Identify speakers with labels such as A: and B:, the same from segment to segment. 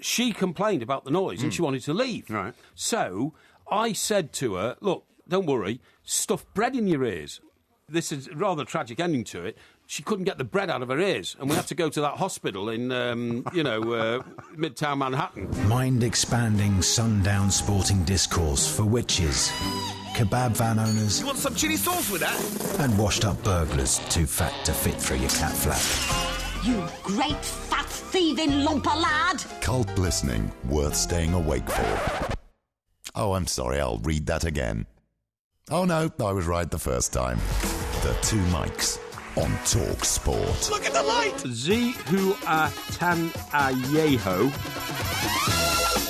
A: she complained about the noise and she wanted to leave.
B: Right.
A: So I said to her, look, don't worry, stuff bread in your ears. This is a rather tragic ending to it. She couldn't get the bread out of her ears, and we had to go to that hospital in, Midtown Manhattan.
C: Mind-expanding sundown sporting discourse for witches, kebab van owners...
D: You want some chili sauce with that?
C: ...and washed-up burglars too fat to fit through your cat flap.
E: You great fat thieving lumper lad!
F: Cult listening worth staying awake for. Oh, I'm sorry, I'll read that again. Oh no, I was right the first time. The Two Mics on talkSPORT.
D: Look at the light!
A: Zihu Atan Ayeho.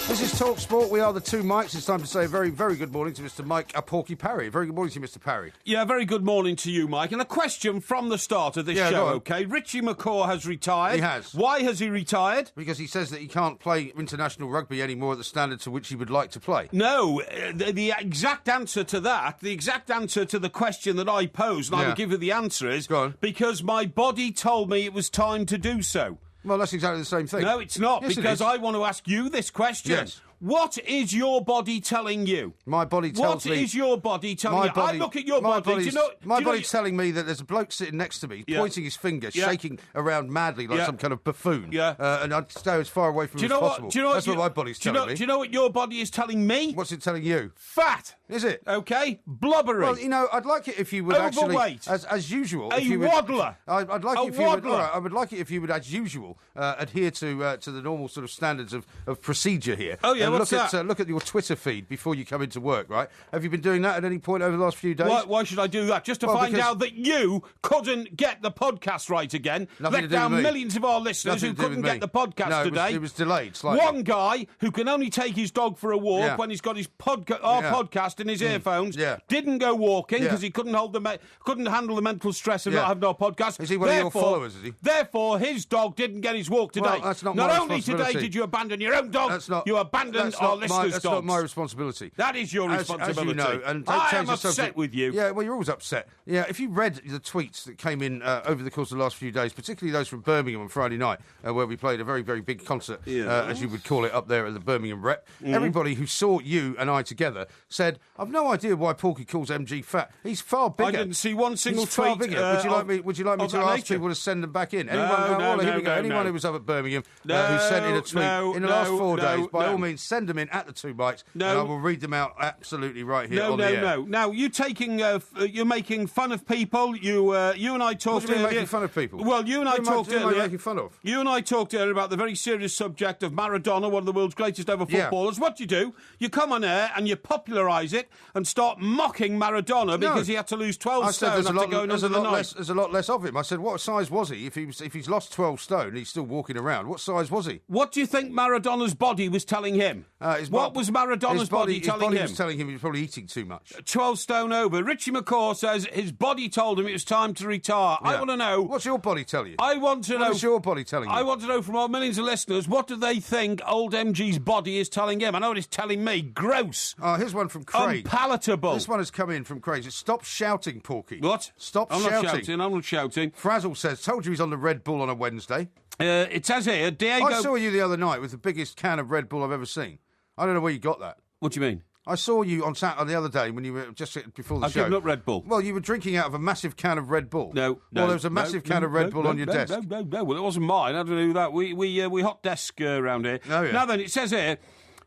B: This is talkSPORT. We are the Two Mics. It's time to say a very, very good morning to Mr. Mike Porky Parry. Very good morning to you, Mr. Parry.
A: Yeah, very good morning to you, Mike. And a question from the start of this show, OK? Richie McCaw has retired.
B: He has.
A: Why has he retired?
B: Because he says that he can't play international rugby anymore at the standard to which he would like to play.
A: No, the exact answer to that, the exact answer to the question that I posed, and I will give you the answer is, because my body told me it was time to do so.
B: Well, that's exactly the same thing.
A: No, it's not,
B: yes,
A: because I want to ask you this question.
B: Yes.
A: What is your body telling you?
B: My body tells me...
A: What is your body telling you? I look at your body.
B: My body's telling me that there's a bloke sitting next to me, pointing his finger, shaking around madly like some kind of buffoon.
A: Yeah.
B: And I'd stay as far away from him as possible. That's what my body's telling me.
A: Do you know what your body is telling me?
B: What's it telling you?
A: Fat.
B: Is it?
A: OK. Blubbery.
B: Well, you know, I'd like it if you would
A: Overweight.
B: actually... As usual.
A: A waddler.
B: I'd like it if you would... All right, I would like it if you would, as usual, adhere to the normal sort of standards of procedure here.
A: Oh, yeah,
B: and
A: what's that?
B: Look at your Twitter feed before you come into work, right? Have you been doing that at any point over the last few days?
A: Why should I do that? Just to find out that you couldn't get the podcast right again.
B: Nothing
A: Let down millions of our listeners who couldn't get the podcast today.
B: It was delayed slightly.
A: One guy who can only take his dog for a walk when he's got his podcast in his earphones didn't go walking because he couldn't handle the mental stress of not having our podcast.
B: Is he one of your followers, is he?
A: Therefore, his dog didn't get his walk today.
B: Well, that's not my responsibility.
A: Not only today did you abandon your own dog, you abandoned our listeners' dogs.
B: That's not my responsibility.
A: That is your responsibility.
B: As you know, and
A: I am upset with you.
B: Yeah, well, you're always upset. Yeah, if you read the tweets that came in over the course of the last few days, particularly those from Birmingham on Friday night, where we played a very, very big concert, as you would call it, up there at the Birmingham Rep, everybody who saw you and I together said, I've no idea why Porky calls MG fat. He's far bigger.
A: I didn't see one single
B: He's far
A: tweet.
B: bigger. Would you like me to ask people to send them back in? Anyone who was up at Birmingham who sent in a tweet in the last 4 days, by all means, send them in at the Two Mics, and I will read them out absolutely right here on the air.
A: No. Now, you're making fun of people. You and I talked
B: What do you mean
A: earlier.
B: making fun of people?
A: Well, you and I talked earlier.
B: Making fun of?
A: You and I talked earlier about the very serious subject of Maradona, one of the world's greatest ever footballers. What do? You come on air and you popularise it and start mocking Maradona because he had to lose 12 stone after going under the night.
B: There's a lot less of him. I said, what size was he? If he's lost 12 stone, he's still walking around. What size was he?
A: What do you think Maradona's body was telling him? What was Maradona's body telling him?
B: His body was telling him he was probably eating too much.
A: 12 stone over. Richie McCaw says his body told him it was time to retire. Yeah. I want to know...
B: What's your body tell you?
A: I want to know...
B: What is your body telling you?
A: I want to know from our millions of listeners, what do they think old MG's body is telling him? I know what it's telling me. Gross.
B: Here's one from Craig.
A: Unpalatable.
B: This one has come in from Craig. Stop shouting, Porky.
A: What?
B: Stop shouting.
A: I'm not shouting.
B: Frazzle says, told you he's on the Red Bull on a Wednesday.
A: It says here, Diego...
B: I saw you the other night with the biggest can of Red Bull I've ever seen. I don't know where you got that.
A: What do you mean?
B: I saw you on the other day when you were just before the show.
A: I've given up Red Bull.
B: Well, you were drinking out of a massive can of Red Bull.
A: No.
B: Well, there was a massive can of Red Bull on your desk.
A: No. Well, it wasn't mine. I don't know who that. We hot desk around here.
B: Oh, yeah.
A: Now then, it says here,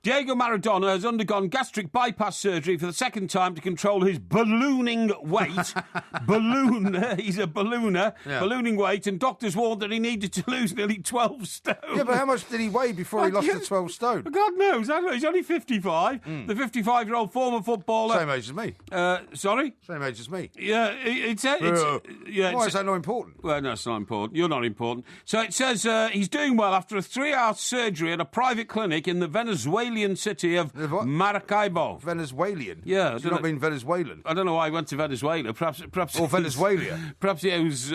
A: Diego Maradona has undergone gastric bypass surgery for the second time to control his ballooning weight. He's a ballooner. Yeah. Ballooning weight, and doctors warned that he needed to lose nearly 12 stone.
B: Yeah, but how much did he weigh before he lost the 12 stone?
A: God knows. He's only 55. The 55-year-old former footballer.
B: Same age as me.
A: Sorry?
B: Same age as me.
A: Yeah,
B: why is that not important?
A: Well, no, it's not important. You're not important. So it says he's doing well after a 3-hour surgery at a private clinic in the Venezuelan city of Maracaibo.
B: Venezuelan?
A: Yeah.
B: Do you not mean Venezuelan?
A: I don't know why he went to Venezuela. Perhaps
B: or Venezuela.
A: Perhaps he owes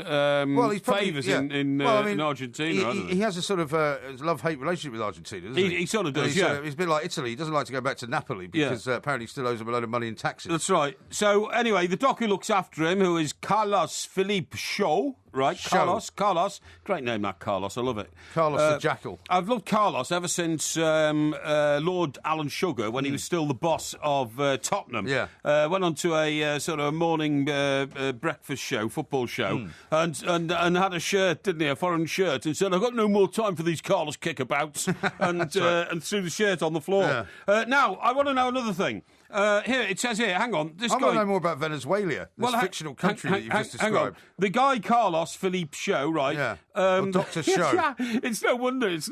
A: favours in Argentina.
B: He has a sort of love-hate relationship with Argentina, doesn't he?
A: He sort of does,
B: he's a bit like Italy. He doesn't like to go back to Napoli because apparently he still owes him a load of money in taxes.
A: That's right. So, anyway, the doc who looks after him, who is Carlos Felipe Show, right?
B: Show.
A: Carlos. Great name, that Carlos. I love it.
B: Carlos the Jackal.
A: I've loved Carlos ever since Lord Alan Sugar, when he was still the boss of Tottenham.
B: Yeah.
A: Went on to a sort of morning breakfast show, football show, and had a shirt, didn't he? A foreign shirt, and said, "I've got no more time for these Carlos kickabouts," and threw the shirt on the floor.
B: Yeah.
A: Now, I want to know another thing. Here, it says here, hang on. This
B: I
A: guy...
B: want to know more about Venezuela, this fictional country that you've just described.
A: Hang on. The guy Carlos Philippe Show, right?
B: Yeah. Or Dr. Show.
A: Yeah, it's no wonder he's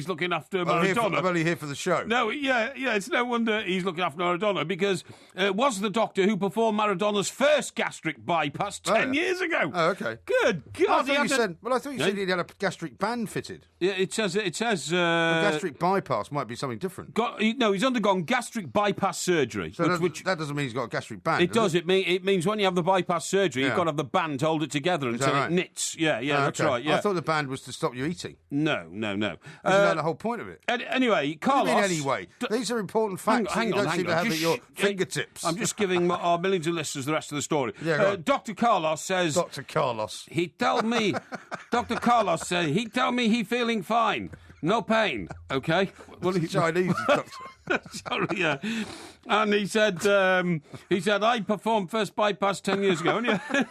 A: looking after Maradona.
B: I'm only here for the show.
A: No, yeah, it's no wonder he's looking after Maradona, because it was the doctor who performed Maradona's first gastric bypass 10 years ago.
B: Oh, okay.
A: Good God.
B: I thought you said he had a gastric band fitted.
A: Yeah, it says
B: a gastric bypass might be something different.
A: He's undergone gastric bypass surgery.
B: So that doesn't mean he's got a gastric band.
A: It does. It means when you have the bypass surgery, you've got to have the band to hold it together until
B: right?
A: it knits. Yeah, that's right. Yeah.
B: I thought the band was to stop you eating.
A: No.
B: Isn't that the whole point of it?
A: Anyway, Carlos...
B: What do you mean anyway? These are important facts that you don't seem to have at your fingertips.
A: I'm just giving our millions of listeners the rest of the story.
B: Yeah,
A: Dr. Carlos says...
B: Dr. Carlos.
A: Dr. Carlos said he told me he feeling fine. No pain, okay?
B: Well, he's Chinese, doctor.
A: Sorry, yeah. And he said, I performed first bypass 10 years ago.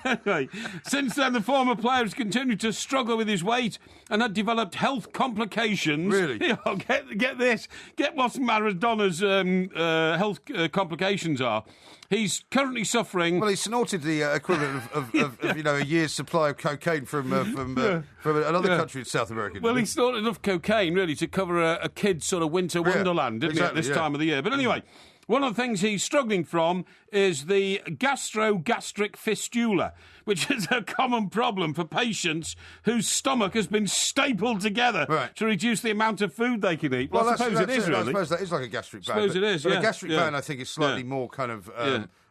A: Anyway, since then, the former player has continued to struggle with his weight and had developed health complications.
B: Really?
A: Get this. Get what Maradona's health complications are. He's currently suffering...
B: Well, he snorted the equivalent of a year's supply of cocaine from another country in South America.
A: Well, he snorted enough cocaine, really, to cover a kid's sort of winter wonderland, didn't he, at this time of the year? But anyway, one of the things he's struggling from is the gastric fistula, which is a common problem for patients whose stomach has been stapled together to reduce the amount of food they can eat. Well, I suppose it is, really.
B: I suppose that is like a gastric band.
A: I suppose it is,
B: But a gastric band, I think, is slightly more kind of...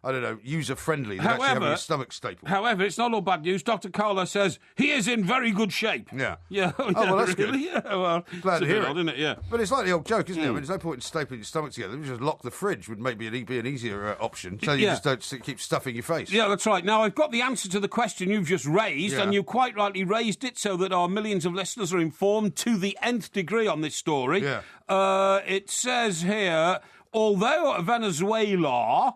B: I don't know, user-friendly than actually having your stomach stapled.
A: However, it's not all bad news. Dr. Carlos says he is in very good shape.
B: Yeah.
A: Yeah.
B: Oh, well, that's
A: really?
B: good.
A: Yeah, well,
B: glad to hear it.
A: Isn't it? Yeah.
B: But it's like the old joke, isn't it? I mean, there's no point in stapling your stomach together. Just lock the fridge would maybe be an easier option. So you just don't keep stuffing your face.
A: Yeah, that's right. Now, I've got the answer to the question you've just raised, and you quite rightly raised it so that our millions of listeners are informed to the nth degree on this story.
B: Yeah.
A: It says here, although Venezuela...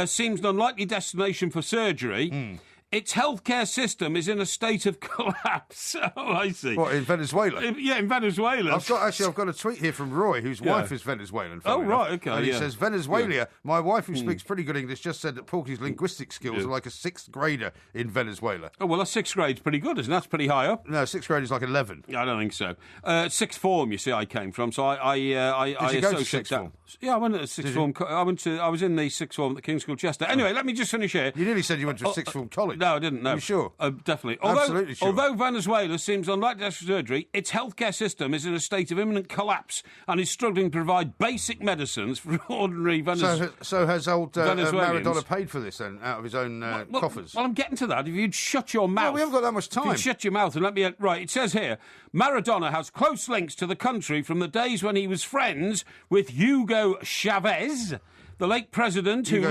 A: seems an unlikely destination for surgery. Its healthcare system is in a state of collapse. Oh, I see.
B: What, in Venezuela?
A: In Venezuela.
B: I've got a tweet here from Roy, whose wife is Venezuelan.
A: Oh, right, okay.
B: And he says, Venezuela, my wife, who speaks pretty good English, just said that Porky's linguistic skills are like a sixth grader in Venezuela.
A: Oh, well, a sixth grade's pretty good, isn't it? That's pretty high up.
B: No, sixth grade is like 11.
A: I don't think so. Sixth form, you see, I came from, so I
B: Did you go to sixth form?
A: Yeah, I went to sixth form. I was in the sixth form at the King's School Chester. Anyway, let me just finish here.
B: You nearly said you went to a sixth form college.
A: No, I didn't, no.
B: Are you sure?
A: Definitely.
B: Absolutely sure.
A: Although Venezuela seems unlikely to have surgery, its healthcare system is in a state of imminent collapse and is struggling to provide basic medicines for ordinary Venezuelans.
B: So has old Maradona paid for this then, out of his own coffers?
A: Well, I'm getting to that. If you'd shut your mouth...
B: No, we haven't got that much time.
A: If you'd shut your mouth and let me... Right, it says here, Maradona has close links to the country from the days when he was friends with Hugo Chavez... the late president who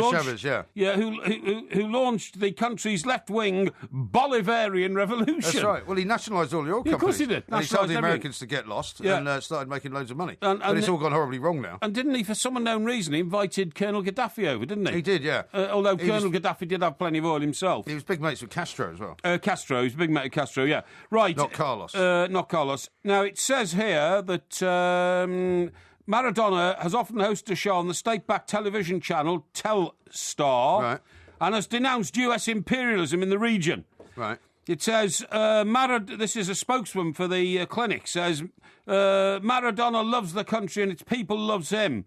A: launched the country's left-wing Bolivarian revolution.
B: That's right. Well, he nationalised all the oil companies.
A: Of course he did.
B: And he told the Americans to get lost and started making loads of money. And it's all gone horribly wrong now.
A: And didn't he, for some unknown reason, he invited Colonel Gaddafi over, didn't he?
B: He did, yeah.
A: Although Colonel Gaddafi did have plenty of oil himself.
B: He was big mates with Castro as well.
A: Castro, he was big mate of Castro, yeah. Right.
B: Not Carlos.
A: Not Carlos. Now, it says here that... Maradona has often hosted a show on the state-backed television channel Telstar and has denounced US imperialism in the region.
B: Right.
A: It says, this is a spokesman for the clinic, says, Maradona loves the country and its people loves him.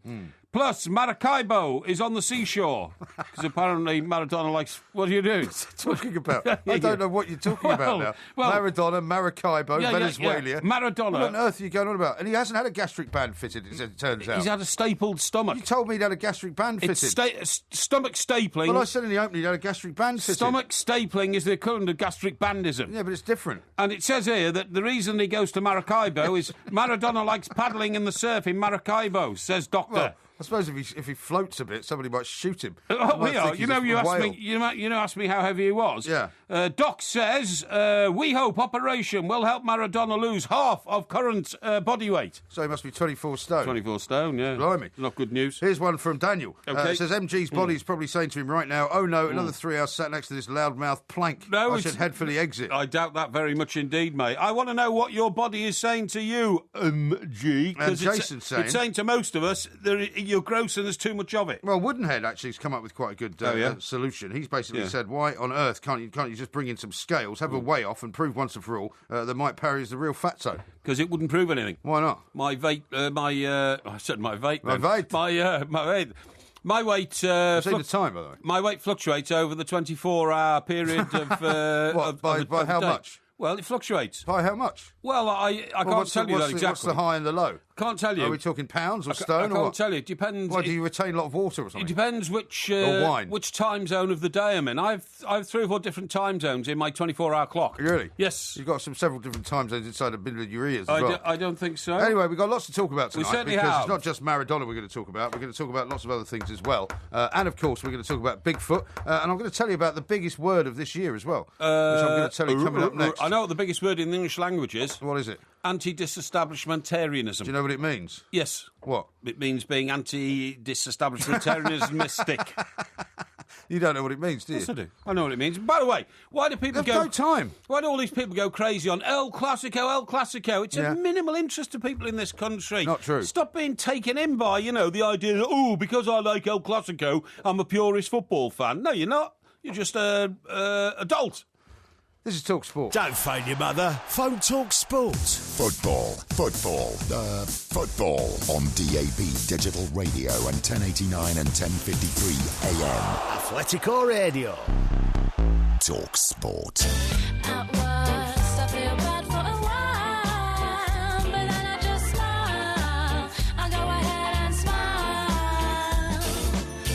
A: Plus, Maracaibo is on the seashore. Because apparently Maradona likes... What are you doing?
B: What's he talking about? I don't know what you're talking about now.
A: Well,
B: Maradona, Maracaibo, Venezuela.
A: Yeah. Maradona.
B: What on earth are you going on about? And he hasn't had a gastric band fitted, it turns out.
A: He's had a stapled stomach.
B: You told me he'd had a gastric band fitted.
A: Stomach stapling.
B: Well, I said in the opening he had a gastric band fitted.
A: Stomach stapling is the equivalent of gastric bandism.
B: Yeah, but it's different.
A: And it says here that the reason he goes to Maracaibo is Maradona likes paddling in the surf in Maracaibo, says Doctor.
B: Well, I suppose if he floats a bit, somebody might shoot him.
A: Oh, we are. You asked me how heavy he was.
B: Yeah.
A: Doc says, we hope operation will help Maradona lose half of current body weight.
B: So he must be 24 stone.
A: 24 stone, yeah.
B: Blimey.
A: Not good news.
B: Here's one from Daniel.
A: Okay.
B: It says, MG's body's probably saying to him right now, oh no, another 3 hours sat next to this loudmouth plank.
A: No,
B: I should head for the exit.
A: I doubt that very much indeed, mate. I want to know what your body is saying to you, MG.
B: And Jason's saying...
A: It's saying to most of us, you're gross and there's too much of it.
B: Well, Woodenhead actually has come up with quite a good solution. He's basically said, why on earth can't you just bring in some scales, have a weigh off and prove once and for all that Mike Parry is the real fatso?
A: Because it wouldn't prove anything.
B: Why not?
A: My vape, I said my vape.
B: My vape?
A: My weight. My weight...
B: the time, by the way.
A: My weight fluctuates over the 24-hour period of...
B: By how much?
A: Well, it fluctuates.
B: By how much?
A: Well, I can't tell you that exactly.
B: What's the high and the low?
A: Can't tell you.
B: Are we talking pounds or stone?
A: I can't tell you. It depends.
B: Why, do you retain a lot of water or something?
A: It depends which
B: wine.
A: Which time zone of the day I'm in. I've 3 or 4 different time zones in my 24-hour clock.
B: Really?
A: Yes.
B: You've got several different time zones inside a bit of your ears as well.
A: I don't think so.
B: Anyway, we've got lots to talk about tonight.
A: We certainly
B: because
A: have.
B: It's not just Maradona we're going to talk about. We're going to talk about lots of other things as well. And, of course, we're going to talk about Bigfoot. And I'm going to tell you about the biggest word of this year as well, which I'm going to tell you coming up next.
A: I know what the biggest word in the English language is.
B: What is it?
A: Anti-disestablishmentarianism.
B: Do you know what it means?
A: Yes.
B: What?
A: It means being anti-disestablishmentarianistic.
B: You don't know what it means, do you?
A: Yes, I do. I know what it means. By the way, why do people
B: There's no time.
A: Why do all these people go crazy on El Clasico? It's of minimal interest to people in this country.
B: Not true.
A: Stop being taken in by, the idea that, because I like El Clasico, I'm a purist football fan. No, you're not. You're just a adult.
B: This is talkSPORT.
C: Don't phone your mother. Phone talkSPORT.
F: Football on DAB Digital Radio and 1089 and 1053 AM.
C: Athletico Radio.
F: talkSPORT.
G: At worst, I feel bad for a while, but then I just smile. I go ahead and smile.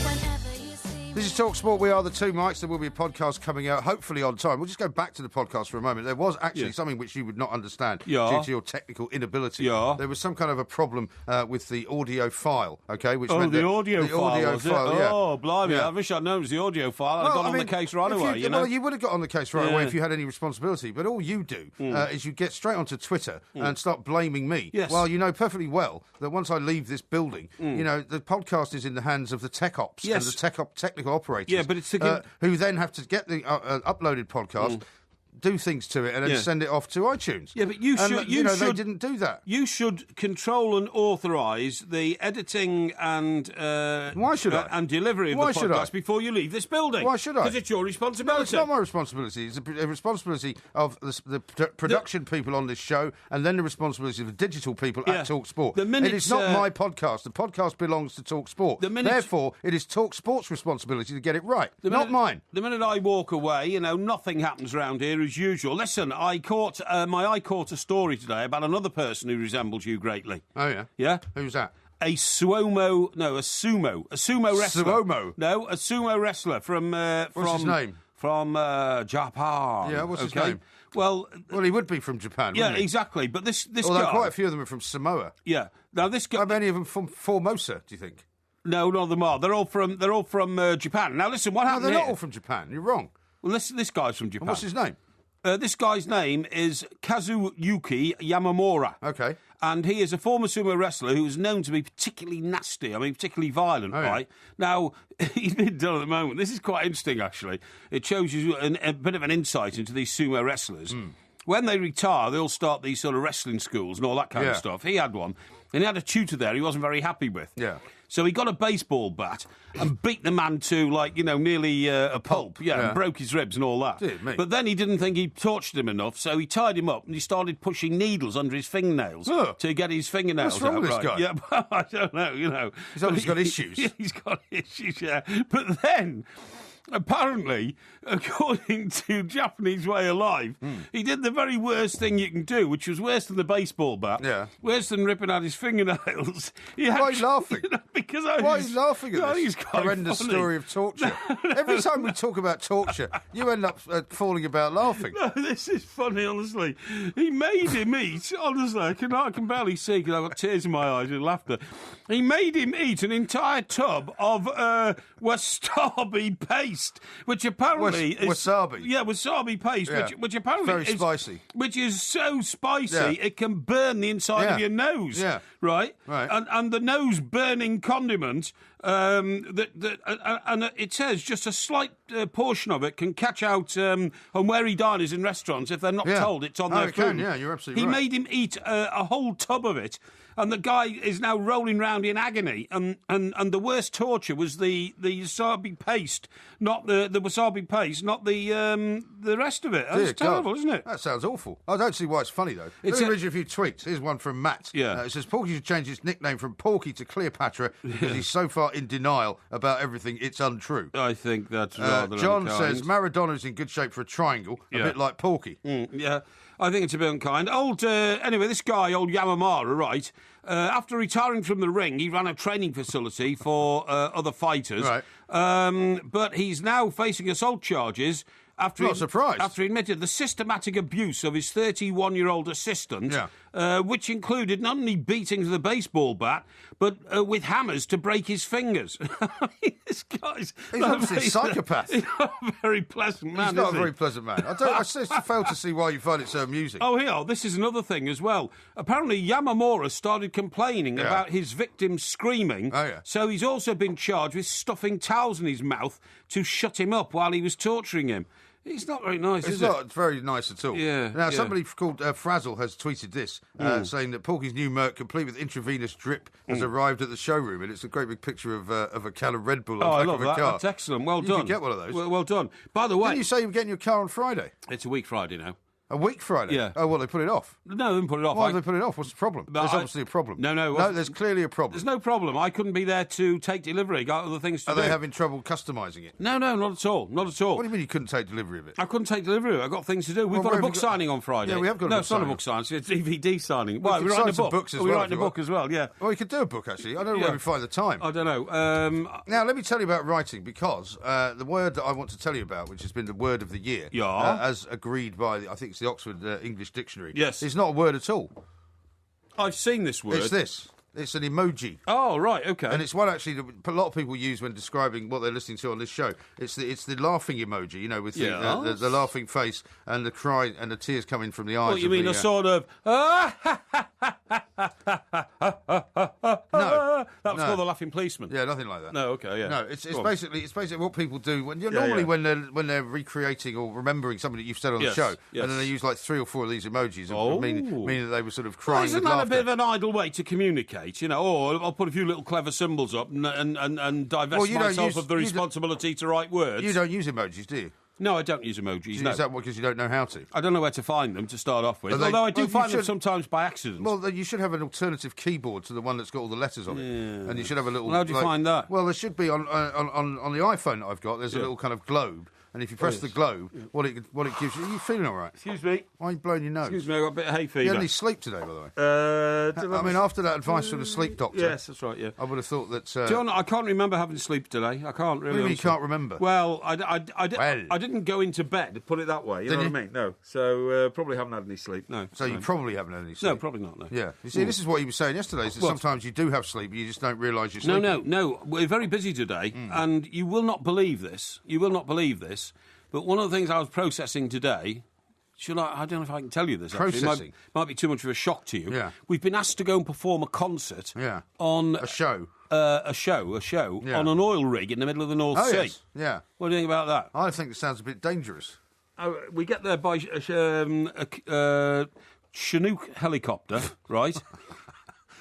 G: Whenever you see me.
B: This is talkSPORT. We are the two mics. There will be a podcast coming out, hopefully on time. We'll just go back to the podcast for a moment. There was actually something which you would not understand due to your technical inability.
A: Yeah.
B: There was some kind of a problem with the audio file, okay? Which
A: meant
B: the
A: audio file,
B: yeah.
A: Oh, blimey.
B: Yeah.
A: I wish I'd known it was the audio file. I'd have got on the case right away,
B: Well, you would have got on the case right away if you had any responsibility. But all you do is you get straight onto Twitter and start blaming me.
A: Yes.
B: Well, you know perfectly well that once I leave this building, the podcast is in the hands of the tech ops and the technical operators.
A: Yeah, but it's
B: who then have to get the uploaded podcast, do things to it, and then send it off to iTunes.
A: Yeah, but you should.
B: They didn't do that.
A: You should control and authorise the editing and
B: Why should I?
A: And delivery of the podcast before you leave this building.
B: Why should I?
A: Because it's your responsibility.
B: No, it's not my responsibility. It's a responsibility of the production people on this show, and then the responsibility of the digital people at talkSPORT. It is not my podcast. The podcast belongs to talkSPORT. Therefore, it is talkSPORT's responsibility to get it right, not mine.
A: The minute I walk away, nothing happens around here as usual. Listen, my eye caught a story today about another person who resembles you greatly.
B: Oh, yeah?
A: Yeah?
B: Who's that?
A: A sumo wrestler.
B: Sumo?
A: No, a sumo wrestler from
B: What's his name?
A: From Japan.
B: Yeah, what's his name?
A: Well,
B: he would be from Japan, wouldn't he?
A: Exactly. But this
B: Although
A: guy...
B: quite a few of them are from Samoa.
A: Yeah. Now, this guy...
B: How many of them from Formosa, do you think?
A: No, none of them are. They're all from Japan. Now, listen, what happened
B: they're
A: here...
B: not all from Japan. You're wrong.
A: Well, this guy's from Japan.
B: And what's his name?
A: This guy's name is Kazuyuki Yamamura.
B: Okay.
A: And he is a former sumo wrestler who is known to be particularly nasty, particularly violent, right? Now, he's been done at the moment. This is quite interesting, actually. It shows you a bit of an insight into these sumo wrestlers. When they retire, they all start these sort of wrestling schools and all that kind of stuff. He had one, and he had a tutor there he wasn't very happy with.
B: Yeah.
A: So he got a baseball bat and beat the man to, nearly a pulp. Yeah, and broke his ribs and all that.
B: Dear me.
A: But then he didn't think he'd tortured him enough, so he tied him up and he started pushing needles under his fingernails to get his fingernails
B: What's wrong
A: out.
B: with this guy?
A: Yeah, well, I don't know,
B: He's obviously got issues.
A: He's got issues, yeah. But then... apparently, according to Japanese way of life, he did the very worst thing you can do, which was worse than the baseball bat.
B: Yeah.
A: Worse than ripping out his fingernails.
B: Why are you laughing? Why are you laughing at this horrendous story of torture? Every time we talk about torture, you end up falling about laughing.
A: No, this is funny, honestly. He made him eat, honestly, I can barely see because I've got tears in my eyes with laughter. He made him eat an entire tub of wasabi paste. paste, which apparently is
B: wasabi.
A: Yeah, wasabi paste,
B: Yeah.
A: which apparently
B: Very
A: is
B: spicy.
A: which is so spicy
B: Yeah.
A: it can burn the inside of your nose.
B: Yeah.
A: Right.
B: Right.
A: And the nose burning condiment. And it says just a slight portion of it can catch out on wary diners in restaurants if they're not
B: Yeah.
A: told it's on
B: Oh,
A: their
B: it
A: food.
B: can, yeah, you're absolutely
A: He
B: right.
A: made him eat a whole tub of it, and the guy is now rolling round in agony. And the worst torture was the wasabi paste, not the wasabi paste, not the rest of it. That's
B: Dear
A: terrible,
B: God.
A: isn't it?
B: That sounds awful. I don't see why it's funny, though.
A: It's
B: Let me
A: a-
B: read you a few tweets. Here's one from Matt.
A: Yeah.
B: It says, Porky should change his nickname from Porky to Cleopatra because he's so far in denial about everything, it's untrue.
A: I think that's rather
B: John
A: unkind.
B: says, Maradona's in good shape for a triangle, a
A: Yeah.
B: bit like Porky.
A: Yeah, I think it's a bit unkind. Anyway, this guy, old Yamamara, right, after retiring from the ring, he ran a training facility for other fighters.
B: Right.
A: But he's now facing assault charges after
B: Not surprised.
A: after he admitted the systematic abuse of his 31-year-old assistant, which included not only beating with a baseball bat, but with hammers to break his fingers. I mean, this guy's...
B: He's obviously a psychopath.
A: He's not a very pleasant man,
B: He's not
A: is
B: a
A: he?
B: very pleasant man. I just fail to see why you find it so amusing.
A: Oh, here, this is another thing as well. Apparently, Yamamura started complaining
B: Yeah.
A: about his victim screaming.
B: Oh, yeah.
A: So he's also been charged with stuffing towels in his mouth to shut him up while he was torturing him. It's not very nice,
B: It's
A: is
B: not very nice at all.
A: Yeah,
B: Now,
A: yeah.
B: somebody called Frazzle has tweeted this, saying that Porky's new Merc, complete with intravenous drip, has arrived at the showroom, and it's a great big picture of a can of Red Bull
A: it? Oh,
B: on
A: I
B: the back
A: love
B: of a
A: that.
B: car.
A: That's excellent. Well
B: You
A: done.
B: could get one of those.
A: Well done. By the way,
B: Didn't you say you were getting your car on Friday?
A: it's a week Friday now.
B: A week Friday?
A: Yeah.
B: Oh, well, they put it off.
A: No, they didn't put it off.
B: Why have they put it off? What's the problem?
A: But
B: There's
A: I-
B: obviously a problem.
A: No,
B: there's clearly a problem.
A: There's no problem. I couldn't be there to take delivery. Got other things to
B: Are
A: do.
B: they having trouble customising it?
A: No, not at all. Not at all.
B: What do you mean you couldn't take delivery of it?
A: I couldn't take delivery. I've got things to do. We've
B: Well,
A: got
B: where
A: a
B: have
A: book
B: you got-
A: signing on Friday.
B: Yeah, we have got a
A: No,
B: book
A: it's not a
B: signing.
A: book signing. It's a DVD signing. Why?
B: could
A: We're
B: sign
A: writing a
B: some
A: book.
B: books as
A: We're
B: well,
A: writing
B: if
A: a
B: you
A: book as well, yeah.
B: Well, you could do a book, actually. I don't know where
A: Yeah.
B: we find the time.
A: I don't know.
B: Now, let me tell you about writing, because the word that I want to tell you about, which has been the word of the year,
A: Yeah.
B: as agreed by, I think it's the Oxford English Dictionary,
A: Yes.
B: it's not a word at all.
A: I've seen this word.
B: It's this. It's an emoji.
A: Oh, right, okay.
B: And it's one actually that a lot of people use when describing what they're listening to on this show. It's the laughing emoji, you know, with the laughing face and the cry and the tears coming from the eyes.
A: What, you
B: of
A: mean
B: the,
A: a sort of...
B: No.
A: That was
B: No.
A: called the laughing policeman.
B: Yeah, nothing like that.
A: No, okay, yeah.
B: No, it's
A: Go on.
B: basically what people do when
A: Yeah,
B: normally
A: yeah.
B: when they're recreating or remembering something that you've said on
A: Yes,
B: the show,
A: yes.
B: and then they use like 3 or 4 of these emojis,
A: Oh.
B: meaning that they were sort of
A: Well,
B: crying
A: isn't
B: with
A: that a
B: laughter.
A: bit of an idle way to communicate, you know? Or I'll put a few little clever symbols up and divest
B: Well, you don't
A: myself
B: use-
A: of the
B: you don't-
A: responsibility to write words.
B: You don't use emojis, do you?
A: No, I don't use emojis, no.
B: Is that because you don't know how to?
A: I don't know where to find them to start off with.
B: Are they-
A: Although I do
B: well, you
A: find them
B: should-
A: sometimes by accident.
B: Well, then you should have an alternative keyboard to the one that's got all the letters on it, and you should have a little.
A: Well, how do you find that?
B: Well, there should be on the iPhone that I've got. There's a little kind of globe, and if you press the globe, what it gives you. Are you feeling all right?
A: Excuse me.
B: Why are you blowing your nose?
A: Excuse me, I got a bit of hay
B: You
A: fever.
B: had any sleep today, by the way? I mean, after that advice from the sleep doctor,
A: Yes, that's right, yeah.
B: I would have thought that.
A: John, I can't remember having sleep today. I can't really.
B: What do you mean you
A: honestly.
B: can't remember?
A: Well, I
B: Well.
A: didn't go into bed, put it that way. You know
B: Didn't
A: what I mean? No. So probably haven't had any sleep. No.
B: so you
A: no.
B: probably haven't had any sleep.
A: No, probably not. No.
B: Yeah. You see, this is what he was saying yesterday. Is that
A: What?
B: sometimes you do have sleep, you just don't realise you're
A: No,
B: sleeping.
A: no. We're very busy today, and you will not believe this. You will not believe this. But one of the things I was processing today. I don't know if I can tell you this. Actually.
B: Processing?
A: It might be too much of a shock to you.
B: Yeah.
A: We've been asked to go and perform a concert.
B: Yeah.
A: On
B: A show.
A: a show
B: Yeah.
A: on an oil rig in the middle of the North
B: Oh
A: Sea.
B: yes. Yeah.
A: What do you think about that?
B: I think it sounds a bit dangerous.
A: We get there by a Chinook helicopter, right?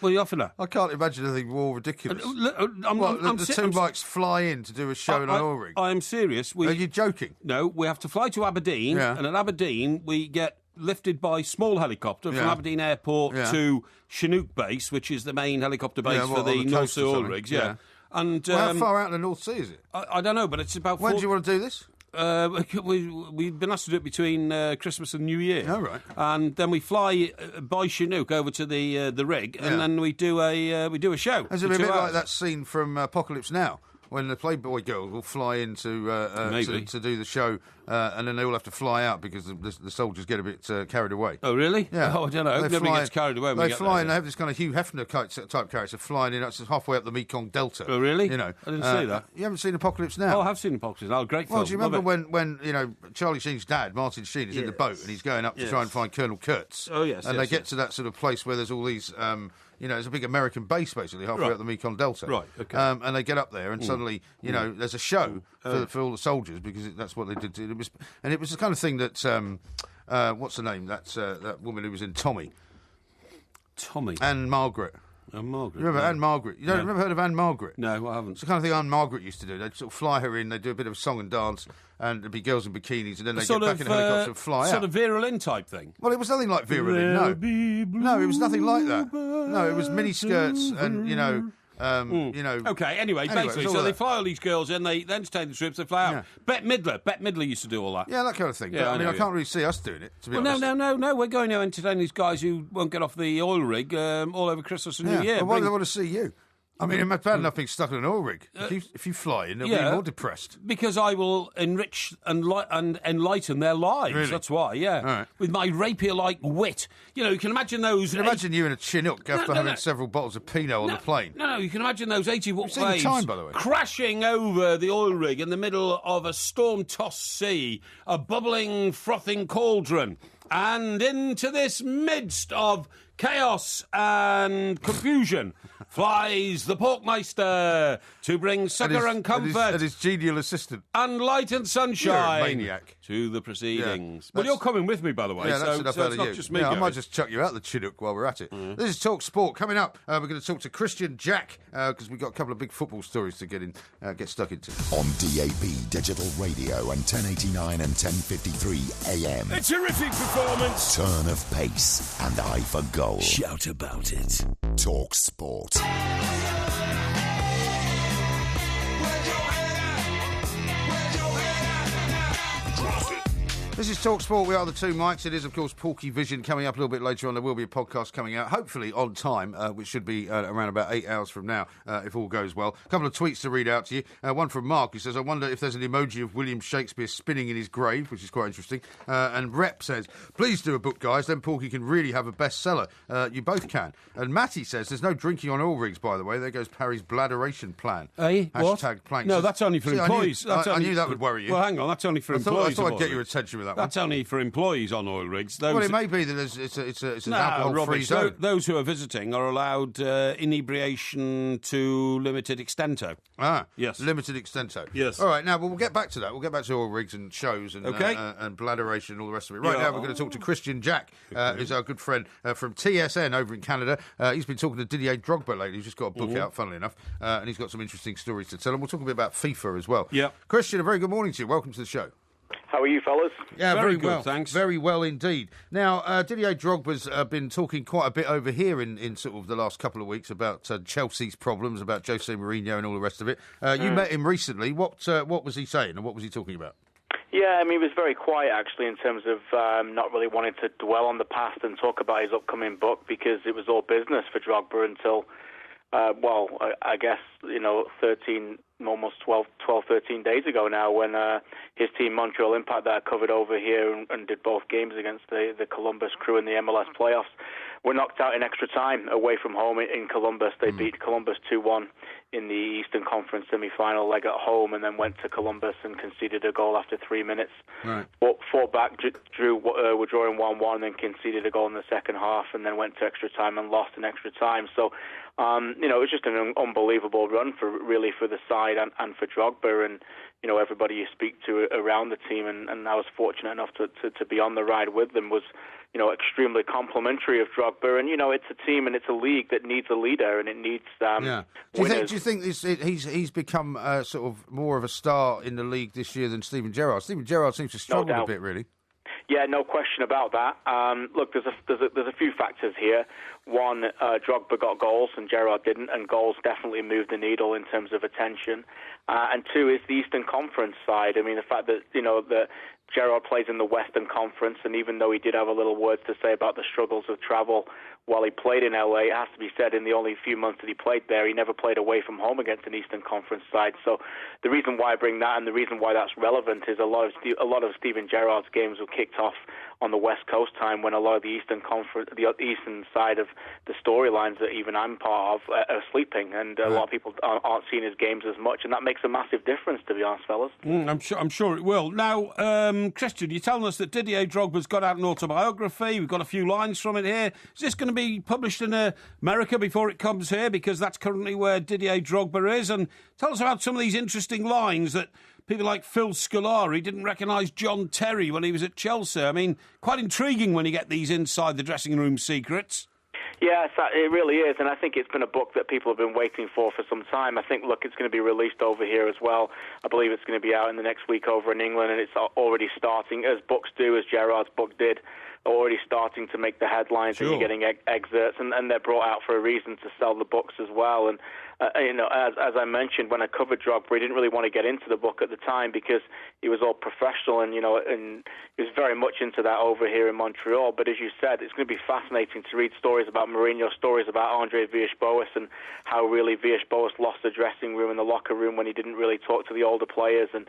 A: What are you offering that?
B: I can't imagine anything more ridiculous.
A: I'm
B: The two bikes fly in to do a show in an oil rig.
A: I am serious.
B: Are you joking?
A: No, we have to fly to Aberdeen,
B: Yeah.
A: and at Aberdeen we get lifted by small helicopter from
B: Yeah.
A: Aberdeen Airport
B: Yeah.
A: to Chinook Base, which is the main helicopter base
B: Yeah,
A: for
B: what,
A: the
B: on the
A: North
B: coast
A: Sea
B: or
A: oil
B: something?
A: rigs.
B: Yeah.
A: Yeah. And
B: Well, how far out in the North Sea is it?
A: I don't know, but it's about.
B: When do you want to do this?
A: We've been asked to do it between Christmas and New Year.
B: Oh, right.
A: And then we fly by Chinook over to the rig, and
B: Yeah.
A: then we do a show.
B: Has
A: for
B: it been a
A: 2
B: bit
A: hours.
B: like that scene from Apocalypse Now, when the Playboy girls will fly in to
A: Maybe.
B: to do the show, and then they all have to fly out because the soldiers get a bit carried away.
A: Oh, really?
B: Yeah.
A: Oh, I don't know. Nobody gets carried away when we
B: They
A: get
B: fly
A: there.
B: and they have this kind of Hugh Hefner type character flying in halfway up the Mekong Delta.
A: Oh, really?
B: You know,
A: I didn't see that.
B: You haven't seen Apocalypse Now?
A: Oh, I have seen Apocalypse Now. Great film.
B: Well, do you remember
A: Love it.
B: when you know Charlie Sheen's dad, Martin Sheen, is in the boat and he's going up to try and find Colonel Kurtz?
A: Oh, yes,
B: And
A: yes,
B: they get
A: yes.
B: to that sort of place where there's all these, there's a big American base basically halfway
A: Right.
B: up the Mekong Delta.
A: Right, okay.
B: And they get up there and suddenly, there's a show for all the soldiers because that's what they did. It was the kind of thing that what's the name? That woman who was in Tommy,
A: Tommy.
B: Anne Margaret.
A: Oh, Margaret.
B: You remember
A: no.
B: Anne Margaret? You don't remember heard of Anne Margaret?
A: No, I haven't.
B: It's the kind of thing Anne Margaret used to do. They'd sort of fly her in, they'd do a bit of song and dance, and there'd be girls in bikinis, and then they'd get back in a helicopter and fly
A: sort
B: out.
A: of Vera Lynn type thing.
B: Well, it was nothing like Vera Lynn, no, it was nothing like that. No, it was mini skirts and
A: Okay, anyway,
B: it
A: basically,
B: was all
A: so they
B: that.
A: fly all these girls in, they entertain the troops, they fly out.
B: Yeah.
A: Bette Midler used to do all that.
B: Yeah, that kind of thing.
A: Yeah,
B: But,
A: I know,
B: I
A: yeah.
B: can't really see us doing it, to be
A: Well,
B: honest.
A: no, we're going to entertain these guys who won't get off the oil rig all over Christmas and
B: Yeah.
A: New Year.
B: But why do they
A: Bring-
B: want to see you? I mean, it's bad enough being stuck in an oil rig. If you fly in, they'll
A: yeah.
B: be more depressed.
A: Because I will enrich and enlighten their lives.
B: Really?
A: That's why, yeah.
B: All right.
A: With my rapier-like wit. You can imagine those...
B: You can imagine you in a Chinook after having several bottles of Pinot on the plane.
A: No, you can imagine those 80-foot
B: seen The
A: waves
B: Time, by the way?
A: crashing over the oil rig in the middle of a storm-tossed sea, a bubbling, frothing cauldron. And into this midst of chaos and confusion flies the Porkmeister to bring succour and comfort
B: And his genial assistant.
A: and light and sunshine
B: You're a maniac.
A: to the proceedings.
B: Yeah,
A: Well, you're coming with me, by the way,
B: Yeah, that's
A: so,
B: enough
A: so
B: out
A: it's
B: of
A: not
B: you.
A: just me
B: Yeah, I
A: going.
B: might just chuck you out the Chinook while we're at it. This is Talk Sport. Coming up, we're going to talk to Christian Jack because we've got a couple of big football stories to get stuck into.
F: On DAB Digital Radio and 1089 and 1053 AM.
A: A terrific performance.
F: Turn of pace and eye for goal.
D: Shout about it.
F: Talk Sport.
B: This is Talk Sport. We are the two mics. It is, of course, Porkyvision coming up a little bit later on. There will be a podcast coming out, hopefully on time, which should be around about 8 hours from now, if all goes well. A couple of tweets to read out to you. One from Mark, who says, I wonder if there's an emoji of William Shakespeare spinning in his grave, which is quite interesting. And Rep says, please do a book, guys, then Porky can really have a bestseller. You both can. And Matty says, there's no drinking on oil rigs, by the way. There goes Parry's bladderation plan.
A: Eh? What?
B: Hashtag planks.
A: No, that's only for
B: See,
A: employees.
B: I knew that would worry you.
A: Well, hang on, that's only for
B: I
A: employees.
B: thought
A: of
B: I'd get
A: oil
B: your
A: rigs.
B: attention with that one.
A: That's only for employees on oil rigs. Those
B: Well, it may be that it's an
A: No,
B: alcohol-free
A: rubbish.
B: zone.
A: Those who are visiting are allowed inebriation to limited extento.
B: Ah,
A: Yes.
B: limited extento.
A: Yes.
B: All right, now we'll get back to that. We'll get back to oil rigs and shows and
A: Okay.
B: and bladderation and all the rest of it. Right
A: Yeah.
B: now, we're going to talk to Christian Jack, who's our good friend from TSN over in Canada. He's been talking to Didier Drogba lately. He's just got a book out, funnily enough, and he's got some interesting stories to tell. And we'll talk a bit about FIFA as well.
A: Yeah.
B: Christian, a very good morning to you. Welcome to the show.
H: How are you, fellas?
B: Yeah,
A: Very good,
B: well.
A: thanks.
B: Very well indeed. Now, Didier Drogba's been talking quite a bit over here in sort of the last couple of weeks about Chelsea's problems, about Jose Mourinho and all the rest of it. You met him recently. What was he saying and what was he talking about?
H: Yeah, I mean, he was very quiet, actually, in terms of not really wanting to dwell on the past and talk about his upcoming book because it was all business for Drogba until, I guess, 13 days ago now when his team, Montreal Impact, that I covered over here and did both games against the Columbus Crew in the MLS playoffs, were knocked out in extra time away from home in Columbus. They beat Columbus 2-1 in the Eastern Conference semi-final leg at home and then went to Columbus and conceded a goal after 3 minutes. Right. Fought back, were drawing 1-1 and then conceded a goal in the second half and then went to extra time and lost in extra time. So, it was just an unbelievable run for the side and for Drogba and, everybody you speak to around the team and I was fortunate enough to be on the ride with them was, extremely complimentary of Drogba. And, it's a team and it's a league that needs a leader and it needs winners.
B: Do you think he's become sort of more of a star in the league this year than Steven Gerrard? Steven Gerrard seems to struggle a bit, really.
H: Yeah, no question about that. Look, there's a few factors here. One, Drogba got goals and Gerrard didn't, and goals definitely moved the needle in terms of attention. And two is the Eastern Conference side. I mean, the fact that Gerrard plays in the Western Conference, and even though he did have a little words to say about the struggles of travel while he played in LA, it has to be said in the only few months that he played there, he never played away from home against an Eastern Conference side. So the reason why I bring that and the reason why that's relevant is a lot of Steven Gerrard's games were kicked off on the West Coast time when a lot of the Eastern Conference, the Eastern side of the storylines that even I'm part of are sleeping, and a lot of people aren't seeing his games as much, and that makes a massive difference, to be honest, fellas.
A: I'm sure it will. Now, Christian, you're telling us that Didier Drogba's got out an autobiography. We've got a few lines from it here. Is this going to be published in America before it comes here? Because that's currently where Didier Drogba is. And tell us about some of these interesting lines that people like Phil Scolari didn't recognise John Terry when he was at Chelsea. I mean, quite intriguing when you get these inside the dressing room secrets.
H: Yeah, it really is, and I think it's been a book that people have been waiting for some time. I think, look, it's going to be released over here as well. I believe it's going to be out in the next week over in England, and it's already starting, as books do, as Gerrard's book did, already starting to make the headlines, and you're getting excerpts, and they're brought out for a reason to sell the books as well. And as I mentioned, when I covered Drogba, we didn't really want to get into the book at the time because he was all professional, and and he was very much into that over here in Montreal. But as you said, it's going to be fascinating to read stories about Mourinho, stories about Andre Villas-Boas, and how really Villas-Boas lost the dressing room and the locker room when he didn't really talk to the older players, and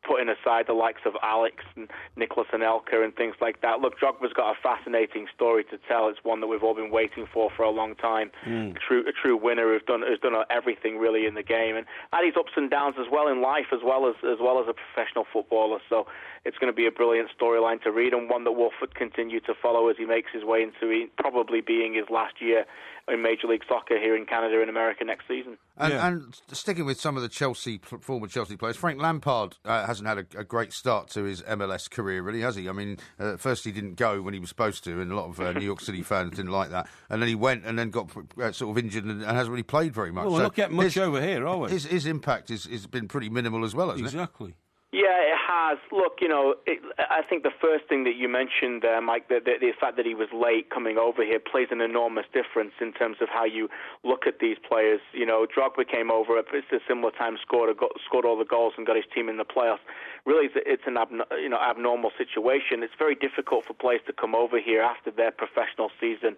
H: putting aside the likes of Alex and Nicholas Anelka and things like that. Look, Drogba's got a fascinating story to tell. It's one that we've all been waiting for a long time. A true winner who's done everything really in the game, and had his ups and downs as well in life, as well as a professional footballer. So it's going to be a brilliant storyline to read, and one that we'll continue to follow as he makes his way into probably being his last year in Major League Soccer here in Canada and America next season.
B: And sticking with some of the former Chelsea players, Frank Lampard hasn't had a great start to his MLS career, really, has he? I mean, first he didn't go when he was supposed to, and a lot of New York City fans didn't like that. And then he went and then got sort of injured and hasn't really played very much.
A: Well, we're not getting much over here, are we?
B: His impact has been pretty minimal as well, hasn't it?
A: Exactly.
H: Yeah, it has. Look, I think the first thing that you mentioned, Mike, the fact that he was late coming over here plays an enormous difference in terms of how you look at these players. Drogba came over at a similar time, scored all the goals and got his team in the playoffs. Really, it's an abnormal situation. It's very difficult for players to come over here after their professional season,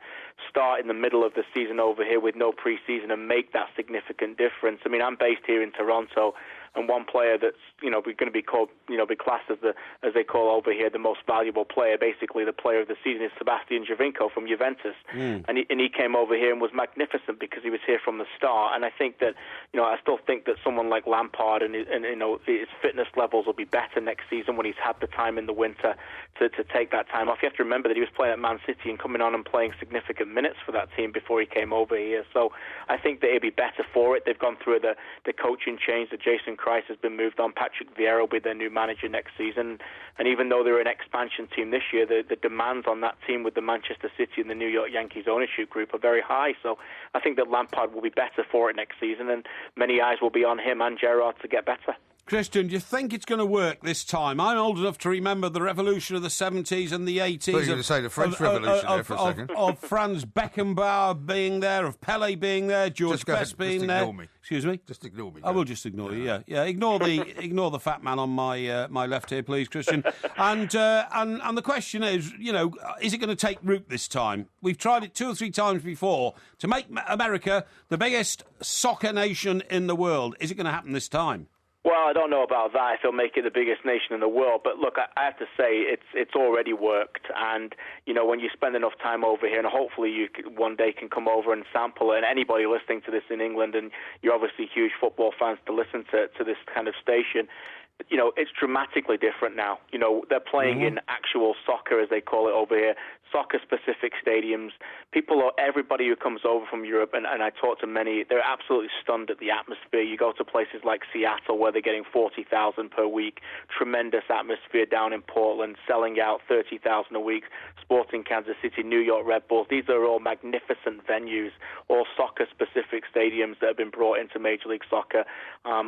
H: start in the middle of the season over here with no pre-season and make that significant difference. I mean, I'm based here in Toronto, and one player that's going to be called, be classed as they call over here the most valuable player, basically the player of the season, is Sebastian Giovinco from Juventus, and he came over here and was magnificent because he was here from the start. And I think that I still think that someone like Lampard and his fitness levels will be better next season when he's had the time in the winter to take that time off. You have to remember that he was playing at Man City and coming on and playing significant minutes for that team before he came over here. So I think that he'll be better for it. They've gone through the coaching change. That Jason Christ has been moved on. Patrick Vieira will be their new manager next season. And even though they're an expansion team this year, the demands on that team with the Manchester City and the New York Yankees ownership group are very high. So I think that Lampard will be better for it next season, and many eyes will be on him and Gerrard to get better.
A: Christian, do you think it's going to work this time? I'm old enough to remember the revolution of the 70s and the 80s.
B: I thought you were going to say the French Revolution there for a second.
A: Of Franz Beckenbauer being there, of Pele being there, George Best being there.
B: Just ignore me.
A: Excuse me?
B: Just ignore me.
A: I will just ignore you, yeah. Ignore the fat man on my left here, please, Christian. And the question is, is it going to take root this time? We've tried it 2 or 3 times before to make America the biggest soccer nation in the world. Is it going to happen this time?
H: Well, I don't know about that, if they'll make it the biggest nation in the world. But look, I have to say, it's already worked. And, when you spend enough time over here, and hopefully you one day can come over and sample it, and anybody listening to this in England, and you're obviously huge football fans to listen to this kind of station, it's dramatically different now. They're playing in actual soccer, as they call it over here, soccer-specific stadiums. Everybody who comes over from Europe, and I talk to many, they're absolutely stunned at the atmosphere. You go to places like Seattle, where they're getting 40,000 per week, tremendous atmosphere down in Portland, selling out 30,000 a week, Sporting Kansas City, New York Red Bulls. These are all magnificent venues, all soccer-specific stadiums that have been brought into Major League Soccer.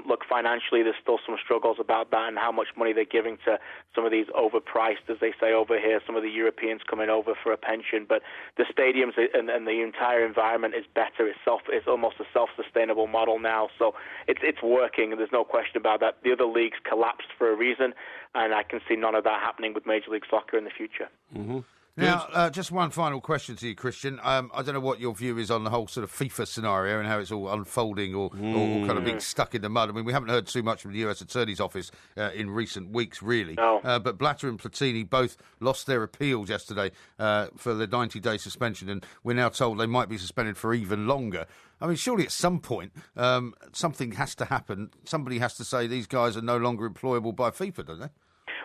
H: Look, financially, there's still some struggles about about that and how much money they're giving to some of these overpriced, as they say over here, some of the Europeans coming over for a pension. But the stadiums and the entire environment is better. It's almost a self-sustainable model now. So it's working, and there's no question about that. The other leagues collapsed for a reason, and I can see none of that happening with Major League Soccer in the future.
A: Mm-hmm.
B: Now, just one final question to you, Christian. I don't know what your view is on the whole sort of FIFA scenario and how it's all unfolding or kind of being stuck in the mud. I mean, we haven't heard too much from the US Attorney's Office in recent weeks, really.
H: No.
B: But Blatter and Platini both lost their appeals yesterday for the 90-day suspension, and we're now told they might be suspended for even longer. I mean, surely at some point something has to happen. Somebody has to say these guys are no longer employable by FIFA, don't they?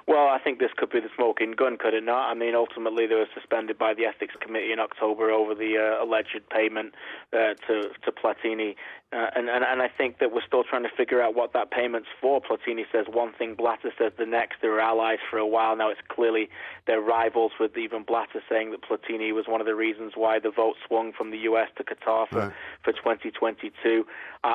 H: Well, I think this could be the smoking gun, could it not? I mean, ultimately they were suspended by the Ethics Committee in October over the alleged payment to Platini. And I think that we're still trying to figure out what that payment's for. Platini says one thing, Blatter says the next. They were allies for a while now. It's clearly they're rivals, with even Blatter saying that Platini was one of the reasons why the vote swung from the US to Qatar for 2022.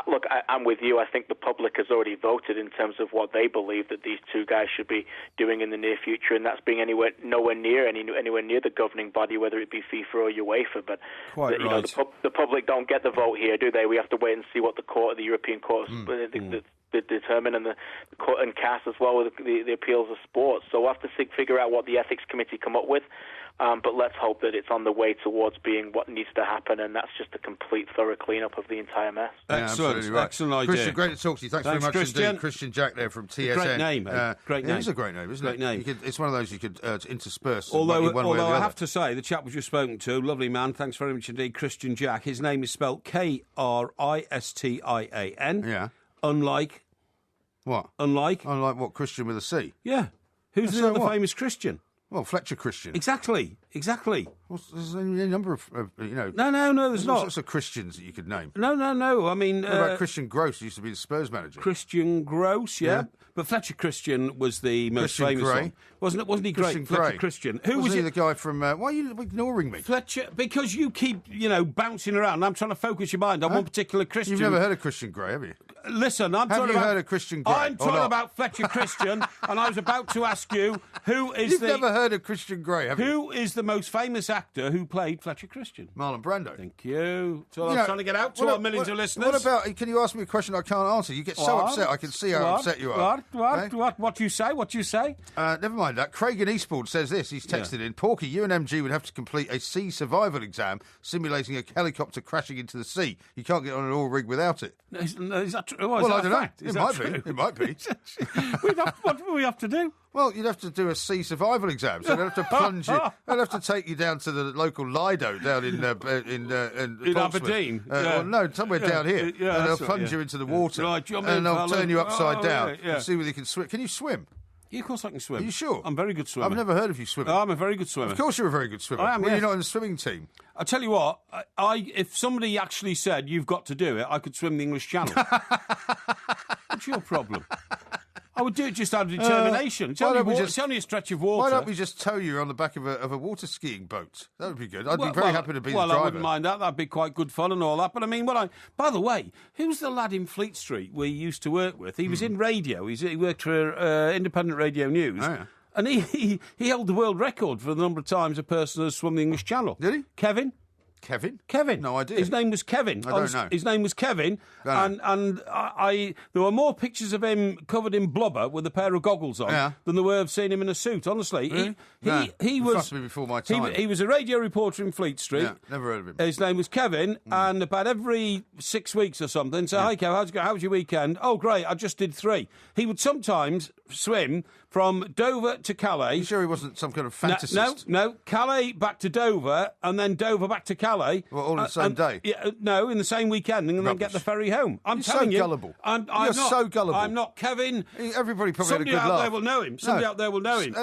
H: Look, I'm with you. I think the public has already voted in terms of what they believe that these two guys should be doing in the near future, and that's being nowhere near the governing body, whether it be FIFA or UEFA. But the public don't get the vote here, do they? We have to wait and see what the European Court determine, and the court and CAS as well with the appeals of sports. So we'll have to figure out what the Ethics Committee come up with. But let's hope that it's on the way towards being what needs to happen, and that's just a complete, thorough clean-up of the entire mess.
A: Excellent,
B: right.
A: Excellent idea.
B: Christian, great to talk to you. Thanks very much
A: Christian.
B: indeed. Christian Jack there from TSN.
A: Great name, great name.
B: It is a great name, isn't
A: great
B: it?
A: Name.
B: It's one of those you could intersperse.
A: Although
B: one way or the
A: I
B: other.
A: have to say, the chap we've just spoken to, lovely man, thanks very much indeed, Christian Jack. His name is spelled Kristian.
B: Yeah.
A: Unlike...
B: What?
A: Unlike
B: what? Christian with a C?
A: Yeah. Who's the other famous Christian?
B: Well, Fletcher Christian.
A: Exactly.
B: Well, there's a number of,
A: No, there's
B: all
A: not.
B: sorts of Christians that you could name.
A: No. I mean...
B: What about Christian Gross, who used to be the Spurs manager?
A: Christian Gross, yeah. But Fletcher Christian was the most
B: Christian
A: famous
B: Grey.
A: one. Wasn't he great?
B: Christian
A: Fletcher
B: Grey.
A: Christian. Who was
B: he
A: it?
B: the guy from... why are you ignoring me?
A: Fletcher, because you keep, bouncing around. I'm trying to focus your mind on one particular Christian.
B: You've never heard of Christian Grey, have you?
A: Listen,
B: Have you heard of Christian Grey?
A: I'm talking about Fletcher Christian, and I was about to ask you
B: You've never heard of Christian Grey, have you?
A: Who is the most famous actor who played Fletcher Christian?
B: Marlon Brando.
A: Thank you. That's all I'm trying to get out to our millions of listeners.
B: What about... Can you ask me a question I can't answer? You get so upset. I can see how upset you are.
A: What do you say? What do you say?
B: Never mind that. Craig in Eastbourne says this. He's texted in. Porky, you and MG would have to complete a sea survival exam simulating a helicopter crashing into the sea. You can't get on an oil rig without it.
A: Is that true?
B: Well, I don't know.
A: Is
B: It
A: that
B: might
A: true?
B: be. It might be.
A: What do we have to do?
B: Well, you'd have to do a sea survival exam. So they'd have to plunge you. They'd have to take you down to the local Lido down in
A: Aberdeen.
B: Well, no, somewhere down here.
A: Yeah,
B: and they'll
A: that's
B: plunge
A: right,
B: you into the water.
A: Right, jump
B: and
A: in,
B: they'll
A: fella.
B: turn you upside down
A: yeah.
B: and see whether you can swim. Can you swim?
A: Yeah, of course I can swim.
B: Are you sure?
A: I'm a very good swimmer.
B: I've never heard of you swimming.
A: I'm a very good swimmer.
B: Of course you're a very good swimmer.
A: I am,
B: Well,
A: yes.
B: you're not in the swimming team.
A: I tell you what, if somebody actually said you've got to do it, I could swim the English Channel. What's your problem? I would do it just out of determination. It's only a stretch of water.
B: Why don't we just tow you on the back of a water skiing boat? That would be good. I'd be very happy to be the driver.
A: Well, I wouldn't mind that. That'd be quite good fun and all that. But I mean, by the way, who's the lad in Fleet Street we used to work with? He was in radio. He worked for Independent Radio News.
B: Oh, yeah.
A: And he held the world record for the number of times a person has swum the English Channel.
B: Did he?
A: Kevin.
B: Kevin? No idea.
A: His name was Kevin.
B: I don't know.
A: His name was Kevin, and there were more pictures of him covered in blubber with a pair of goggles on than there were of seeing him in a suit. Honestly,
B: Really?
A: he was.
B: Must be before my time.
A: He was a radio reporter in Fleet Street.
B: Yeah, never heard of him.
A: His name was Kevin, and about every 6 weeks or something, say, "Hi, Kev, how was your weekend?" "Oh, great, I just did 3." He would sometimes swim from Dover to Calais.
B: You sure he wasn't some kind of fantasist?
A: No. Calais back to Dover, and then Dover back to Calais.
B: Well, all in the same day?
A: No, in the same weekend, and then get the ferry home. I'm telling you.
B: You're so gullible.
A: You're
B: so gullible.
A: I'm not Kevin.
B: Everybody probably
A: Somebody
B: had a good laugh.
A: Somebody out there will know him. Somebody out there will know him.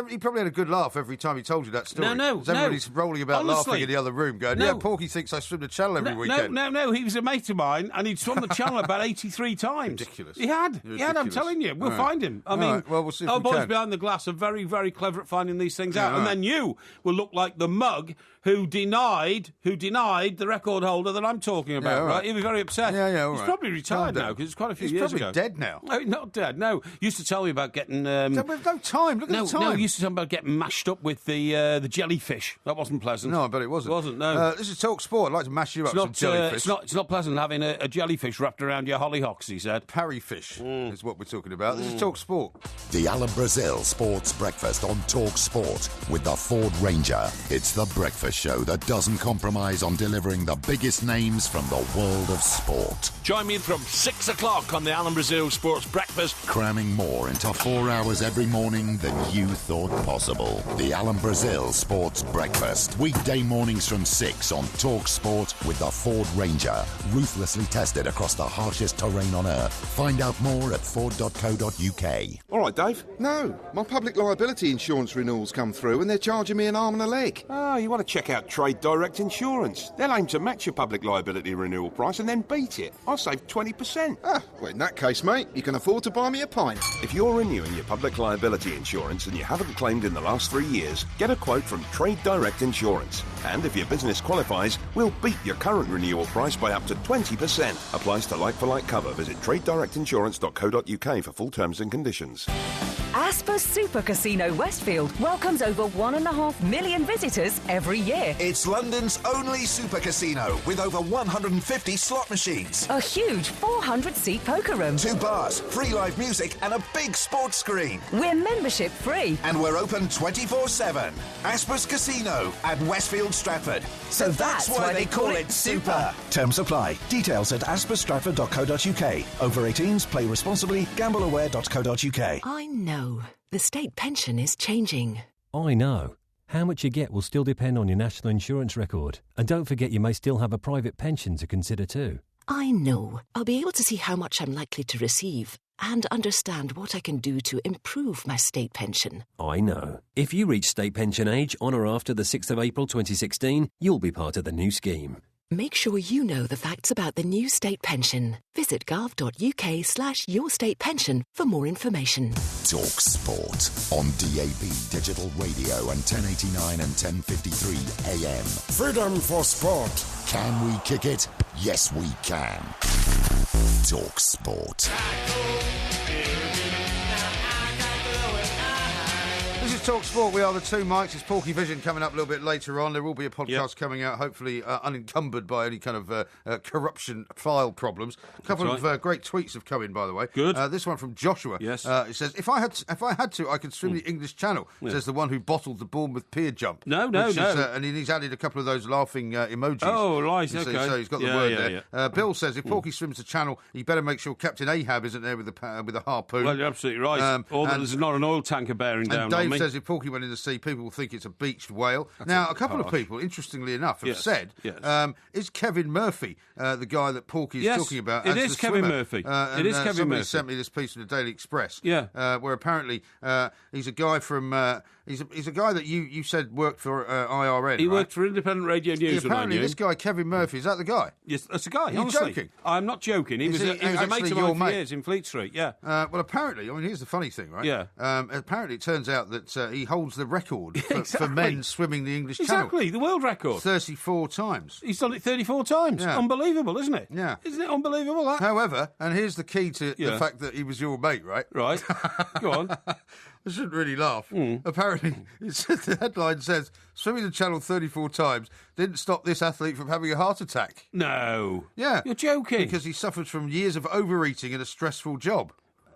B: He probably had a good laugh every time he told you that story.
A: No.
B: Everybody's rolling about
A: Honestly,
B: laughing in the other room going,
A: no.
B: yeah, Porky thinks I swim the channel every weekend.
A: No. He was a mate of mine, and he'd swum the channel about 83 times.
B: Ridiculous.
A: He had. I'm telling you. We'll find him. I mean,
B: well, we'll see if
A: our
B: we
A: boys
B: can.
A: behind the glass are very, very clever at finding these things out. And then you will look like the mug who denied the record holder that I'm talking about,
B: all right.
A: He'll be very upset.
B: Yeah, all
A: He's
B: right.
A: probably retired now, because it's quite a few years ago.
B: He's probably dead now.
A: No, not dead, no. Used to tell me about getting...
B: We've no time, look at the time.
A: No, used to tell me about getting mashed up with the jellyfish. That wasn't pleasant.
B: No, I bet it wasn't.
A: It wasn't, no.
B: This is talkSPORT. I'd like to mash you up with some jellyfish.
A: It's not pleasant having a jellyfish wrapped around your hollyhocks, he said.
B: Parryfish is what we're talking about. This is talkSPORT.
F: The Alan Brazil Sports Breakfast on talkSPORT with the Ford Ranger. It's the breakfast show that doesn't compromise on delivering the biggest names from the world of sport.
I: Join me from 6 o'clock on the Alan Brazil Sports Breakfast.
F: Cramming more into 4 hours every morning than you thought possible. The Alan Brazil Sports Breakfast. Weekday mornings from 6 on talkSPORT with the Ford Ranger. Ruthlessly tested across the harshest terrain on Earth. Find out more at ford.co.uk.
J: All right, Dave. No, my public liability insurance renewals come through and they're charging me an arm and a leg.
K: Ah, you want to check out Trade Direct Insurance. They'll aim to match your public liability renewal price and then beat it. I'll save 20%.
J: Ah, well, in that case, mate, you can afford to buy me a pint.
K: If you're renewing your public liability insurance and you haven't claimed in the last 3 years, get a quote from Trade Direct Insurance. And if your business qualifies, we'll beat your current renewal price by up to 20%. Applies to like-for-like cover. Visit tradedirectinsurance.co.uk for full terms and conditions.
L: Asper Super Casino Westfield welcomes over 1.5 million visitors every year.
D: It's London's only super casino with over 150 slot machines,
L: A huge 400-seat poker room.
D: 2 bars, free live music and a big sports screen.
L: We're membership free.
D: And we're open 24/7. Asper's Casino at Westfield Stratford. So that's why they call it super. Terms apply. Details at asperstratford.co.uk. Over 18s, play responsibly, gambleaware.co.uk.
L: I know. The state pension is changing.
M: I know. How much you get will still depend on your national insurance record. And don't forget you may still have a private pension to consider too.
L: I know. I'll be able to see how much I'm likely to receive and understand what I can do to improve my state pension.
M: I know. If you reach state pension age on or after the 6th of April 2016, you'll be part of the new scheme.
L: Make sure you know the facts about the new state pension. Visit gov.uk/yourstatepension for more information.
F: talkSPORT on DAB digital radio and 1089 and 1053 AM.
N: Freedom for sport.
F: Can we kick it? Yes, we can. talkSPORT.
B: This is talkSPORT. We are the two mics. It's Porkyvision coming up a little bit later on. There will be a podcast coming out, hopefully unencumbered by any kind of corruption file problems. A couple of great tweets have come in, by the way.
A: Good.
B: This one from Joshua.
A: Yes.
B: It says, if I had to, I could swim the English Channel. Says the one who bottled the Bournemouth pier jump.
A: No.
B: And he's added a couple of those laughing emojis.
A: Oh, right, okay.
B: So he's got the word there. Yeah. Bill says, if Porky swims the Channel, he better make sure Captain Ahab isn't there with a harpoon.
A: Well, you're absolutely right. There's not an oil tanker bearing down on me.
B: Says if Porky went in the sea, people will think it's a beached whale. Now, a couple of people, interestingly enough, have said, is Kevin Murphy the guy that Porky is talking about?
A: It is Kevin Murphy. It is Kevin
B: somebody
A: Murphy.
B: sent me this piece from the Daily Express.
A: Yeah.
B: Where apparently he's a guy from... He's a guy that you said worked for IRN.
A: He worked for Independent Radio News.
B: Apparently, this guy Kevin Murphy, is that the guy?
A: Yes, that's the guy.
B: Are you joking?
A: I'm not joking. He was a mate of mine for years in Fleet Street. Yeah.
B: Well, apparently, I mean, here's the funny thing, right?
A: Yeah.
B: Apparently, it turns out that he holds the record for men swimming the English Channel.
A: Exactly, the world record.
B: 34 times.
A: He's done it 34 times.
B: Yeah.
A: Unbelievable, isn't it?
B: Yeah.
A: Isn't it unbelievable, that?
B: However, and here's the key to the fact that he was your mate, right?
A: Right. Go on.
B: I shouldn't really laugh. Apparently, the headline says, swimming the Channel 34 times didn't stop this athlete from having a heart attack.
A: No.
B: Yeah.
A: You're joking.
B: Because he suffers from years of overeating and a stressful job.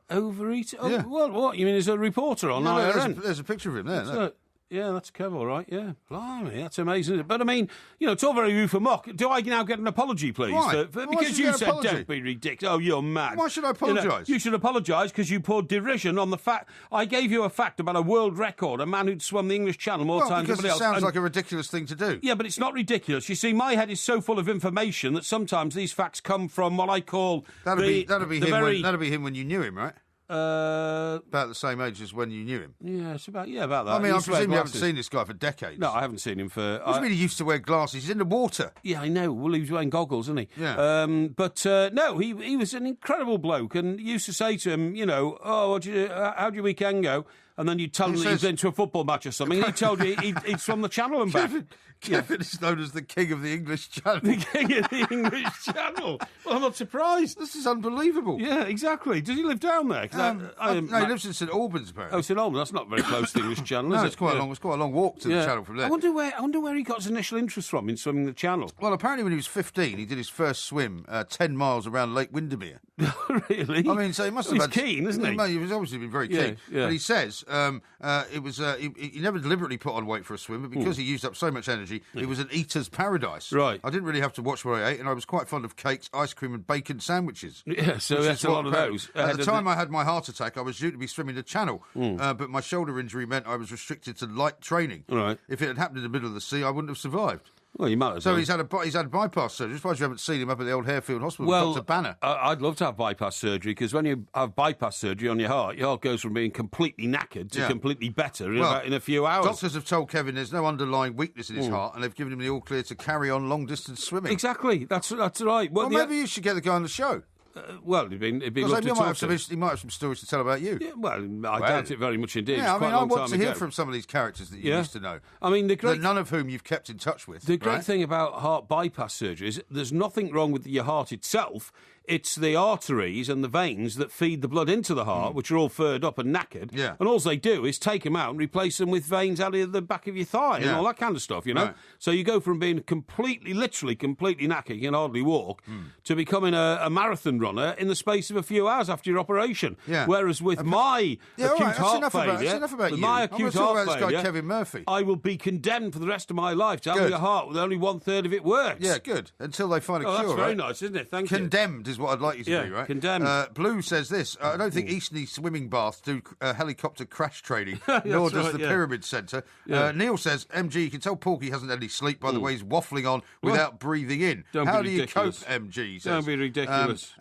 A: Overeating? Oh,
B: Yeah.
A: well, what? You mean there's a reporter on IRN?
B: There's a picture of him there. No.
A: Yeah, that's clever, all right, yeah. Blimey, that's amazing. Isn't it? But, I mean, it's all very for mock. Do I now get an apology, please?
B: Why?
A: Because you said don't be ridiculous. Oh, you're mad.
B: Why should I apologise?
A: You should apologise because you poured derision on the fact... I gave you a fact about a world record, a man who'd swum the English Channel more times than
B: because
A: anybody
B: it
A: else.
B: sounds like a ridiculous thing to do.
A: Yeah, but it's not ridiculous. You see, my head is so full of information that sometimes these facts come from what I call...
B: That'd be him when you knew him, right? About the same age as when you knew him.
A: Yeah, it's about that.
B: I mean, I presume you haven't seen this guy for decades.
A: No, I haven't seen him for...
B: He's really used to wear glasses. He's in the water.
A: Yeah, I know. Well, he was wearing goggles, isn't he?
B: Yeah.
A: No, he was an incredible bloke and used to say to him, how'd your weekend go? and then you'd tell him that he was into a football match or something, and he told you he'd swum the channel and back.
B: Kevin is known as the king of the English Channel.
A: The king of the English Channel. Well, I'm not surprised.
B: This is unbelievable.
A: Yeah, exactly. Does he live down there?
B: No, he lives in St Albans, apparently.
A: Oh, St Albans. That's not very close to the English Channel, is
B: No,
A: it?
B: it's quite a long walk to the Channel from there.
A: I wonder where he got his initial interest from in swimming the Channel.
B: Well, apparently when he was 15, he did his first swim 10 miles around Lake Windermere.
A: Really?
B: I mean, so he must have
A: He's keen, isn't he?
B: He was obviously been very keen.
A: Yeah.
B: But he says it was he never deliberately put on weight for a swim, but because he used up so much energy, it was an eater's paradise.
A: Right.
B: I didn't really have to watch what I ate, and I was quite fond of cakes, ice cream, and bacon sandwiches.
A: Yeah, so that's a lot of those.
B: At the time I had my heart attack, I was due to be swimming the Channel, but my shoulder injury meant I was restricted to light training.
A: Right.
B: If it had happened in the middle of the sea, I wouldn't have survived.
A: Well, you might as
B: So
A: well.
B: he's had bypass surgery. I suppose you haven't seen him up at the old Harefield Hospital
A: Well,
B: with Dr. Banner.
A: I'd love to have bypass surgery, because when you have bypass surgery on your heart goes from being completely knackered to completely better in a few hours.
B: Doctors have told Kevin there's no underlying weakness in his heart, and they've given him the all clear to carry on long-distance swimming.
A: Exactly, that's right.
B: Well, maybe you should get the guy on the show.
A: Well, it'd be
B: Because
A: lovely to talk to him.
B: he might have some stories to tell about you.
A: Yeah, well, I doubt it very much indeed.
B: Yeah,
A: It's quite a
B: I
A: long
B: want
A: time
B: to hear
A: ago.
B: from some of these characters that you used to know.
A: I mean,
B: none of whom you've kept in touch with.
A: The great thing about heart bypass surgery is there's nothing wrong with your heart itself. It's the arteries and the veins that feed the blood into the heart, which are all furred up and knackered.
B: Yeah.
A: And all they do is take them out and replace them with veins out of the back of your thigh and all that kind of stuff, you know?
B: Right.
A: So you go from being literally completely knackered, you can hardly walk, to becoming a marathon runner in the space of a few hours after your operation.
B: Yeah.
A: Whereas with my acute heart failure...
B: That's enough about
A: with
B: you.
A: my
B: I'm gonna
A: acute
B: talk
A: heart
B: about this guy,
A: failure,
B: Kevin Murphy.
A: I will be condemned for the rest of my life to having a heart with only 1/3 of it works.
B: Yeah, good. Until they find a cure,
A: That's very
B: right?
A: nice, isn't it? Thank you.
B: Condemned is what I'd like you to be, right?
A: Condemned.
B: Blue says this. I don't think Eastney swimming baths do helicopter crash training, nor does the Pyramid Centre. Neil says, MG, you can tell Porky hasn't had any sleep by the way he's waffling on without breathing in. How do you cope, MG? Says.
A: Don't be ridiculous.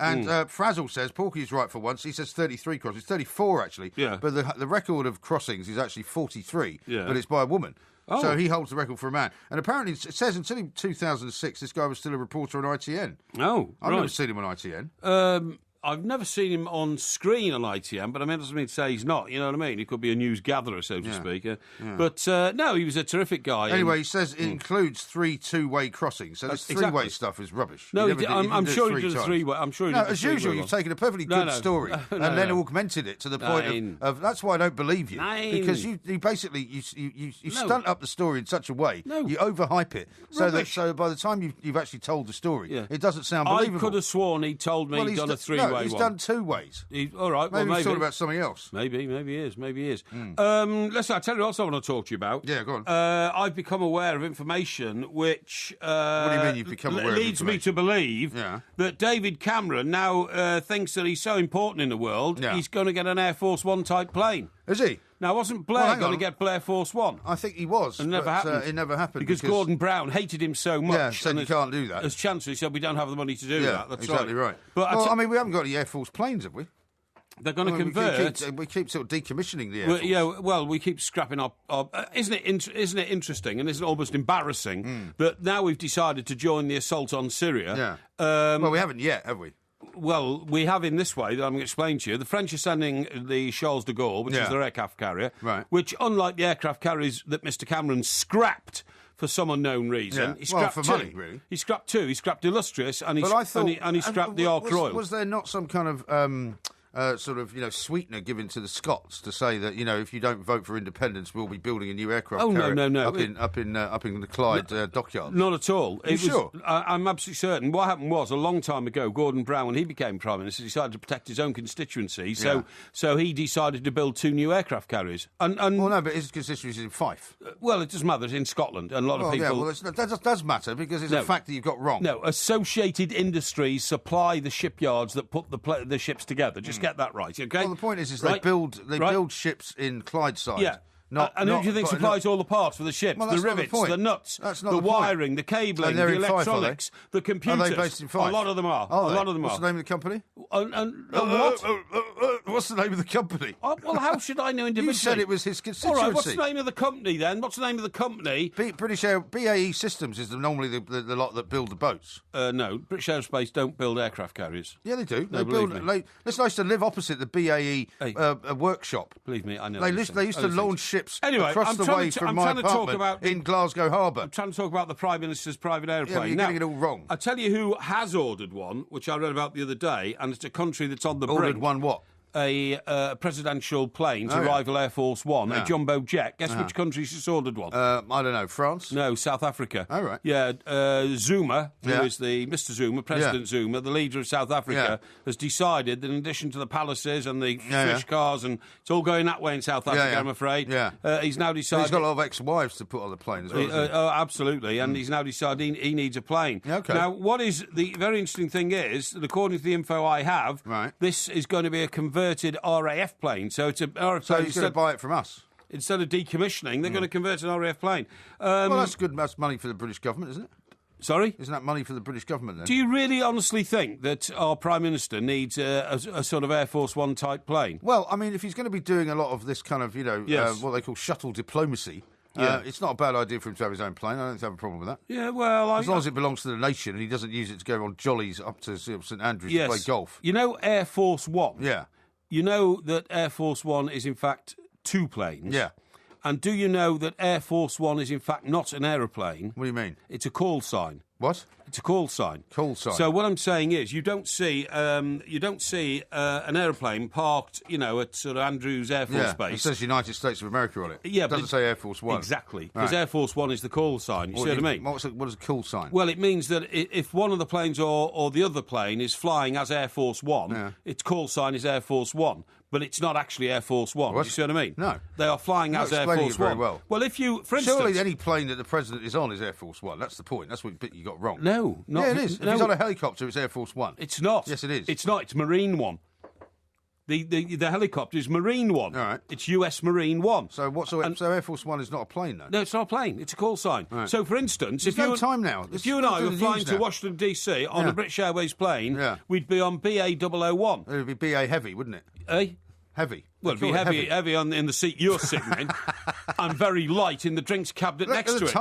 B: Frazzle says, Porky's right for once. He says 33 crossings. 34, actually.
A: Yeah.
B: But the record of crossings is actually 43,
A: Yeah.
B: but it's by a woman.
A: Oh.
B: So he holds the record for a man. And apparently, it says until 2006, this guy was still a reporter on ITN.
A: Oh,
B: I've
A: right.
B: never seen him on ITN.
A: I've never seen him on screen on ITN, but I mean, that doesn't mean to say he's not, you know what I mean? He could be a news gatherer, so to speak. But, no, he was a terrific guy.
B: Anyway, he says it includes 3 two-way crossings, so this three-way stuff is rubbish.
A: No,
B: He never did-
A: I'm
B: did it
A: sure he
B: 3
A: did a
B: times.
A: three-way. I'm sure he
B: No,
A: did a
B: as usual,
A: three-way
B: you've
A: one.
B: taken a perfectly good story and then augmented it to the point of that's why I don't believe you. Because you basically you stunt up the story in such a way, you overhype it, so by the time you've actually told the story, it doesn't sound believable.
A: I could have sworn he told me he'd done a three-way one.
B: He's done 2 ways.
A: All right,
B: maybe
A: well,
B: he's talking about something else.
A: Maybe he is. Listen, I'll tell you what else I want to talk to you about.
B: Yeah, go on.
A: I've become aware of information which...
B: what do you mean you've become aware of
A: leads me to believe that David Cameron now thinks that he's so important in the world, he's going to get an Air Force One type plane.
B: Is he?
A: Now, wasn't Blair going to get Blair Force One?
B: I think he was.
A: It never happened.
B: It never happened.
A: Because Gordon Brown hated him so much.
B: Yeah, said you can't do that.
A: As Chancellor, he said, we don't have the money to do that. That's
B: exactly right.
A: But
B: I mean, we haven't got any Air Force planes, have we?
A: They're going to convert.
B: We keep sort of decommissioning the Air Force.
A: Well, we keep scrapping up. Isn't it interesting and isn't it almost embarrassing that now we've decided to join the assault on Syria?
B: Yeah. Well, we haven't yet, have we?
A: Well, we have in this way that I'm going to explain to you. The French are sending the Charles de Gaulle, which is their aircraft carrier, which, unlike the aircraft carriers that Mr Cameron scrapped for some unknown reason, he scrapped
B: for
A: 2.
B: money, really.
A: He scrapped 2. He scrapped Illustrious and he scrapped the Ark Royal.
B: Was there not some kind of... sort of, sweetener given to the Scots to say that, if you don't vote for independence, we'll be building a new aircraft carrier
A: no.
B: up in the Clyde dockyard.
A: Not at all.
B: Sure?
A: I'm absolutely certain. What happened was, a long time ago, Gordon Brown, when he became Prime Minister, decided to protect his own constituency, so he decided to build 2 new aircraft carriers. Well,
B: no, but his constituency is in Fife.
A: Well, it doesn't matter. It's in Scotland, and a lot of people...
B: Yeah, well, that does matter, because it's a fact that you've got wrong.
A: No, Associated Industries supply the shipyards that put the ships together. Just get that right, OK?
B: Well, the point is they build ships in Clydeside.
A: Yeah. And who do you think supplies all the parts for the ships?
B: Well,
A: the rivets, the nuts, the wiring, the cabling, the electronics, the computers.
B: Are they based in Fife?
A: A lot of them are.
B: What's
A: A lot of them
B: What's
A: are.
B: the name of the company?
A: what?
B: What's the name of the company?
A: Well, how should I know individually?
B: You said it was his constituency.
A: All right, what's the name of the company then? What's the name of the company?
B: British Air BAE Systems is normally the lot that build the boats.
A: No, British Aerospace don't build aircraft carriers.
B: Yeah, they do.
A: No,
B: They
A: believe
B: build.
A: me.
B: Listen, I used to live opposite the BAE workshop.
A: Believe me, I know.
B: They used to launch ships across the way from my apartment in Glasgow Harbour.
A: I'm trying to talk about the Prime Minister's private aeroplane.
B: Yeah, but you're
A: now,
B: getting it all wrong.
A: I tell you who has ordered one, which I read about the other day, and it's a country that's on the brink.
B: Ordered one what?
A: A presidential plane to rival Air Force One, a jumbo jet. Guess which country's just ordered one?
B: I don't know. France?
A: No, South Africa.
B: Oh, right.
A: Yeah, Zuma, who is the Mr. Zuma, President Zuma, the leader of South Africa, has decided that in addition to the palaces and the fish cars, and it's all going that way in South Africa, I'm afraid.
B: Yeah.
A: He's now decided.
B: He's got a lot of ex-wives to put on the plane as well.
A: Absolutely, and he's now decided he needs a plane.
B: Okay.
A: Now, what is the very interesting thing is that according to the info I have, this is going to be a converted RAF plane. So it's a RAF
B: So
A: plane.
B: he's going to buy it from us.
A: Instead of decommissioning, they're going to convert an RAF plane.
B: Well, that's good. That's money for the British government, isn't it?
A: Sorry?
B: Isn't that money for the British government then?
A: Do you really honestly think that our Prime Minister needs a sort of Air Force One type plane?
B: Well, I mean, if he's going to be doing a lot of this kind of, what they call shuttle diplomacy, it's not a bad idea for him to have his own plane. I don't have a problem with that.
A: Yeah, well...
B: As long as it belongs to the nation and he doesn't use it to go on jollies up to St Andrews to play golf.
A: You know Air Force One?
B: Yeah.
A: You know that Air Force One is in fact two planes?
B: Yeah.
A: And do you know that Air Force One is in fact not an aeroplane?
B: What do you mean?
A: It's a call sign.
B: What?
A: It's a call sign.
B: Call sign.
A: So what I'm saying is, you don't see an aeroplane parked, at sort of Andrews Air Force Base.
B: It says United States of America on it.
A: Yeah,
B: it doesn't say Air Force One.
A: Exactly, because Air Force One is the call sign. You see what I mean?
B: What is a call sign?
A: Well, it means that if one of the planes or the other plane is flying as Air Force One, its call sign is Air Force One. But it's not actually Air Force One.
B: What?
A: Do you see what I mean?
B: No.
A: They are flying as Air
B: explaining
A: Force
B: it very
A: One.
B: well.
A: Well, if you, for instance...
B: Surely any plane that the President is on is Air Force One. That's the point. That's what bit you got wrong.
A: No, not...
B: Yeah, it is. If he's on a helicopter, it's Air Force One.
A: It's not.
B: Yes, it is.
A: It's not. It's Marine One. The helicopter is Marine One.
B: All right.
A: It's US Marine One.
B: So so Air Force One is not a plane, though?
A: No, it's not a plane. It's a call sign.
B: Right.
A: So, for instance,
B: There's no time now.
A: If you and I were flying to Washington, D.C. on a British Airways plane, we'd be on BA 001.
B: It would be BA heavy, wouldn't it?
A: Eh?
B: Heavy.
A: Well, it'd be heavy in the seat you're sitting in, and very light in the drinks cabinet next to it.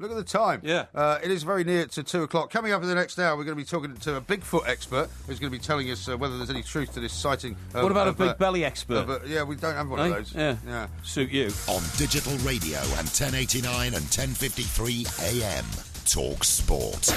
B: Look at the time.
A: Yeah.
B: It is very near to 2 o'clock. Coming up in the next hour, we're going to be talking to a Bigfoot expert who's going to be telling us whether there's any truth to this sighting.
A: What about a big belly expert?
B: We don't have one of those.
A: Yeah. Suit you.
F: On digital radio and 1089 and 1053 AM. Talk Sport.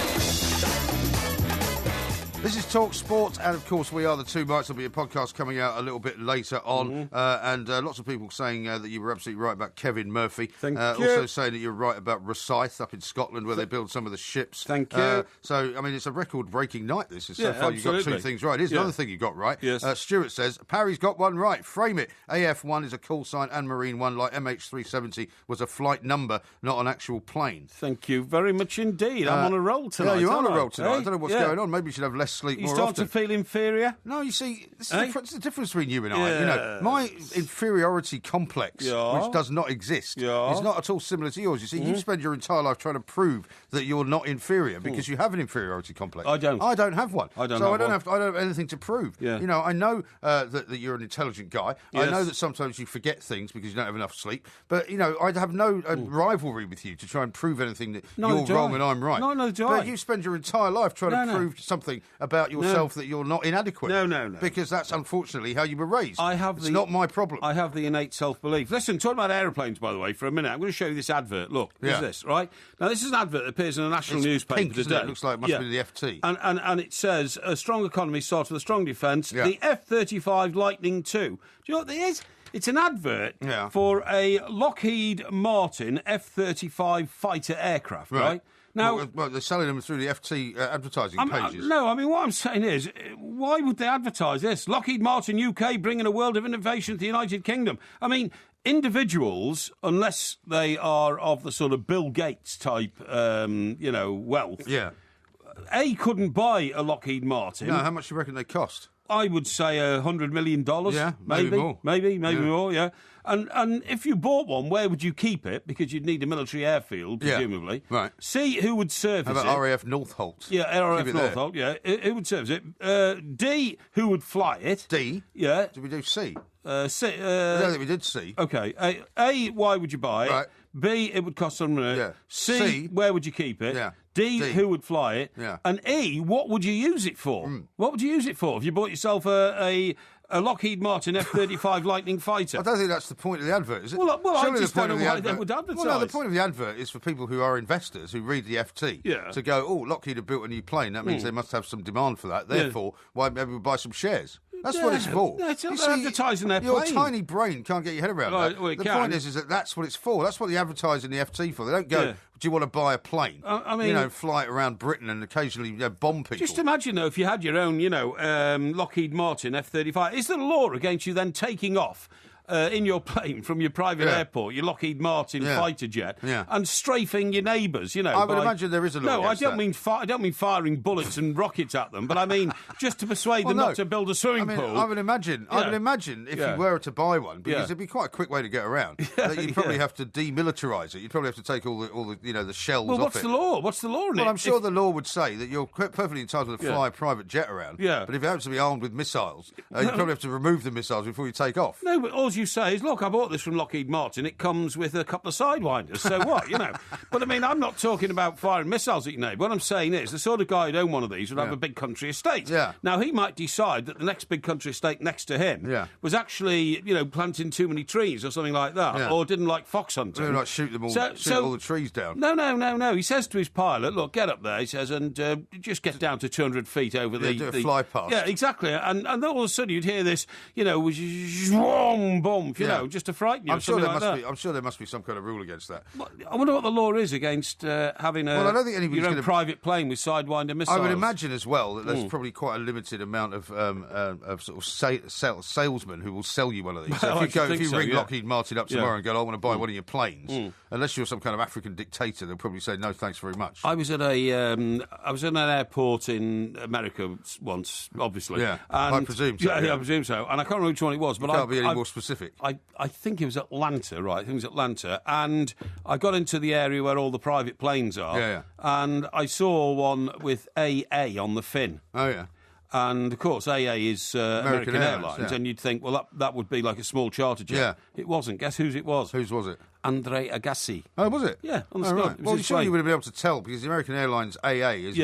B: This is Talk Sport, and of course we are the Two Mics. There'll be a podcast coming out a little bit later on, and lots of people saying that you were absolutely right about Kevin Murphy.
A: Thank you.
B: Also saying that you're right about Rosyth up in Scotland, where they build some of the ships.
A: Thank you.
B: So, I mean, it's a record-breaking night, this. So far
A: absolutely.
B: you've got two things right. Here's another thing you got right.
A: Yes.
B: Stuart says, Parry's got one right. Frame it. AF1 is a call sign and Marine 1, like MH370 was a flight number, not an actual plane.
A: Thank you very much indeed. I'm on a roll tonight.
B: Yeah, you're on a roll tonight.
A: Eh?
B: I don't know what's going on. Maybe you should have less sleep
A: You
B: more
A: start
B: often.
A: to feel inferior?
B: No, you see, this
A: Eh?
B: is the difference between you and I. My inferiority complex, which does not exist, is not at all similar to yours. You see, you spend your entire life trying to prove that you're not inferior because you have an inferiority complex.
A: I don't.
B: I don't have one.
A: I don't
B: have anything to prove.
A: Yeah.
B: I know that you're an intelligent guy.
A: Yes.
B: I know that sometimes you forget things because you don't have enough sleep. But, I have no rivalry with you to try and prove anything that you're wrong and I'm right.
A: No, do I.
B: But you spend your entire life trying to prove something about yourself that you're not inadequate.
A: No.
B: Because that's unfortunately how you were raised. It's not my problem.
A: I have the innate self-belief. Listen, talking about aeroplanes, by the way, for a minute, I'm going to show you this advert. Look, this is this, right? Now, this is an advert that appears in a national newspaper
B: pink,
A: today.
B: It looks like it must be the FT.
A: And it says, a strong economy starts with a strong defence. The F-35 Lightning II. Do you know what that is? It's an advert for a Lockheed Martin F-35 fighter aircraft, right? Now,
B: well, they're selling them through the FT advertising pages.
A: No, I mean, what I'm saying is, why would they advertise this? Lockheed Martin UK bringing a world of innovation to the United Kingdom. I mean, individuals, unless they are of the sort of Bill Gates type, wealth, couldn't buy a Lockheed Martin.
B: No, how much do you reckon they cost?
A: I would say $100 million.
B: Yeah, maybe more.
A: Maybe more, yeah. And if you bought one, where would you keep it? Because you'd need a military airfield, presumably.
B: Yeah, right.
A: C, who would service
B: it? How about RAF Northolt?
A: Yeah, RAF Northolt, yeah. Who would service it? D, who would fly it?
B: D?
A: Yeah.
B: Did we do C?
A: C.
B: I don't think we did C.
A: Okay. A, why would you buy it?
B: Right.
A: B, it would cost some money.
B: Yeah.
A: C, where would you keep it?
B: Yeah.
A: D, who would fly it?
B: Yeah.
A: And E, what would you use it for? What would you use it for? If you bought yourself a Lockheed Martin F-35 Lightning fighter.
B: I don't think that's the point of the advert, is it?
A: Well,
B: Surely
A: I just don't know why they would advertise.
B: Well, no, the point of the advert is for people who are investors who read the FT to go, oh, Lockheed have built a new plane. That means they must have some demand for that. Therefore, why maybe we'll buy some shares? That's what it's for.
A: No, it's advertising their plane.
B: Your tiny brain can't get your head around that.
A: Well,
B: the point is that that's what it's for. That's what they advertise in the FT for. They don't go, do you want to buy a plane?
A: I mean,
B: fly it around Britain and occasionally bomb people.
A: Just imagine, though, if you had your own, Lockheed Martin F-35, is there a law against you then taking off in your plane from your private airport, your Lockheed Martin fighter jet, and strafing your neighbours? I
B: would imagine there is a law.
A: No, I don't mean firing bullets and rockets at them, but I mean just to persuade them not to build a swimming pool.
B: I would imagine if you were to buy one, because it'd be quite a quick way to get around. That you'd probably have to demilitarise it. You'd probably have to take all the shells off it.
A: Well, what's the law? What's the law in it?
B: Well, I'm sure the law would say that you're perfectly entitled to fly a private jet around. Yeah. But if it happens to be armed with missiles, you probably have to remove the missiles before you take off.
A: No, but all you say is, look, I bought this from Lockheed Martin. It comes with a couple of sidewinders. So what, But I mean, I'm not talking about firing missiles at your neighbour. What I'm saying is the sort of guy who'd own one of these would have a big country estate. Yeah. Now, he might decide that the next big country estate next to him was actually, planting too many trees or something like that, or didn't like fox hunting.
B: Like shoot them all, shoot all the trees down.
A: No. He says to his pilot, look, get up there, he says, and just get down to 200 feet over the...
B: do a fly past.
A: Yeah, exactly. And all of a sudden you'd hear this, boom, just to frighten you.
B: I'm sure there must be some kind of rule against that.
A: I wonder what the law is against having
B: I don't think
A: your own private plane with sidewinder missiles.
B: I would imagine as well that there's probably quite a limited amount of sort of salesmen who will sell you one of these.
A: Well,
B: if you ring Lockheed Martin up tomorrow and go, I want to buy one of your planes, unless you're some kind of African dictator, they'll probably say no, thanks very much.
A: I was at an airport in America once, obviously.
B: Yeah, and I presume so.
A: Yeah, I presume so. And I can't remember which one it was, but
B: you can't be any more specific.
A: I think it was Atlanta, right? I think it was Atlanta. And I got into the area where all the private planes are. And I saw one with AA on the fin.
B: Oh, yeah.
A: And, of course, AA is American Airlines. And you'd think, well, that would be like a small charter jet. Yeah. It wasn't. Guess whose it was?
B: Whose was it?
A: Andre Agassi.
B: Oh, was it?
A: Yeah, on the spot.
B: Right. Well, surely you would have been able to tell, because the American Airlines AA is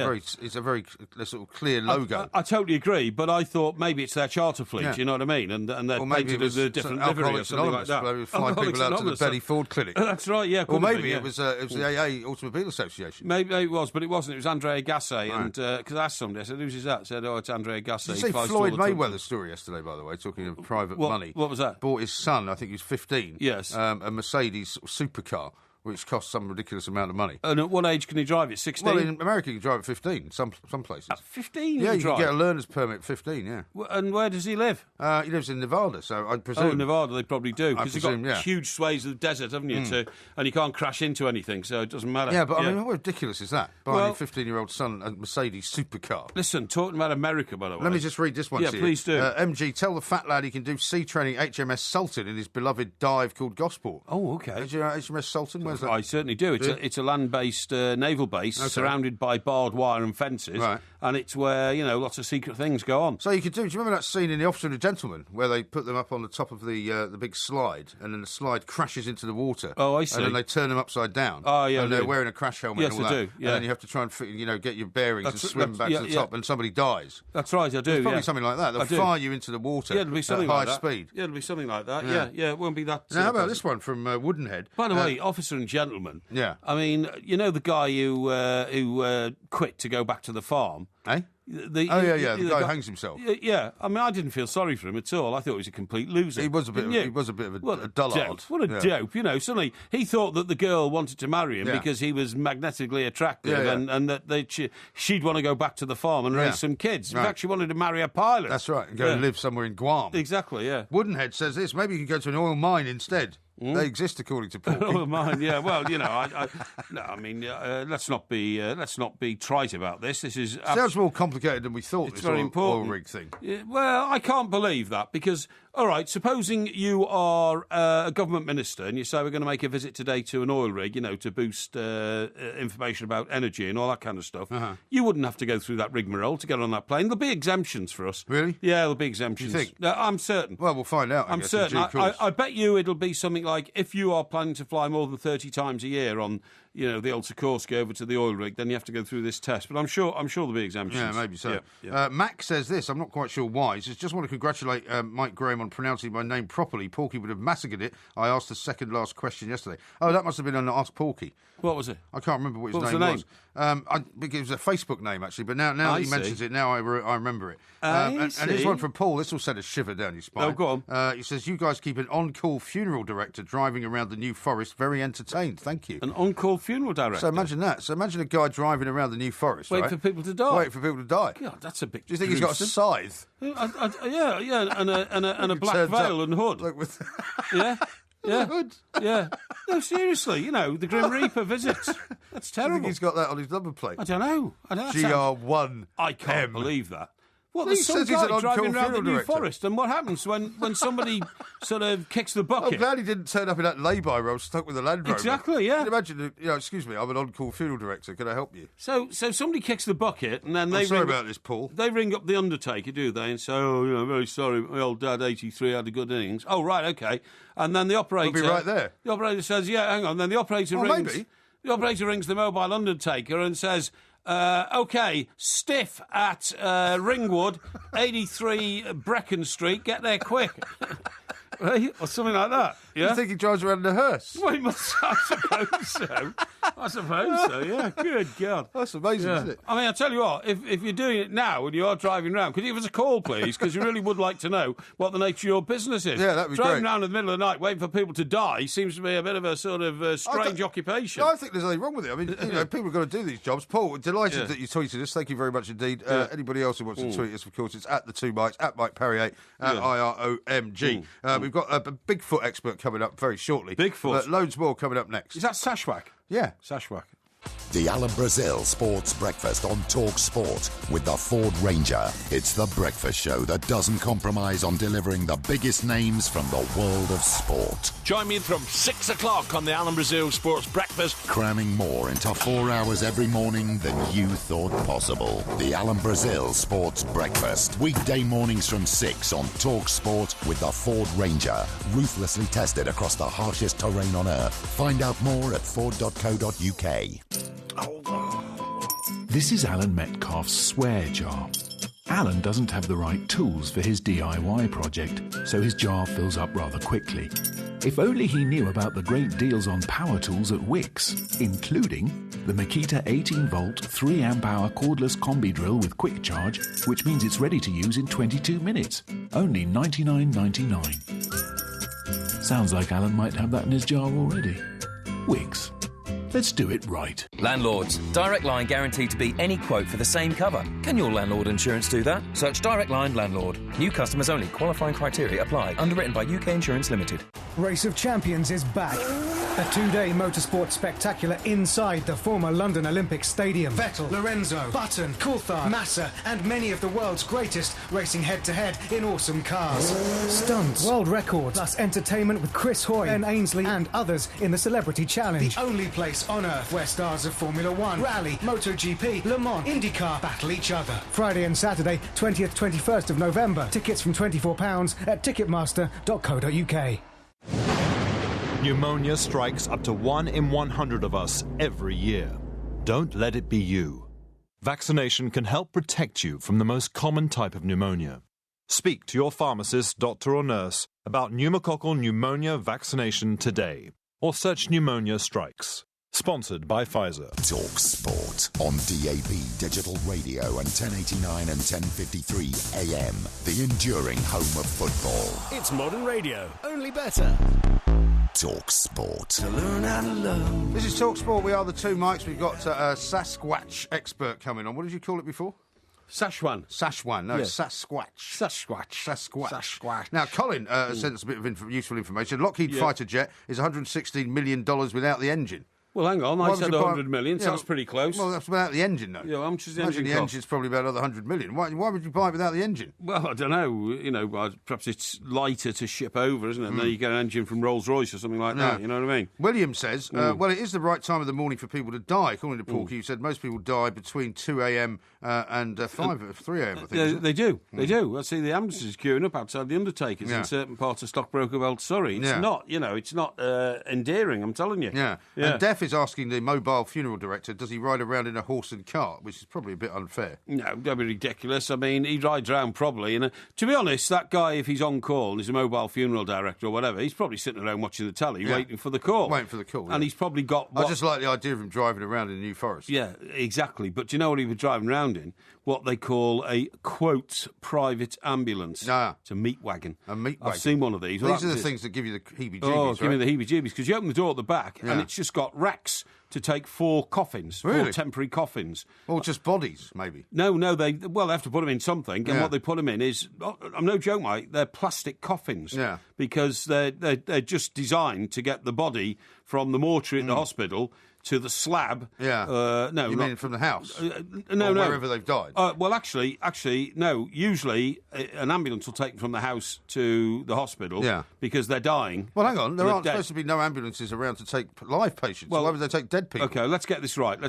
B: a very sort of clear logo.
A: I totally agree, but I thought maybe it's their charter fleet, you know what I mean? And they're painted as a different livery or something like that.
B: Maybe flying people out to the Betty Ford Clinic.
A: That's right, yeah.
B: Or maybe it was the AA Automobile Association.
A: Maybe it was, but it wasn't. It was Andre Agassi. And because I asked somebody, I said, who's that? I said, it's Andre Agassi.
B: Did you see Floyd Mayweather's story yesterday, by the way, talking of private money?
A: What was that?
B: Bought his son, I think he was 15,
A: yes,
B: a Mercedes supercar, which costs some ridiculous amount of money.
A: And at what age can he drive it? 16?
B: Well, in America, you can drive at 15, some places.
A: At 15?
B: Yeah, you can get a learner's permit at 15, yeah.
A: And where does he live?
B: He lives in Nevada, so I presume...
A: Oh, Nevada, they probably do, because you've got huge swathes of the desert, haven't you, and you can't crash into anything, so it doesn't matter.
B: Yeah, but I mean, how ridiculous is that? Buying your 15-year-old son a Mercedes supercar.
A: Listen, talking about America, by the way...
B: Let me just read this one to you.
A: Yeah, please do.
B: MG, tell the fat lad he can do sea training HMS Sultan in his beloved dive called Gosport.
A: Oh, OK.
B: HMS Sultan, where's that?
A: I certainly do. It's a land-based naval base surrounded by barbed wire and fences, and it's where, lots of secret things go on.
B: So you could do you remember that scene in The Officer and the Gentleman where they put them up on the top of the big slide, and then the slide crashes into the water?
A: Oh, I see.
B: And then they turn them upside down.
A: Oh, yeah.
B: And they're wearing a crash helmet and all that.
A: Yes, I do. Yeah.
B: And then you have to try and get your bearings and swim back to the top, and somebody dies.
A: That's right, I do.
B: There's probably something like that. They'll fire you into the water at high speed.
A: Yeah, it'll be something like that. Yeah, it won't be that...
B: Now, how about this one from Woodenhead?
A: By the way, Officer and Gentleman.
B: Yeah.
A: I mean, the guy who quit to go back to the farm.
B: Eh? The guy who hangs himself.
A: Yeah, I mean, I didn't feel sorry for him at all. I thought he was a complete loser.
B: He was a bit of a dullard.
A: What a dope! Suddenly he thought that the girl wanted to marry him because he was magnetically attractive, and that she'd want to go back to the farm and raise some kids. In fact, she wanted to marry a pilot.
B: That's right, and go and live somewhere in Guam.
A: Exactly. Yeah.
B: Woodenhead says this. Maybe you can go to an oil mine instead. They exist according to Porky.
A: Oh, mine, yeah. Well, let's not be trite about this. This is
B: sounds more complicated than we thought.
A: It's very important.
B: Oil rig thing.
A: Yeah, well, I can't believe that because, all right, supposing you are a government minister and you say we're going to make a visit today to an oil rig, to boost information about energy and all that kind of stuff. You wouldn't have to go through that rigmarole to get on that plane. There'll be exemptions for us.
B: Really?
A: Yeah, there'll be exemptions.
B: You think?
A: I'm certain.
B: Well, we'll find out.
A: I'm certain. I bet you it'll be something like if you are planning to fly more than 30 times a year on, the old Sikorsky over to the oil rig, then you have to go through this test. But I'm sure there'll be exemptions.
B: Yeah, maybe so.
A: Yeah.
B: Mac says this. I'm not quite sure why. He says, just want to congratulate Mike Graham on pronouncing my name properly. Porky would have massacred it. I asked the second last question yesterday. Oh, that must have been on Ask Porky.
A: What was it?
B: I can't remember what his
A: name
B: was. It was a Facebook name, actually, but now that he mentions it, now I remember it. And here's one from Paul. This will send a shiver down your spine.
A: Oh, go on.
B: He says, you guys keep an on-call funeral director driving around the New Forest very entertained. Thank you.
A: An on-call funeral director?
B: So imagine that. So imagine a guy driving around the New Forest,
A: Waiting for people to die.
B: God,
A: that's a bit
B: Do you think he's got a scythe?
A: Yeah, and a black veil and hood. Yeah. Yeah,
B: hood.
A: Yeah. No, seriously, the Grim Reaper visits. That's terrible.
B: I think he's got that on his number plate.
A: I don't know.
B: GR1.
A: I can't believe that. Well,
B: He
A: there's some
B: says he's an
A: guy driving
B: on-call
A: around the
B: funeral
A: New
B: director.
A: Forest, and what happens when somebody sort of kicks the bucket?
B: I'm glad he didn't turn up in that lay-by roll stuck with a Land Rover.
A: Exactly, yeah.
B: Can you imagine, excuse me, I'm an on-call funeral director, can I help you?
A: So somebody kicks the bucket, and then
B: I'm sorry about this, Paul.
A: They ring up the undertaker, do they, and say, very sorry, my old dad, 83, had a good innings. Oh, right, okay. And then the operator...
B: We'll be right there.
A: The operator says, yeah, hang on. Then the operator rings...
B: Maybe.
A: The operator rings the mobile undertaker and says... OK, stiff at Ringwood, 83 Brecon Street, get there quick. Right? Or something like that. Yeah?
B: You think he drives around in a hearse?
A: Well, I suppose so. I suppose so, yeah. Good God.
B: That's amazing, isn't it?
A: I mean, I'll tell you what, if you're doing it now and you are driving around, could you give us a call, please? Because you really would like to know what the nature of your business is.
B: Yeah, that'd be
A: driving
B: great.
A: around in the middle of the night waiting for people to die seems to be a bit of a sort of strange occupation.
B: No, I think there's nothing wrong with it. I mean, people have got to do these jobs. Paul, we're delighted that you tweeted us. Thank you very much indeed. Anybody else who wants to tweet us, of course, it's at the 2 Mikes, at Mike Parry 8, at IROMG. We've got a Bigfoot expert coming up very shortly.
A: Bigfoot.
B: Loads more coming up next.
A: Is that Sasquatch?
B: Yeah.
A: Sasquatch.
F: The Alan Brazil Sports Breakfast on talkSPORT with the Ford Ranger. It's the breakfast show that doesn't compromise on delivering the biggest names from the world of sport.
I: Join me from 6 o'clock on the Alan Brazil Sports Breakfast.
F: Cramming more into 4 hours every morning than you thought possible. The Alan Brazil Sports Breakfast. Weekday mornings from 6 on talkSPORT with the Ford Ranger. Ruthlessly tested across the harshest terrain on Earth. Find out more at ford.co.uk.
O: This is Alan Metcalf's swear jar. Alan doesn't have the right tools for his DIY project, so his jar fills up rather quickly. If only he knew about the great deals on power tools at Wix, including the Makita 18-volt 3-amp-hour cordless combi drill with quick charge, which means it's ready to use in 22 minutes. Only $99.99. Sounds like Alan might have that in his jar already. Wix. Let's do it right.
P: Landlords. Direct Line guaranteed to beat any quote for the same cover. Can your landlord insurance do that? Search Direct Line Landlord. New customers only. Qualifying criteria apply. Underwritten by UK Insurance Limited.
Q: Race of Champions is back. A 2-day motorsport spectacular inside the former London Olympic Stadium. Vettel, Lorenzo, Button, Coulthard, Massa, and many of the world's greatest racing head-to-head in awesome cars. Stunts, world records, plus entertainment with Chris Hoy, Ben Ainsley, and others in the Celebrity Challenge. The only place on Earth where stars of Formula One, Rally, MotoGP, Le Mans, IndyCar battle each other. Friday and Saturday, 20th, 21st of November. Tickets from £24 at ticketmaster.co.uk.
R: Pneumonia strikes up to 1 in 100 of us every year. Don't let it be you. Vaccination can help protect you from the most common type of pneumonia. Speak to your pharmacist, doctor or nurse about pneumococcal pneumonia vaccination today, or search Pneumonia Strikes. Sponsored by Pfizer.
F: talkSPORT on DAB Digital Radio and 1089 and 1053 AM. The enduring home of football.
N: It's modern radio, only better.
F: talkSPORT.
N: To learn how to love.
B: This is talkSPORT. We are the 2 Mikes. We've got a Sasquatch expert coming on. What did you call it before? Sasquatch. No,
A: Yeah.
B: Sasquatch.
A: Sasquatch.
B: Now, Colin sent us a bit of useful information. Lockheed
A: Yeah.
B: fighter jet is $116 million without the engine.
A: Well, hang on.
B: Why
A: I
B: would
A: said
B: you buy-
A: 100 million, so
B: Yeah,
A: that's pretty close.
B: Well, that's without the engine, though.
A: Yeah, how much is the
B: Imagine
A: engine
B: the
A: cost?
B: engine's probably about another 100 million. Why would you buy it without the engine?
A: Well, I don't know. You know, perhaps it's lighter to ship over, isn't it? And then you get an engine from Rolls-Royce or something like that. You know what I mean?
B: William says, well, it is the right time of the morning for people to die. According to Porky, who said most people die between 2 a.m. And 3 a.m., I think. isn't it?
A: They do. They do. I see the ambulances queuing up outside the Undertakers
B: Yeah.
A: in certain parts of Stockbroker Belt, Surrey. It's
B: Yeah.
A: not, it's not endearing, I'm telling you.
B: Yeah. And Def is asking the mobile funeral director, does he ride around in a horse and cart, which is probably a bit unfair.
A: No, don't be ridiculous. I mean, he rides around probably. And to be honest, that guy, if he's on call and he's a mobile funeral director or whatever, he's probably sitting around watching the telly, waiting for the call.
B: Waiting for the call,
A: And he's probably got...
B: I just like the idea of him driving around in the New Forest.
A: Yeah, exactly. But do you know what he was driving around in? What they call a, quote, private ambulance. It's a meat wagon.
B: A meat wagon.
A: I've seen one of these.
B: These are the things that give you the heebie-jeebies,
A: Oh,
B: right?
A: give me the heebie-jeebies, because you open the door at the back and
B: Yeah.
A: it's just got racks to take 4 coffins, 4
B: Really?
A: temporary coffins.
B: Or just bodies, maybe.
A: No, they have to put them in something, and
B: Yeah.
A: what they put them in is, I'm no joke, mate, they're plastic coffins.
B: Yeah.
A: Because they're just designed to get the body from the mortuary at the hospital to the slab.
B: Yeah.
A: No,
B: You
A: not
B: mean from the house?
A: no,
B: Or
A: no.
B: wherever they've died?
A: Well, actually, no. Usually, an ambulance will take them from the house to the hospital.
B: Yeah.
A: Because they're dying.
B: Well, hang on. There
A: They're
B: aren't
A: dead.
B: supposed to be no ambulances around to take live patients.
A: Well,
B: Why would they take dead people?
A: Okay, let's get this right.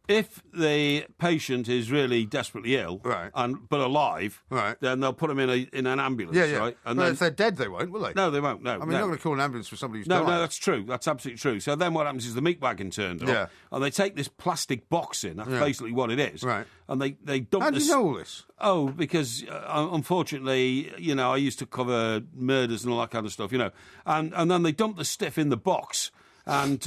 A: If the patient is really desperately ill,
B: Right.
A: but alive,
B: Right.
A: then they'll put them in an ambulance,
B: Yeah, yeah.
A: right?
B: And but if they're dead, they won't, will they?
A: No, they won't. No,
B: I mean,
A: no.
B: you're not going to call an ambulance for somebody who's
A: No,
B: died.
A: no, that's true. That's absolutely true. So then what happens is the meat wagon turns up,
B: Yeah.
A: and they take this plastic box in. That's
B: Yeah.
A: basically what it is.
B: Right.
A: And they dump
B: How do
A: this.
B: you know all this?
A: Oh, because unfortunately, I used to cover murders and all that kind of stuff, and then they dump the stuff in the box. And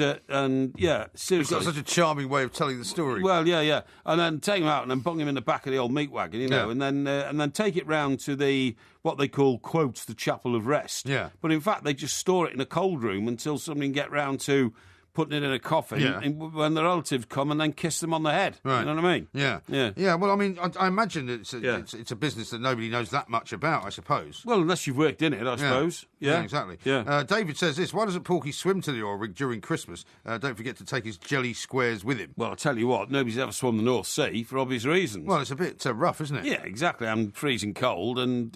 A: yeah, seriously.
B: You've got such a charming way of telling the story.
A: Well, yeah, and then take him out and then bung him in the back of the old meat wagon,
B: Yeah.
A: and then take it round to what they call, quotes, the chapel of rest.
B: Yeah.
A: But in fact, they just store it in a cold room until somebody can get round to putting it in a coffin
B: Yeah.
A: when the relatives come and then kiss them on the head.
B: Right.
A: You know what I mean?
B: Yeah.
A: Yeah.
B: Yeah, well, I mean, I imagine that
A: Yeah.
B: it's a business that nobody knows that much about, I suppose.
A: Well, unless you've worked in it, I suppose. Yeah,
B: exactly.
A: Yeah.
B: David says this, why doesn't Porky swim to the oil rig during Christmas? Don't forget to take his jelly squares with him.
A: Well, I'll tell you what, nobody's ever swum the North Sea for obvious reasons.
B: Well, it's a bit rough, isn't it?
A: Yeah, exactly. And freezing cold and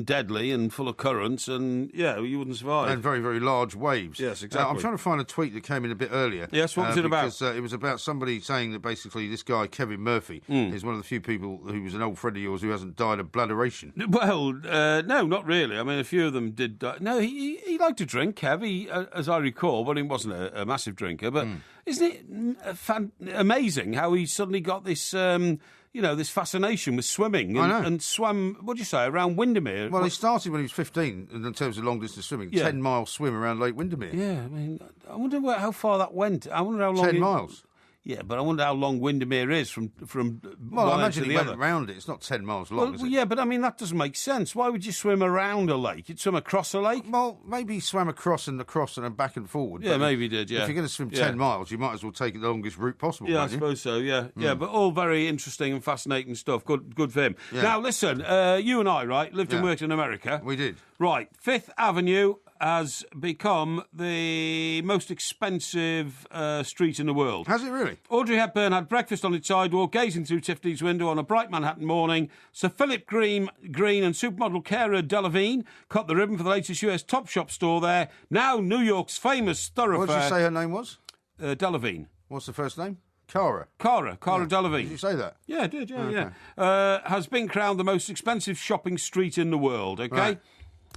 A: deadly and full of currents, and yeah, you wouldn't survive.
B: And very, very large waves.
A: Yes, exactly.
B: I'm trying to find a tweet that came in a bit earlier.
A: Yes, what was it about?
B: Because it was about somebody saying that basically this guy, Kevin Murphy, is one of the few people who was an old friend of yours who hasn't died of bladderation.
A: Well, no, not really. I mean, a few of them did die. No, he liked to drink, Kev, as I recall, but he wasn't a massive drinker. But isn't it amazing how he suddenly got this... this fascination with swimming
B: I know.
A: and swam, what do you say, around Windermere?
B: Well, he started when he was 15 in terms of long-distance swimming,
A: Yeah.
B: 10-mile swim around Lake Windermere.
A: Yeah, I mean, I wonder how far that went. I wonder how long...
B: 10 miles.
A: Yeah, but I wonder how long Windermere is from
B: Well,
A: one
B: I
A: end to
B: imagine he
A: the
B: went
A: other.
B: around it. It's not 10 miles long,
A: Well,
B: is it?
A: yeah, but I mean, that doesn't make sense. Why would you swim around a lake? You'd swim across a lake?
B: Well, maybe he swam across and then back and forward.
A: Yeah,
B: But
A: maybe he did, yeah.
B: If you're going to swim
A: Yeah.
B: 10 miles, you might as well take the longest route possible.
A: Yeah, I
B: won't you?
A: suppose so, yeah. Yeah, but all very interesting and fascinating stuff. Good for him.
B: Yeah.
A: Now, listen, you and I, right, lived and
B: Yeah.
A: worked in America.
B: We did.
A: Right, Fifth Avenue has become the most expensive street in the world.
B: Has it really?
A: Audrey Hepburn had breakfast on its sidewalk, gazing through Tiffany's window on a bright Manhattan morning. Sir Philip Green and supermodel Cara Delevingne cut the ribbon for the latest US Topshop store there. Now New York's famous thoroughfare...
B: What did you say her name was?
A: Delevingne.
B: What's the first name? Cara
A: Delevingne.
B: Did you say that?
A: Yeah, I did, yeah,
B: Okay.
A: yeah. Has been crowned the most expensive shopping street in the world, okay?
B: Right.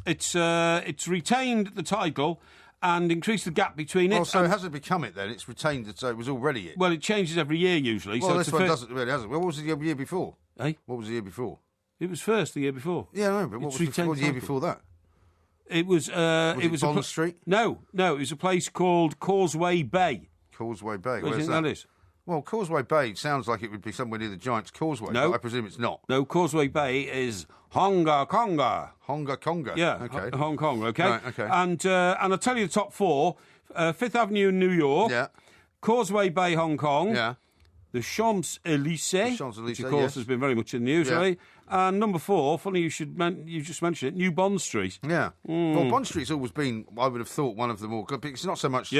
A: It's retained the title and increased the gap between
B: Well,
A: it
B: so it
A: and...
B: hasn't become it then. It's retained it, so it was already it.
A: Well, it changes every year usually.
B: Well,
A: so
B: this
A: it's
B: one
A: the first...
B: doesn't really, hasn't. Well, what was the year before?
A: Eh?
B: What was the year before?
A: It was first the year before.
B: Yeah, no, but what
A: It's
B: was
A: retained
B: the year
A: title.
B: before that?
A: It was...
B: it
A: was
B: Bond Street?
A: No, it was a place called Causeway Bay.
B: Causeway Bay.
A: Where do you
B: Where's
A: think that is?
B: Well, Causeway Bay sounds like it would be somewhere near the Giant's Causeway,
A: No.
B: but I presume it's not.
A: No, Causeway Bay is Honga Konga.
B: Honga Konga?
A: Yeah,
B: Okay.
A: Hong Kong, okay?
B: Right, okay.
A: And I'll tell you the top four. Fifth Avenue in New York.
B: Yeah.
A: Causeway Bay, Hong Kong.
B: Yeah.
A: the Champs-Élysées, which, of course,
B: yes.
A: has been very much in the news,
B: Yeah.
A: really. And number 4, funny you just mentioned it, New Bond Street.
B: Yeah. Well, Bond Street's always been, I would have thought, one of the more good, because it's not so much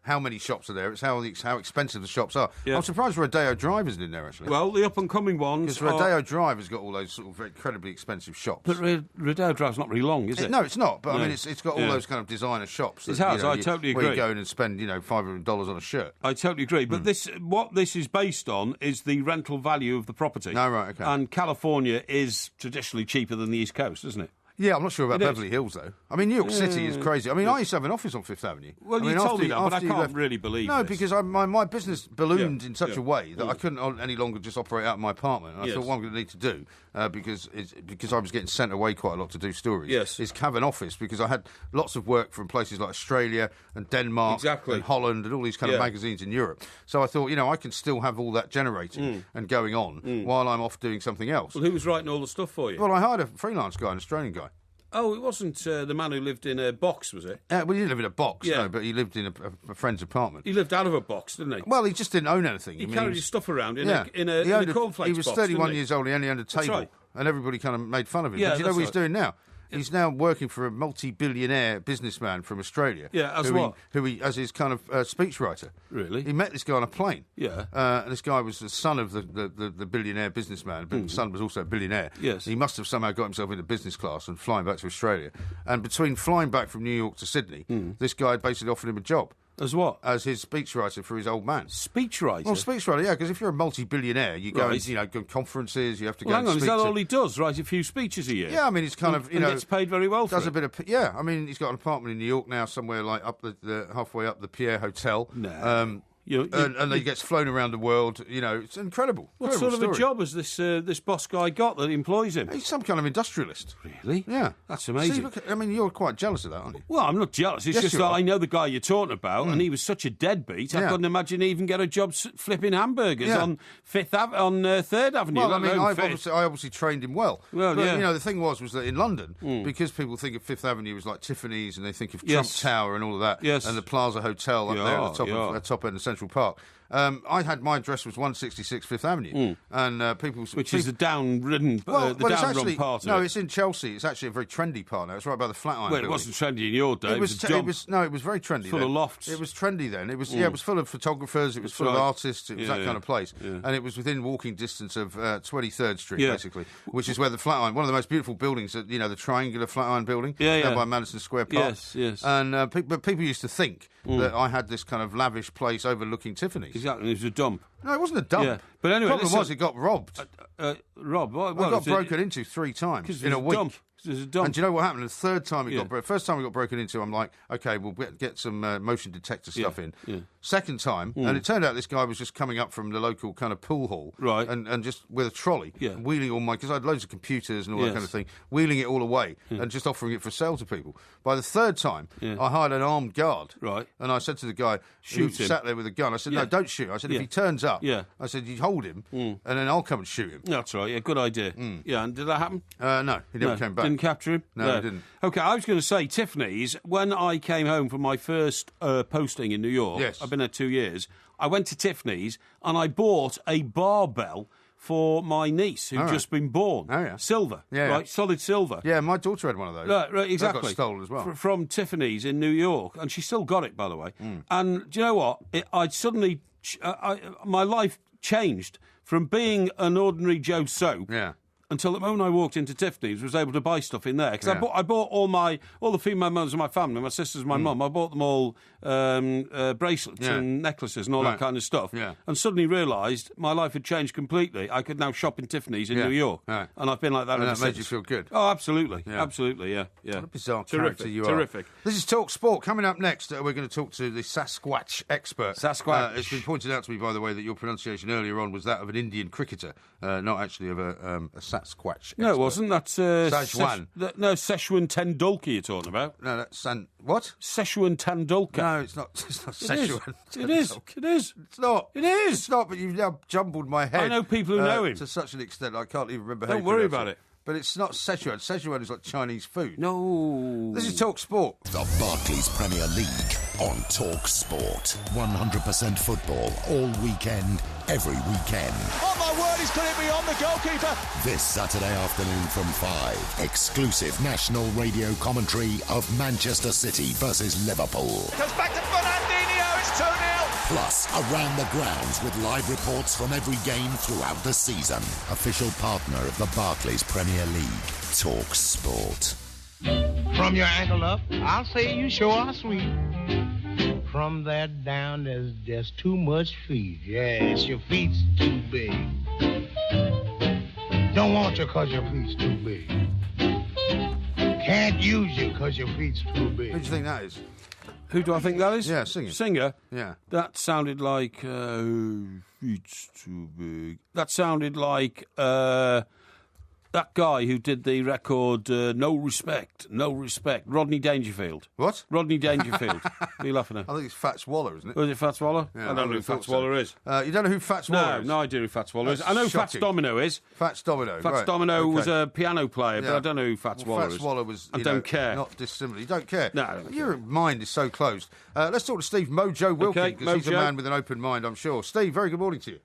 B: how many shops are there, it's how expensive the shops are.
A: Yeah.
B: I'm surprised Rodeo Drive isn't in there, actually.
A: Well, the up-and-coming ones
B: Because Rodeo Drive has got all those sort of incredibly expensive shops.
A: But Rodeo Drive's not really long, is it?
B: No, it's not. But
A: No.
B: I mean, it's got all those kind of designer shops.
A: It
B: that,
A: has, I totally
B: where
A: agree.
B: you go in and spend, $500 on a shirt.
A: I totally agree. But what this is based on is the rental value of the property.
B: No, right, okay.
A: And California is traditionally cheaper than the East Coast, isn't it?
B: Yeah, I'm not sure about
A: It is.
B: Beverly Hills, though. I mean, New York City is crazy. I mean, I used to have an office on Fifth Avenue.
A: Well,
B: I mean,
A: you told
B: after
A: me that, but I
B: after you
A: can't
B: left-
A: really believe
B: No,
A: this.
B: because my business ballooned in such
A: Yeah.
B: a way that I couldn't any longer just operate out of my apartment. And I
A: Yes.
B: thought, what I'm going to need to do, because I was getting sent away quite a lot to do stories,
A: Yes.
B: is have an office, because I had lots of work from places like Australia and Denmark
A: Exactly.
B: and Holland and all these kind of magazines in Europe. So I thought, I can still have all that generating and going on while I'm off doing something else.
A: Well, who was writing all the stuff for you?
B: Well, I hired a freelance guy, an Australian guy.
A: Oh, it wasn't the man who lived in a box, was it?
B: Well, he didn't live in a box,
A: Yeah.
B: no, but he lived in a friend's apartment.
A: He lived out of a box, didn't he?
B: Well, he just didn't own anything.
A: He
B: I mean,
A: carried
B: was-
A: his stuff around in
B: Yeah.
A: a
B: He owned
A: cornflakes
B: He was
A: box,
B: 31
A: didn't he?
B: years old, he only owned a
A: That's
B: table.
A: right.
B: And everybody kind of made fun of him.
A: Yeah,
B: but do you know
A: that's
B: what he's
A: right.
B: doing now? He's now working for a multi-billionaire businessman from Australia.
A: Yeah, as
B: who
A: what?
B: As his kind of speechwriter.
A: Really?
B: He met this guy on a plane.
A: Yeah.
B: And this guy was the son of the billionaire businessman, but the son was also a billionaire.
A: Yes.
B: He must have somehow got himself into business class and flying back to Australia. And between flying back from New York to Sydney, this guy basically offered him a job.
A: As what?
B: As his speechwriter for his old man.
A: Speechwriter?
B: Well, speechwriter, yeah, because if you're a multi-billionaire, you go,
A: Right.
B: and, go to conferences, you have to go
A: Well,
B: and
A: hang on, is
B: speak
A: that
B: to...
A: all he does? Write a few speeches a year?
B: Yeah, I mean, he's kind of,
A: and gets paid very well for
B: does
A: it.
B: a bit of... Yeah, I mean, he's got an apartment in New York now, somewhere like up the halfway up the Pierre Hotel.
A: No.
B: And he gets flown around the world. It's incredible.
A: What sort of a job has this boss guy got that employs him?
B: He's some kind of industrialist.
A: Really?
B: Yeah.
A: That's amazing.
B: See, look, you're quite jealous of that, aren't you?
A: Well, I'm not jealous. It's
B: Yes,
A: just
B: you
A: that
B: are.
A: I know the guy you're talking about, and he was such a deadbeat. I
B: Yeah.
A: couldn't imagine he even get a job flipping hamburgers
B: Yeah.
A: on Third Avenue.
B: Well, I
A: let
B: mean,
A: alone
B: I
A: Fifth.
B: obviously trained him well.
A: Well,
B: but,
A: yeah.
B: the thing was that in London, because people think of Fifth Avenue as like Tiffany's and they think of
A: Yes.
B: Trump Tower and all of that,
A: Yes.
B: and the Plaza Hotel up there at the top end of Central Park. I had my address was 166 Fifth Avenue, and people,
A: Which is the down-ridden,
B: it's
A: down-run
B: actually
A: part of
B: no,
A: it.
B: it's in Chelsea. It's actually a very trendy part now. It's right by the Flatiron.
A: Well, it
B: building.
A: wasn't trendy in your day.
B: It was,
A: a dump.
B: it was very trendy.
A: Full
B: then.
A: of lofts.
B: It was trendy then. It was it was full of photographers. It was
A: That's
B: full of
A: right.
B: artists. It was
A: Yeah,
B: that kind of place,
A: yeah.
B: and it was within walking distance of 23rd Street,
A: Yeah.
B: basically, which is where the Flatiron, one of the most beautiful buildings, the triangular Flatiron building,
A: Yeah,
B: down
A: yeah.
B: by Madison Square Park.
A: Yes.
B: And but people used to think that I had this kind of lavish place overlooking Tiffany's.
A: Exactly, it was a dump.
B: No, it wasn't a dump.
A: Yeah. But anyway,
B: the problem
A: listen-
B: was it got robbed.
A: Rob, well,
B: It got broken into 3 times in a week.
A: Dump. There's a dump.
B: And do you know what happened? The third time
A: Yeah.
B: first time it got broken into, I'm like, okay, we'll get some motion detector stuff in.
A: Yeah.
B: Second time, and it turned out this guy was just coming up from the local kind of pool hall,
A: Right.
B: and just with a trolley,
A: Yeah.
B: wheeling all because I had loads of computers and all that
A: Yes.
B: kind of thing, wheeling it all away and just offering it for sale to people. By the third time, I hired an armed guard,
A: Right.
B: and I said to the guy
A: Shoot
B: who
A: him.
B: sat there with a gun, I said,
A: Yeah.
B: no, don't shoot. I said,
A: Yeah.
B: if he turns up,
A: Yeah.
B: I said, you hold him, and then I'll come and shoot him.
A: That's right, yeah, good idea. Yeah, and did that happen?
B: No, he never came back.
A: Didn't capture him?
B: No, he didn't.
A: Okay, I was going to say, Tiffany's, when I came home from my first posting in New York,
B: Yes.
A: I've been there 2 years, I went to Tiffany's and I bought a barbell for my niece who'd
B: All right.
A: just been born.
B: Oh, yeah.
A: Silver,
B: Yeah,
A: right,
B: yeah.
A: solid silver.
B: Yeah, my daughter had one of those.
A: Right, exactly.
B: They got stolen as well.
A: From Tiffany's in New York, and she still got it, by the way. And do you know what? I'd suddenly, my life changed from being an ordinary Joe Soap.
B: Yeah.
A: Until the moment I walked into Tiffany's, was able to buy stuff in there because
B: Yeah.
A: I bought all the female members of my family, my sisters, and my mum. I bought them all bracelets
B: Yeah.
A: and necklaces and all that
B: Right.
A: kind of stuff.
B: Yeah.
A: And suddenly realised my life had changed completely. I could now shop in Tiffany's in
B: Yeah.
A: New York,
B: Right.
A: and I've been like that
B: And
A: ever
B: that made
A: since.
B: you feel good.
A: Oh, absolutely,
B: Yeah.
A: absolutely, yeah.
B: What a bizarre
A: Terrific,
B: character you are.
A: terrific.
B: This is Talk Sport. Coming up next, we're going to talk to the Sasquatch expert.
A: Sasquatch.
B: It's been pointed out to me, by the way, that your pronunciation earlier on was that of an Indian cricketer, not actually of a Sasquatch expert.
A: No, it wasn't. That's
B: Szechuan.
A: no, Szechuan Tendulkar you're talking about.
B: No, that's what?
A: Szechuan Tendulkar.
B: No, it's not. It's not
A: It is.
B: Szechuan.
A: It is. It is.
B: It's not.
A: It is.
B: It's not. But you've now jumbled my head.
A: I know people who know him.
B: to such an extent I can't even remember. how
A: Don't
B: you
A: worry
B: pronounce
A: about it.
B: But it's not Szechuan. Szechuan is like Chinese food.
A: No.
B: This is Talk Sport.
F: The Barclays Premier League on talkSPORT. 100% football all weekend, every weekend.
N: Oh my word, he's put it beyond the goalkeeper.
F: This Saturday afternoon from 5, exclusive national radio commentary of Manchester City versus Liverpool.
N: Goes back to Fernandinho, it's 2-0.
F: Plus, around the grounds with live reports from every game throughout the season. Official partner of the Barclays Premier League, talkSPORT.
S: From your ankle up, I'll say you sure are sweet. From there down, there's just too much feet. Yes, your feet's too big. Don't want you 'cause your feet's too big. Can't use you 'cause your feet's too big.
B: Who do you think that is?
A: Who do I think that is?
B: Yeah, singer.
A: Singer?
B: Yeah.
A: That sounded like... it's too big. That sounded like... that guy who did the record No Respect, Rodney Dangerfield.
B: What?
A: Rodney Dangerfield. What are you laughing at?
B: I think it's Fats Waller, isn't it?
A: Was it Fats Waller?
B: Yeah,
A: I don't know who Fats Waller is.
B: You don't know who Fats Waller is?
A: No idea who Fats Waller is.
B: That's
A: I know Fats
B: shocking.
A: Domino is.
B: Fats Domino,
A: Fats
B: right.
A: Domino
B: Okay.
A: was a piano player, but
B: Yeah.
A: I don't know who Fats Waller is.
B: Fats Waller was,
A: I
B: you
A: don't
B: know,
A: care.
B: not dissimilar. You don't care.
A: No, I don't
B: Your mind is so closed. Let's talk to Steve Mojo Wilkin,
A: Okay,
B: because he's a
A: Mojo.
B: man with an open mind, I'm sure. Steve, very good morning to you.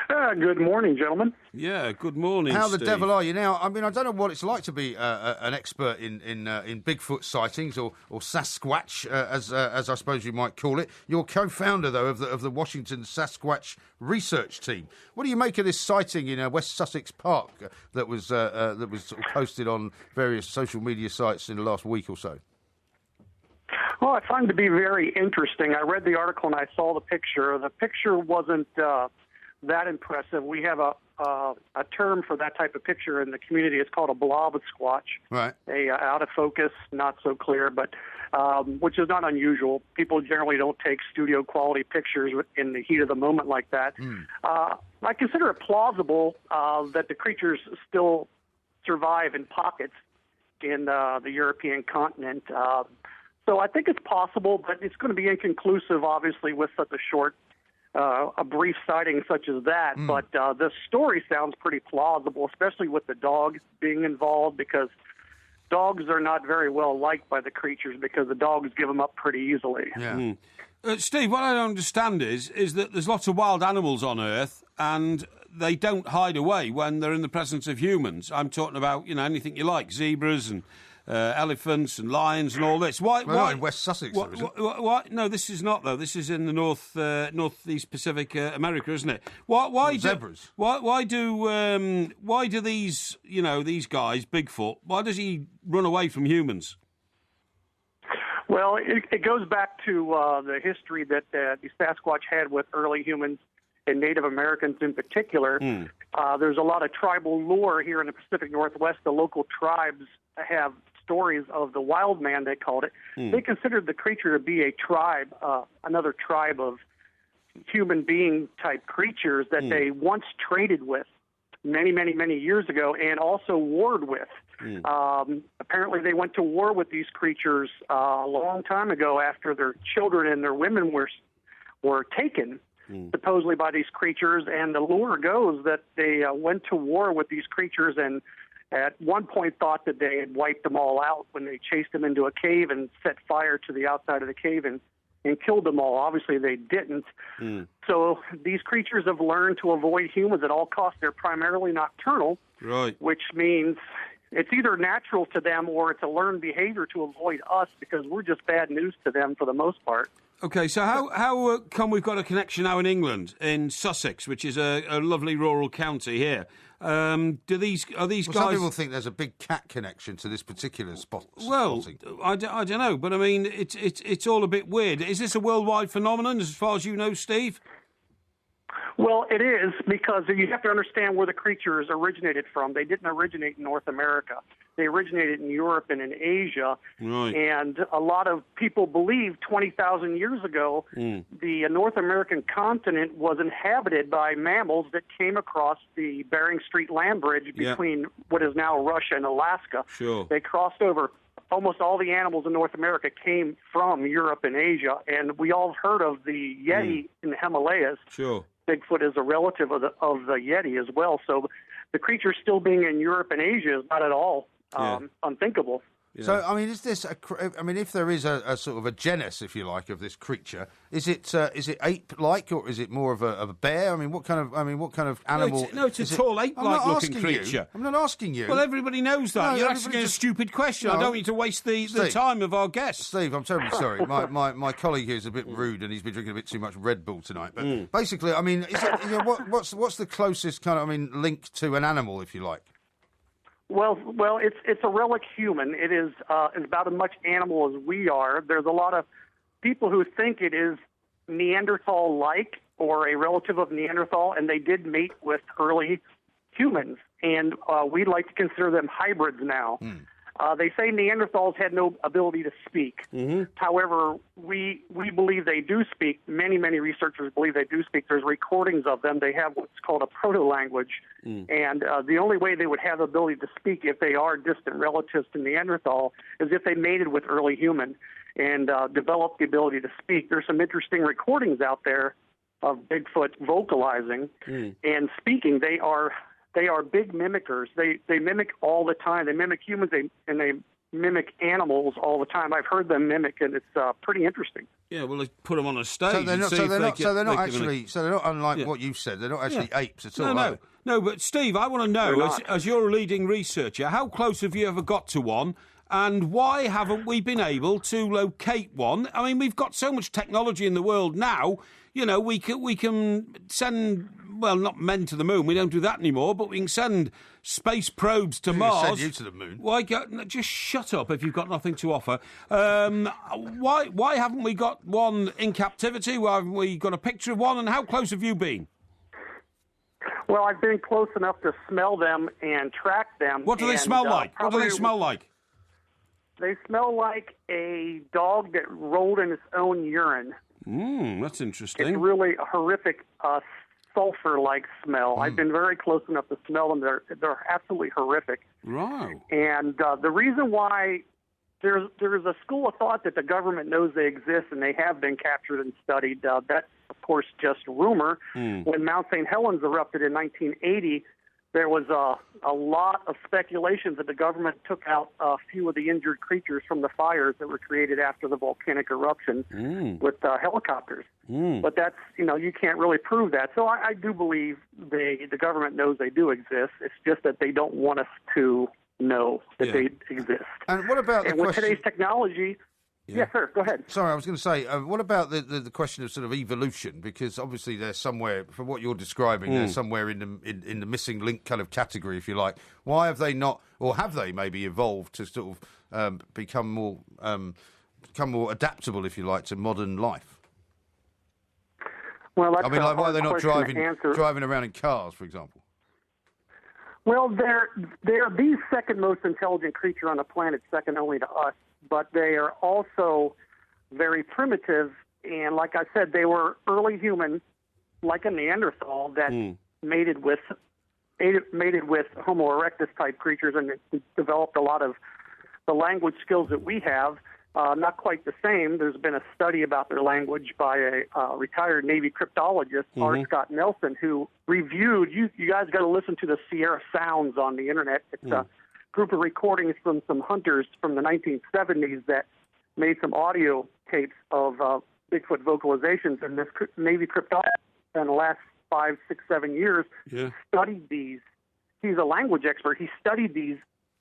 T: Good morning, gentlemen.
A: Yeah, good morning,
B: How the
A: Steve.
B: devil are you now? I mean, I don't know what it's like to be an expert in Bigfoot sightings or Sasquatch, as I suppose you might call it. You're co-founder, though, of the Washington Sasquatch research team. What do you make of this sighting in West Sussex Park that was sort of posted on various social media sites in the last week or so?
T: Well, I find it to be very interesting. I read the article and I saw the picture. The picture wasn't that impressive. We have a term for that type of picture in the community. It's called a blob squatch.
B: Right.
T: Out of focus, not so clear, but which is not unusual. People generally don't take studio quality pictures in the heat of the moment like that. I consider it plausible that the creatures still survive in pockets in the European continent. So I think it's possible, but it's going to be inconclusive, obviously, with such a short, a brief sighting such as that. But the story sounds pretty plausible, especially with the dog being involved, because dogs are not very well liked by the creatures because the dogs give them up pretty easily.
B: Yeah.
A: Steve, what I don't understand is that there's lots of wild animals on Earth and they don't hide away when they're in the presence of humans. I'm talking about, anything you like, zebras and elephants and lions and all this. Why?
B: Not in West Sussex, though, is it?
A: Why? No, this is not, though. This is in the northeast Pacific America, isn't it? Why
B: zebras?
A: Why do these these guys, Bigfoot? Why does he run away from humans?
T: Well, it goes back to the history that the Sasquatch had with early humans and Native Americans in particular. There's a lot of tribal lore here in the Pacific Northwest. The local tribes have stories of the wild man, they called it. They considered the creature to be a tribe, another tribe of human being type creatures that they once traded with many, many, many years ago and also warred with. Apparently they went to war with these creatures a long time ago after their children and their women were taken, supposedly by these creatures. And the lore goes that they went to war with these creatures and at one point thought that they had wiped them all out when they chased them into a cave and set fire to the outside of the cave and killed them all. Obviously, they didn't. So these creatures have learned to avoid humans at all costs. They're primarily nocturnal,
A: right?
T: Which means it's either natural to them or it's a learned behavior to avoid us because we're just bad news to them for the most part.
A: Okay, so how come we've got a connection now in England, in Sussex, which is a lovely rural county here? Are these guys?
B: Some people think there's a big cat connection to this particular spot.
A: Well, I don't know, but I mean, it's all a bit weird. Is this a worldwide phenomenon, as far as you know, Steve?
T: Well, it is, because you have to understand where the creatures originated from. They didn't originate in North America. They originated in Europe and in Asia.
A: Right.
T: And a lot of people believe 20,000 years ago, the North American continent was inhabited by mammals that came across the Bering Strait land bridge between what is now Russia and Alaska.
A: Sure.
T: They crossed over. Almost all the animals in North America came from Europe and Asia. And we all heard of the Yeti in the Himalayas.
A: Sure.
T: Bigfoot is a relative of the Yeti as well. So the creature still being in Europe and Asia is not at all unthinkable.
B: So, I mean, is this? If there is a sort of a genus, if you like, of this creature, is it ape-like or is it more of a bear? I mean, what kind of animal?
A: No, it's a tall ape-like looking creature.
B: I'm not asking you.
A: Well, everybody knows that. You're asking a stupid question. I don't need to waste the time of our guests.
B: Steve, I'm terribly sorry. My colleague here is a bit rude and he's been drinking a bit too much Red Bull tonight. But basically, I mean, what's the closest kind of link to an animal, if you like?
T: Well, it's a relic human. It is about as much animal as we are. There's a lot of people who think it is Neanderthal-like or a relative of Neanderthal, and they did mate with early humans, and we'd like to consider them hybrids now. They say Neanderthals had no ability to speak. However, we believe they do speak. Many researchers believe they do speak. There's recordings of them. They have what's called a proto-language. And the only way they would have the ability to speak if they are distant relatives to Neanderthal is if they mated with early human and developed the ability to speak. There's some interesting recordings out there of Bigfoot vocalizing and speaking. They are big mimickers. They mimic all the time. They mimic humans and they mimic animals all the time. I've heard them mimic, and it's pretty interesting.
A: Yeah, well, they put them on a stage.
B: So they're not unlike what you've said. They're not actually apes at all.
A: No. But Steve, I want to know, as you're a leading researcher, how close have you ever got to one? And why haven't we been able to locate one? I mean, we've got so much technology in the world now. You know, we can send, well, not men to the moon. We don't do that anymore. But we can send space probes to Mars.
B: Send you to the moon.
A: Why? Just shut up if you've got nothing to offer. Why haven't we got one in captivity? Why haven't we got a picture of one? And how close have you been?
T: Well, I've been close enough to smell them and track them.
A: What do they smell like? What do they smell like?
T: They smell like a dog that rolled in its own urine.
A: That's interesting.
T: It's really a horrific sulfur-like smell. I've been very close enough to smell them. They're absolutely horrific.
A: Right.
T: And the reason why there's a school of thought that the government knows they exist and they have been captured and studied. That's, of course, just rumor. When Mount St. Helens erupted in 1980, there was a lot of speculation that the government took out a few of the injured creatures from the fires that were created after the volcanic eruption with helicopters. But that's, you can't really prove that. So I do believe the government knows they do exist. It's just that they don't want us to know that they exist.
B: And what about the
T: with
B: question...
T: today's technology... Yes, sir. Go ahead.
B: Sorry, I was going to say, what about the question of sort of evolution? Because obviously they're somewhere, from what you're describing, they're somewhere in the missing link kind of category, if you like. Why have they not, or have they maybe evolved to sort of become more adaptable, if you like, to modern life?
T: Well, that's
B: why are they not driving around in cars, for example?
T: Well, they're the second most intelligent creature on the planet, second only to us. But they are also very primitive, and like I said, they were early human, like a Neanderthal that mated with Homo erectus type creatures, and it developed a lot of the language skills that we have. Not quite the same. There's been a study about their language by a retired Navy cryptologist, R. Scott Nelson, who reviewed. You guys got to listen to the Sierra Sounds on the internet. It's a group of recordings from some hunters from the 1970s that made some audio tapes of Bigfoot vocalizations, and this Navy cryptologist in the last 5, 6, 7 years studied these. He's a language expert. He studied these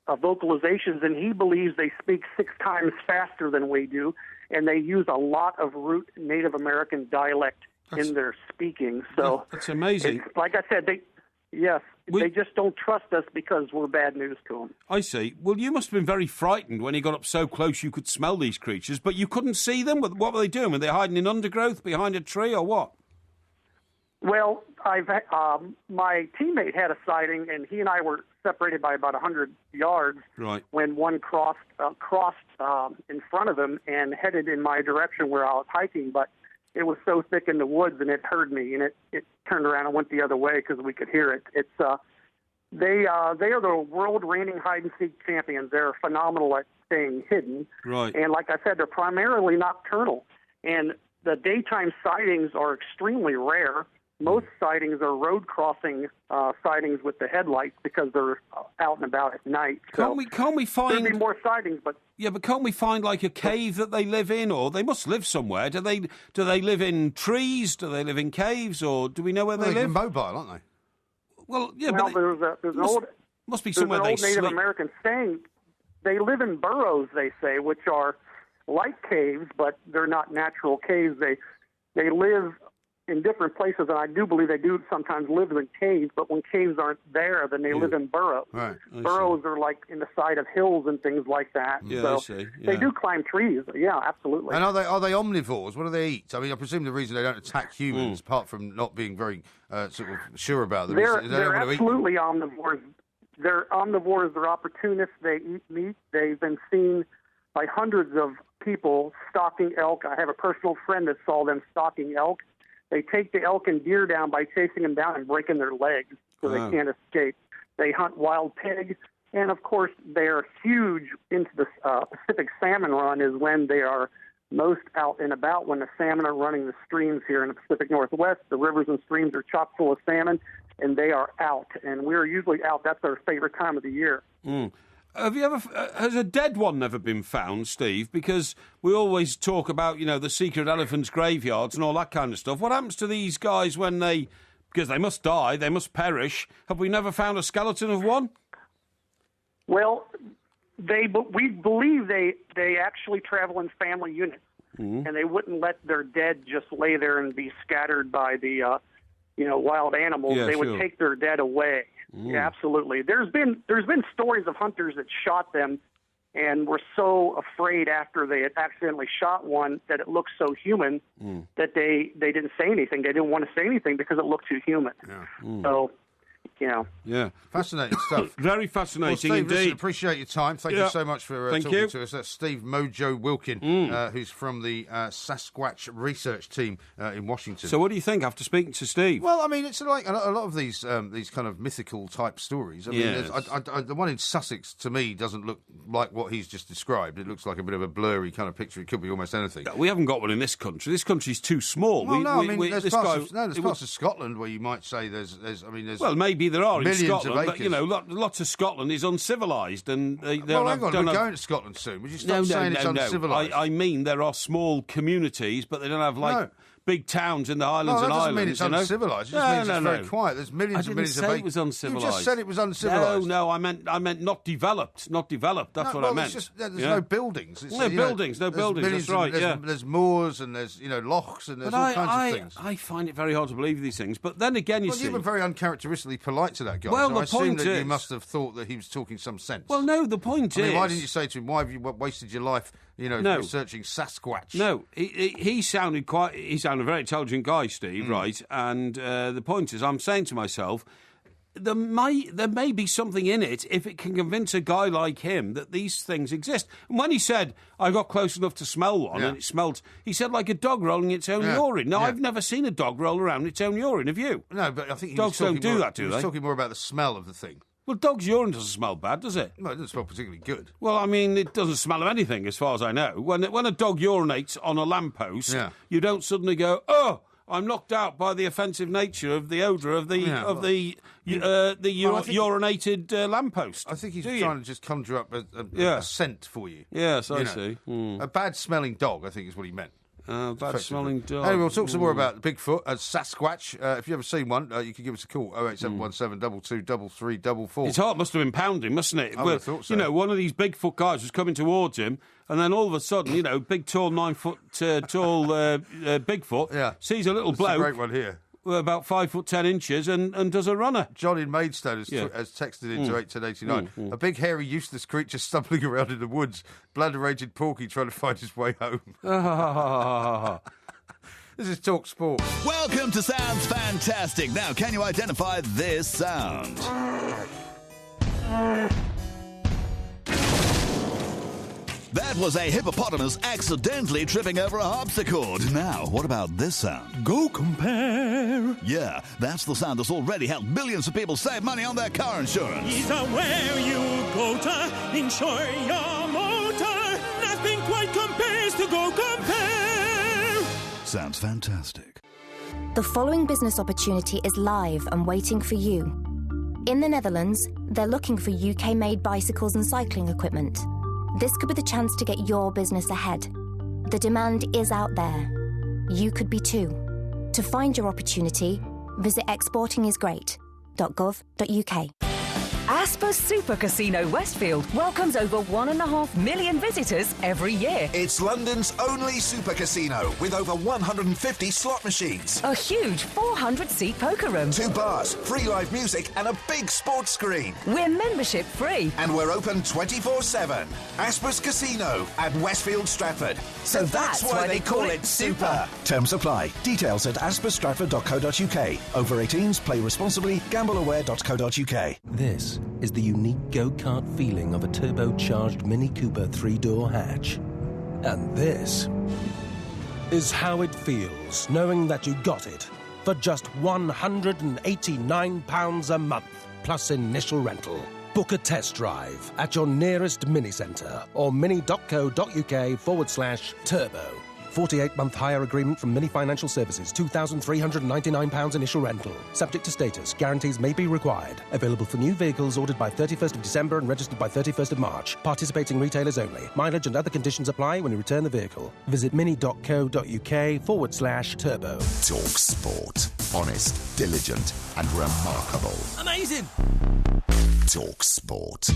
T: vocalizations, and he believes they speak 6 times faster than we do, and they use a lot of root Native American dialect in their speaking. So
A: that's amazing.
T: Like I said, they just don't trust us because we're bad news to them.
A: I see. Well, you must have been very frightened when you got up so close you could smell these creatures, but you couldn't see them? What were they doing? Were they hiding in undergrowth behind a tree or what?
T: Well, my teammate had a sighting, and he and I were separated by about 100 yards when one crossed in front of him and headed in my direction where I was hiking, but it was so thick in the woods, and it heard me, and it turned around and went the other way because we could hear it. It's they are the world reigning hide and seek champions. They're phenomenal at staying hidden, and like I said, they're primarily nocturnal, and the daytime sightings are extremely rare. Most sightings are road crossing sightings with the headlights because they're out and about at night. So
A: Can't we find...
T: There'd be more sightings, but...
A: Yeah, but can't we find, like, a cave that they live in? Or they must live somewhere. Do they live in trees? Do they live in caves? Or do we know where they live?
B: They're mobile, aren't they?
A: Well, yeah,
T: well,
A: but... must be somewhere
T: there's an
A: they
T: old Native
A: sleep.
T: American saying, they live in burrows, they say, which are like caves, but they're not natural caves. They live in different places, and I do believe they do sometimes live in caves, but when caves aren't there, then they live in burrows.
B: Right.
T: Burrows are like in the side of hills and things like that.
B: Yeah,
T: so
B: I see.
T: They
B: Yeah.
T: do climb trees. Yeah, absolutely.
B: And are they omnivores? What do they eat? I mean, I presume the reason they don't attack humans, apart from not being very sort of sure about them,
T: They're
B: is they don't want to eat them.
T: absolutely omnivores. They're omnivores. They're opportunists. They eat meat. They've been seen by hundreds of people stalking elk. I have a personal friend that saw them stalking elk. They take the elk and deer down by chasing them down and breaking their legs so they can't escape. They hunt wild pig. And, of course, they are huge into the Pacific salmon run is when they are most out and about, when the salmon are running the streams here in the Pacific Northwest. The rivers and streams are chock full of salmon, and they are out. And we're usually out. That's our favorite time of the year.
A: Have you ever? Has a dead one never been found, Steve? Because we always talk about, the secret elephants' graveyards and all that kind of stuff. What happens to these guys when they? Because they must die, they must perish. Have we never found a skeleton of one?
T: Well, we believe they actually travel in family units, and they wouldn't let their dead just lay there and be scattered by the wild animals.
A: Yeah,
T: they
A: sure.
T: would take their dead away. Yeah, absolutely. There's been stories of hunters that shot them and were so afraid after they had accidentally shot one that it looked so human that they didn't say anything. They didn't want to say anything because it looked too human. So,
B: Yeah, fascinating stuff.
A: Very fascinating
B: Well, Steve,
A: indeed.
B: listen, appreciate your time. Thank you so much for
A: Thank
B: talking
A: you.
B: to us. That's Steve Mojo Wilkin, who's from the Sasquatch research team in Washington.
A: So what do you think after speaking to Steve?
B: Well, I mean, it's like a lot of these kind of mythical type stories. I mean,
A: Yes.
B: the one in Sussex to me doesn't look like what he's just described. It looks like a bit of a blurry kind of picture. It could be almost anything.
A: We haven't got one in this country. This country's too small.
B: Well,
A: This
B: there's
A: guy-
B: parts of Scotland where you might say there's.
A: Well, maybe there are in
B: millions of
A: Scotland, but
B: acres.
A: lots of Scotland is uncivilised, and they
B: Well, hang on,
A: don't
B: we're
A: have...
B: going to Scotland soon. Would you stop saying it's uncivilised?
A: I mean, there are small communities, but they don't have big towns in the Highlands
B: No,
A: and
B: that doesn't
A: Islands.
B: mean it's uncivilised. It just means it's very quiet. There's millions and millions of
A: I didn't say
B: acres.
A: it was uncivilised.
B: You just said it was uncivilised.
A: No, I meant not developed. Not developed. That's what I meant.
B: There's no buildings.
A: No buildings. That's right.
B: There's moors and there's lochs and there's all kinds of things.
A: I find it very hard to believe these things. But then again, you see,
B: you were very uncharacteristically polite to that guy.
A: Well,
B: so
A: the
B: I assume
A: point
B: that you
A: is-
B: must have thought that he was talking some sense.
A: Well, no, the point
B: I mean,
A: is,
B: why didn't you say to him, "Why have you wasted your life,
A: No.
B: researching Sasquatch"?
A: No, he sounded a very intelligent guy, Steve, right? And the point is, I'm saying to myself, there may be something in it if it can convince a guy like him that these things exist. And when he said, I got close enough to smell one and it smelled, he said like a dog rolling its own urine. Now, I've never seen a dog roll around its own urine, have you?
B: No, but I think he
A: dogs
B: was talking
A: don't do
B: more,
A: that, do
B: he
A: they?
B: was talking more about the smell of the thing.
A: Well, dog's urine doesn't smell bad, does it?
B: No, it doesn't smell particularly good.
A: Well, I mean, it doesn't smell of anything, as far as I know. When a dog urinates on a lamppost, you don't suddenly go, oh, I'm knocked out by the offensive nature of the odour of the urinated lamppost.
B: I think he's trying to just conjure up a scent for you.
A: Yes, I see.
B: A bad-smelling dog, I think, is what he meant.
A: Bad-smelling dog.
B: Anyway, we'll talk some more about Bigfoot and Sasquatch. If you've ever seen one, you can give us a call, 08717 223344.
A: His heart must have been pounding, mustn't it?
B: I would have thought so.
A: You know, one of these Bigfoot guys was coming towards him, and then all of a sudden, big, tall, 9 foot tall Bigfoot sees a little bloke.
B: A great one here.
A: About 5'10" and does a runner.
B: John in Maidstone has texted into 81089. A big, hairy, useless creature stumbling around in the woods. Bladder-aged Porky trying to find his way home. This is talkSPORT.
U: Welcome to Sounds Fantastic. Now, can you identify this sound? That was a hippopotamus accidentally tripping over a harpsichord. Now, what about this sound? Go compare. Yeah, that's the sound that's already helped billions of people save money on their car insurance.
V: Is where you go to insure your motor. Nothing quite compares to Go Compare.
U: Sounds fantastic.
C: The following business opportunity is live and waiting for you. In the Netherlands, they're looking for UK-made bicycles and cycling equipment. This could be the chance to get your business ahead. The demand is out there. You could be too. To find your opportunity, visit exportingisgreat.gov.uk.
E: Asper Super Casino Westfield welcomes over 1.5 million visitors every year.
D: It's London's only super casino with over 150 slot machines.
E: A huge 400-seat poker room.
D: 2 bars, free live music and a big sports screen.
E: We're membership free.
D: And we're open 24/7. Asper's Casino at Westfield Stratford. So that's why they call it super.
U: Terms apply. Details at asperstratford.co.uk. Over 18s, play responsibly, gambleaware.co.uk.
W: This is the unique go-kart feeling of a turbocharged Mini Cooper 3-door hatch. And this is how it feels knowing that you got it for just £189 a month, plus initial rental. Book a test drive at your nearest mini centre or mini.co.uk/turbo. 48-month hire agreement from Mini Financial Services, £2,399 initial rental. Subject to status, guarantees may be required. Available for new vehicles ordered by 31st of December and registered by 31st of March. Participating retailers only. Mileage and other conditions apply when you return the vehicle. Visit mini.co.uk/turbo.
F: Talk Sport. Honest, diligent and remarkable.
A: Amazing.
F: Talk Sport.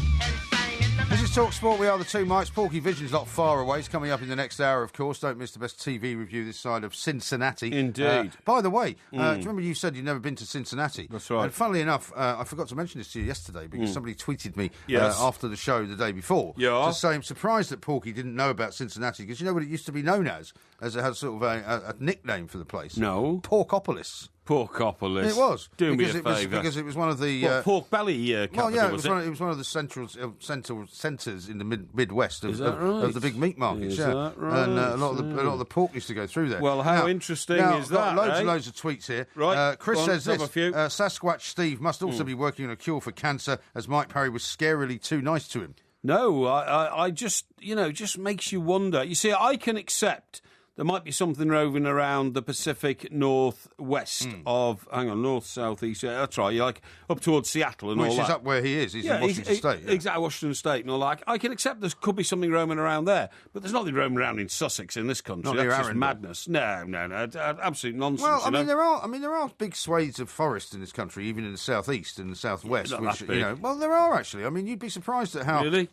B: This is Talk Sport. We are the two mics. Porkyvision's not far away. It's coming up in the next hour, of course. Don't miss the best TV review this side of Cincinnati.
A: Indeed.
B: By the way, do you remember you said you'd never been to Cincinnati?
A: That's right.
B: And funnily enough, I forgot to mention this to you yesterday because somebody tweeted me after the show the day before.
A: Yeah.
B: Just saying, I'm surprised that Porky didn't know about Cincinnati because you know what it used to be known as it has sort of a nickname for the place.
A: No.
B: Porkopolis.
A: Porkopolis.
B: It was.
A: Do me a
B: favour.
A: favour.
B: Because it was one of the...
A: pork belly capital,
B: well, yeah,
A: was
B: it was one of the central centres in the Midwest of
A: right?
B: the big meat markets.
A: Is
B: yeah,
A: that right?
B: And a lot of the pork used to go through there.
A: Well, how interesting is that?
B: Loads and loads of tweets here.
A: Right,
B: Chris says this:
A: a few.
B: Sasquatch Steve must also be working on a cure for cancer, as Mike Parry was scarily too nice to him.
A: No, I just just makes you wonder. You see, I can accept there might be something roving around the Pacific northwest of, north, south, east. Yeah, that's right. You're like up towards Seattle and all that.
B: Which is up where he is. He's in Washington State. Yeah.
A: Exactly, Washington State and all that. I can accept there could be something roaming around there, but there's nothing roaming around in Sussex in this country.
B: Not
A: That's just madness. No, absolute nonsense.
B: Well, there are big swathes of forest in this country, even in the southeast and the southwest.
A: Not
B: which,
A: that big.
B: Well, there are actually. I mean, you'd be surprised at how
A: Really?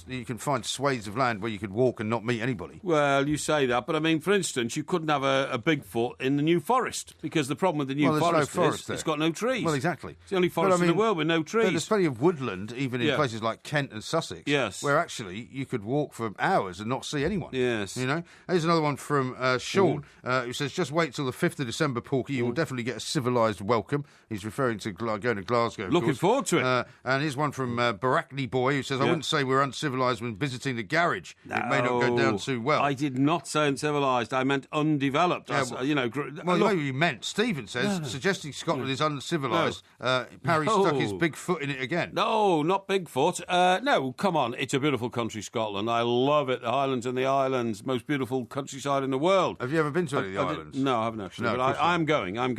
B: you can find swathes of land where you could walk and not meet anybody.
A: Well, you say that, but I mean, for instance, you couldn't have a Bigfoot in the New Forest because the problem with the New Forest is it's got no trees.
B: Well, exactly.
A: It's the only forest in the world with no trees.
B: But there's plenty of woodland, even in places like Kent and Sussex, where actually you could walk for hours and not see anyone.
A: Yes.
B: You know? Here's another one from Sean, who says, just wait till the 5th of December, Porky. You will definitely get a civilised welcome. He's referring to going to Glasgow.
A: Looking forward to it.
B: And here's one from Barakni Boy, who says, I wouldn't say we're uncivilised when visiting the garage.
A: No,
B: it may not go down too well.
A: I did not say uncivilised. I meant undeveloped.
B: Well, maybe you meant. Stephen says, suggesting Scotland is uncivilised. Parry stuck his big foot in it again.
A: No, not Bigfoot. No, come on. It's a beautiful country, Scotland. I love it. The Highlands and the Islands. Most beautiful countryside in the world.
B: Have you ever been to any of the islands?
A: No, I haven't actually.
B: No,
A: but I'm going.
B: Are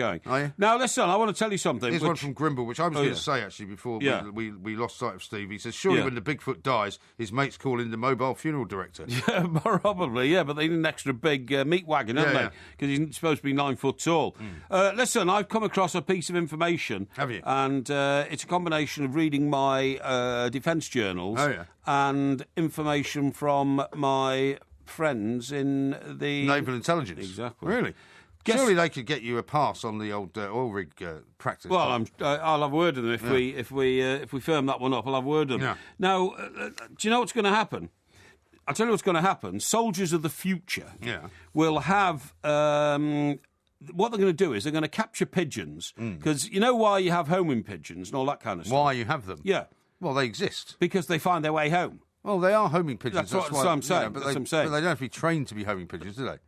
B: you?
A: Now, listen, I want to tell you something.
B: Here's one from Grimble, which I was going to say, actually, before we lost sight of Steve. He says, surely when the Bigfoot dies, his mates call in the mobile funeral director.
A: Yeah, probably, but they need an extra big meat wagon, haven't they? Because he's supposed to be 9 foot tall. Listen, I've come across a piece of information.
B: Have you?
A: And it's a combination of reading my defence journals and information from my friends in the...
B: Naval Intelligence.
A: Exactly.
B: Really? Surely they could get you a pass on the old oil rig practice.
A: Well, I'll have a word with them if we firm that one up. I'll have a word with them.
B: Yeah.
A: Now, do you know what's going to happen? I'll tell you what's going to happen. Soldiers of the future will have... what they're going to do is they're going to capture pigeons because you know why you have homing pigeons and all that kind of stuff.
B: Why you have them?
A: Yeah.
B: Well, they exist
A: because they find their way home.
B: Well, they are homing pigeons.
A: That's what I'm saying.
B: But they don't have to be trained to be homing pigeons, do they?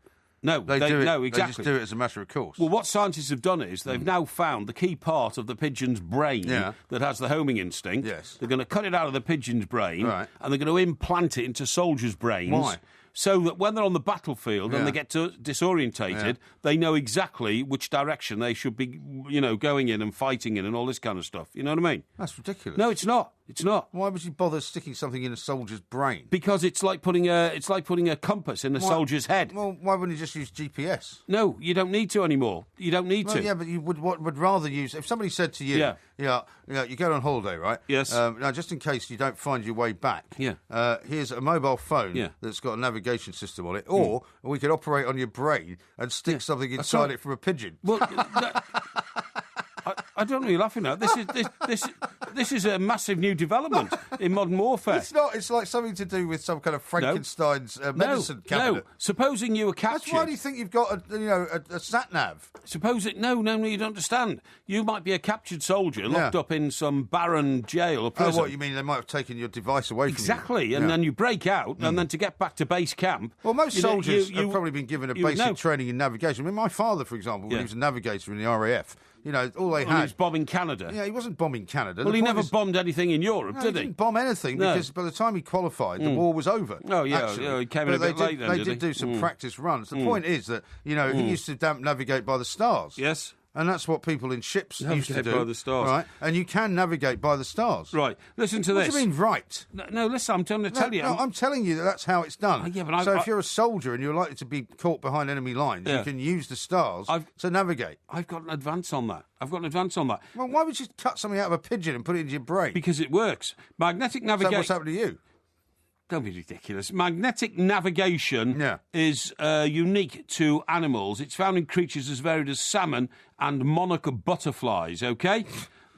A: No,
B: they do it.
A: No, exactly.
B: They just do it as a matter of course.
A: Well, what scientists have done is they've now found the key part of the pigeon's brain that has the homing instinct.
B: Yes.
A: They're going to cut it out of the pigeon's brain and they're going to implant it into soldiers' brains.
B: Why?
A: so that when they're on the battlefield and they get disorientated, they know exactly which direction they should be, going in and fighting in and all this kind of stuff. You know what I mean?
B: That's ridiculous.
A: No, it's not. It's not.
B: Why would you bother sticking something in a soldier's brain?
A: Because it's like putting a compass in a soldier's head.
B: Well, why wouldn't you just use GPS?
A: No, you don't need to anymore. You don't need to.
B: Yeah, but you would rather use... If somebody said to you, you go on holiday, right?
A: Yes.
B: Now, just in case you don't find your way back, here's a mobile phone that's got a navigation system on it, or we could operate on your brain and stick something inside it from a pigeon.
A: Well, I don't know what you're laughing at. This is a massive new development in modern warfare.
B: It's not. It's like something to do with some kind of Frankenstein's medicine cabinet.
A: No. Supposing you were captured.
B: That's why do you think you've got a sat nav?
A: No, you don't understand. You might be a captured soldier locked up in some barren jail or prison.
B: Oh, what you mean? They might have taken your device away from you.
A: Exactly, and then you break out, and then to get back to base camp.
B: Well, most soldiers have probably been given a basic training in navigation. I mean, my father, for example, when he was a navigator in the RAF. All they had...
A: He was bombing Canada.
B: Yeah, he wasn't bombing Canada.
A: Well, he never bombed anything in Europe, did he?
B: He didn't bomb anything because by the time he qualified, the war was over.
A: Oh, yeah, he came in a bit late then,
B: They did do some practice runs. The point is that, he used to navigate by the stars.
A: Yes.
B: And that's what people in ships used to do.
A: By the stars.
B: Right? And you can navigate by the stars.
A: Right. Listen to this.
B: What do you mean, right?
A: No, listen, I'm trying to tell you.
B: No, I'm telling you that's how it's done.
A: Yeah, but
B: so if you're a soldier and you're likely to be caught behind enemy lines, you can use the stars to navigate.
A: I've got an advance on that.
B: Well, why would you cut something out of a pigeon and put it into your brain?
A: Because it works. Magnetic navigation...
B: Is that what's happened to you?
A: Don't be ridiculous. Magnetic navigation is unique to animals. It's found in creatures as varied as salmon and monarch butterflies, OK?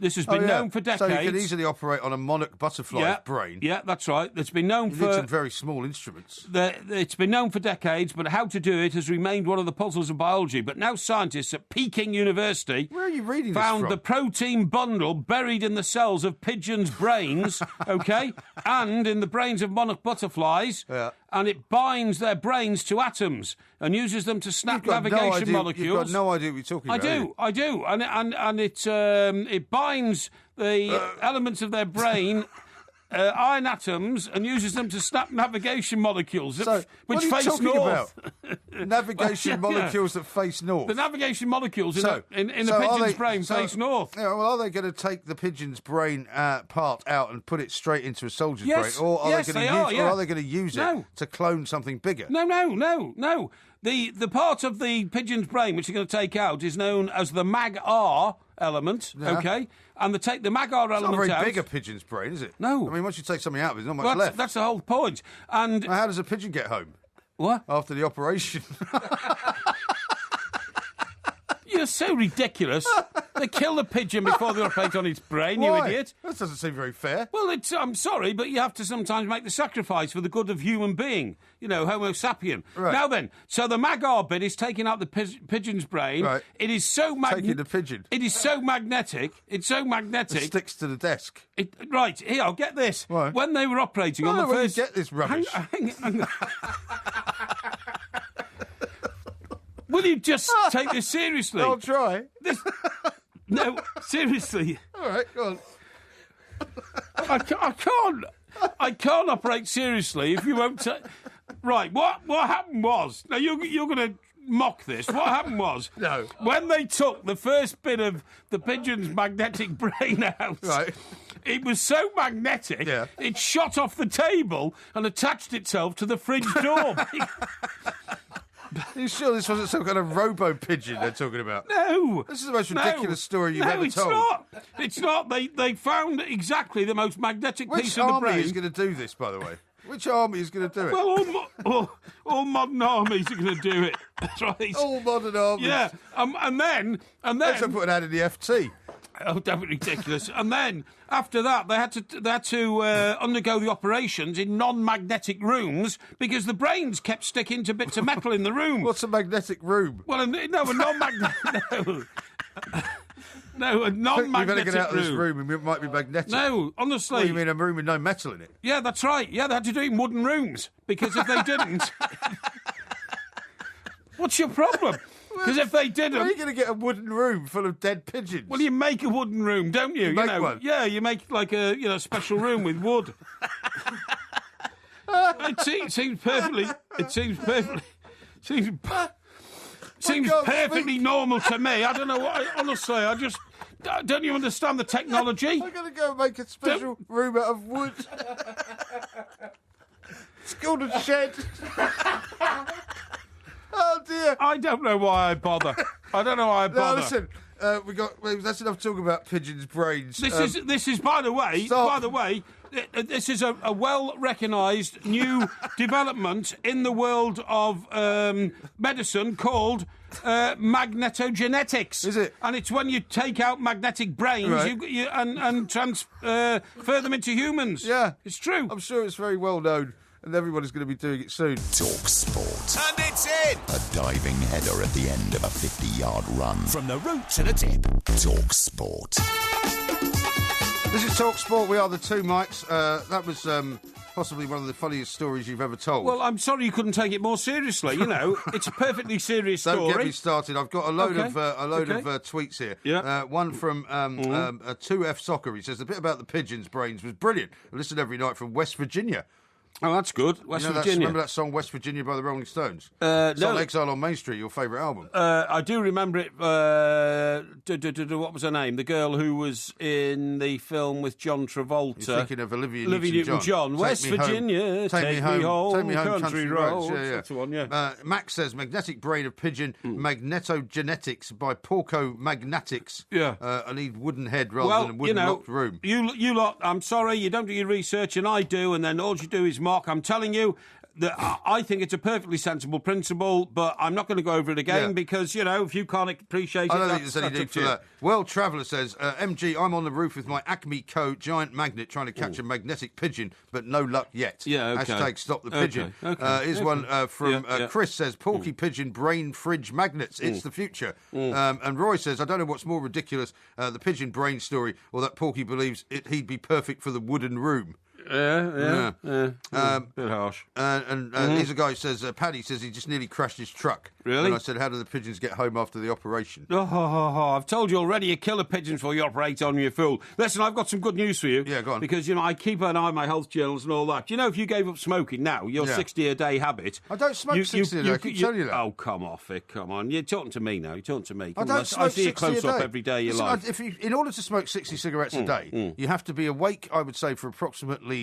A: This has been known for decades.
B: So you can easily operate on a monarch butterfly's brain.
A: Yeah, that's right. It's been known for...
B: some very small instruments.
A: It's been known for decades, but how to do it has remained one of the puzzles of biology. But now scientists at Peking University...
B: Where are you reading
A: found
B: this from?
A: the protein bundle buried in the cells of pigeons' brains, OK, and in the brains of monarch butterflies, and it binds their brains to atoms and uses them to snap navigation molecules.
B: You've got no idea what you're talking about.
A: I do. And it binds the elements of their brain, iron atoms, and uses them to snap navigation molecules which face north.
B: Navigation molecules that face north.
A: The navigation molecules in the pigeon's brain face north.
B: Yeah, well, are they going to take the pigeon's brain part out and put it straight into a soldier's brain, or are they going to use it to clone something bigger?
A: No. The part of the pigeon's brain which they're going to take out is known as the mag-R element, OK? And they take the mag-R element out...
B: It's not very big a pigeon's brain, is it?
A: No.
B: I mean, once you take something out of it, there's not much left.
A: That's the whole point. And
B: how does a pigeon get home?
A: What?
B: After the operation.
A: You're so ridiculous. They kill the pigeon before they operate on its brain, you idiot.
B: That doesn't seem very fair.
A: Well, I'm sorry, but you have to sometimes make the sacrifice for the good of human being. Homo sapien.
B: Right.
A: Now then, so the mag-R bit is taking out the pigeon's brain.
B: Right.
A: It is so
B: taking the pigeon.
A: It is so magnetic. It's so magnetic.
B: It sticks to the desk.
A: Right, here, I'll get this.
B: Right.
A: When they were operating on the first...
B: You get this rubbish.
A: Hang on. Will you just take this seriously?
B: I'll try.
A: No, seriously.
B: All right, go on.
A: I can't operate seriously if you won't take... Right, what happened was... Now, you're going to mock this. What happened was...
B: No.
A: When they took the first bit of the pigeon's magnetic brain out...
B: Right.
A: It was so magnetic, it shot off the table and attached itself to the fridge door.
B: Are you sure this wasn't some kind of robo-pigeon they're talking about?
A: No.
B: This is the most ridiculous story you've ever told.
A: No, it's not. They found exactly the most magnetic piece of the brain.
B: Which army is going to do this, by the way? Which army is going to do it?
A: Well, all modern armies are going to do it. That's right.
B: All modern armies.
A: Yeah. And then...
B: Let's put an ad in the FT.
A: Oh, don't be ridiculous. And then, after that, they had to undergo the operations in non-magnetic rooms because the brains kept sticking to bits of metal in the room.
B: What's a magnetic room?
A: Well, no, a non-magnetic... No, a non-magnetic room.
B: You better get out of this room and it might be magnetic.
A: No, honestly.
B: What, you mean a room with no metal in it?
A: Yeah, that's right. Yeah, they had to do it in wooden rooms because if they didn't... What's your problem? Because if they didn't...
B: Where are you going to get a wooden room full of dead pigeons?
A: Well, you make a wooden room, don't you?
B: You make one?
A: Yeah, you make like a special room with wood. it seems perfectly. It seems perfectly. Seems perfectly normal to me. I don't know what. Honestly, I just don't you understand the technology?
B: I'm going to go and make a special room out of wood. It's called a shed. Oh dear!
A: I don't know why I bother. I don't know why I bother.
B: No, listen. That's enough talking about pigeons' brains.
A: This is by the way, this is a well-recognised new development in the world of medicine called magnetogenetics.
B: Is it?
A: And it's when you take out magnetic brains and transfer them into humans.
B: Yeah,
A: it's true.
B: I'm sure it's very well known. And everybody's going to be doing it soon.
F: talkSPORT.
N: And it's in!
F: A diving header at the end of a 50-yard run.
N: From the root to the tip.
F: talkSPORT.
B: This is talkSPORT. We are the two mics. That was possibly one of the funniest stories you've ever told.
A: Well, I'm sorry you couldn't take it more seriously. You know, it's a perfectly serious story.
B: Don't get me started. I've got a load of tweets here.
A: Yeah.
B: One from 2F Soccer. He says the bit about the pigeons' brains was brilliant. I listen every night from West Virginia.
A: Oh, that's good. West Virginia.
B: Remember that song "West Virginia" by the Rolling Stones?
A: No.
B: "Exile on Main Street," your favourite album.
A: I do remember it. What was her name? The girl who was in the film with John Travolta.
B: You're thinking of Olivia
A: Newton-John. West Virginia, take me home, country roads.
B: Yeah.
A: That's the one. Yeah.
B: Max says magnetic brain of pigeon, Magnetogenetics by Porkyvision.
A: Yeah.
B: I need wooden head rather than a wooden locked room.
A: You lot. I'm sorry, you don't do your research, and I do, and then all you do is mock. I'm telling you that I think it's a perfectly sensible principle, but I'm not going to go over it again because, you know, if you can't appreciate it,
B: I don't think there's any need for that. World Traveller says, MG, I'm on the roof with my Acme Co. giant magnet trying to catch a magnetic pigeon, but no luck yet.
A: Yeah, okay.
B: Hashtag stop the pigeon. Here's one from Chris says, Porky pigeon brain fridge magnets. It's the future. And Roy says, I don't know what's more ridiculous, the pigeon brain story or that Porky believes he'd be perfect for the wooden room.
A: Yeah. Bit harsh.
B: And here's a guy who says, Paddy says he just nearly crashed his truck.
A: Really?
B: And I said, how do the pigeons get home after the operation?
A: I've told you already, you kill a pigeon before you operate on, you fool. Listen, I've got some good news for you.
B: Yeah, go on.
A: Because, you know, I keep an eye on my health journals and all that. You know, if you gave up smoking now, your 60-a-day habit...
B: I don't smoke 60 a day, I keep telling you that.
A: Oh, come off it, come on. You're talking to me now, you're talking to me.
B: I don't smoke 60 a day.
A: I see you close up every day of your life.
B: In order to smoke 60 cigarettes a day, you have to be awake, I would say, for probably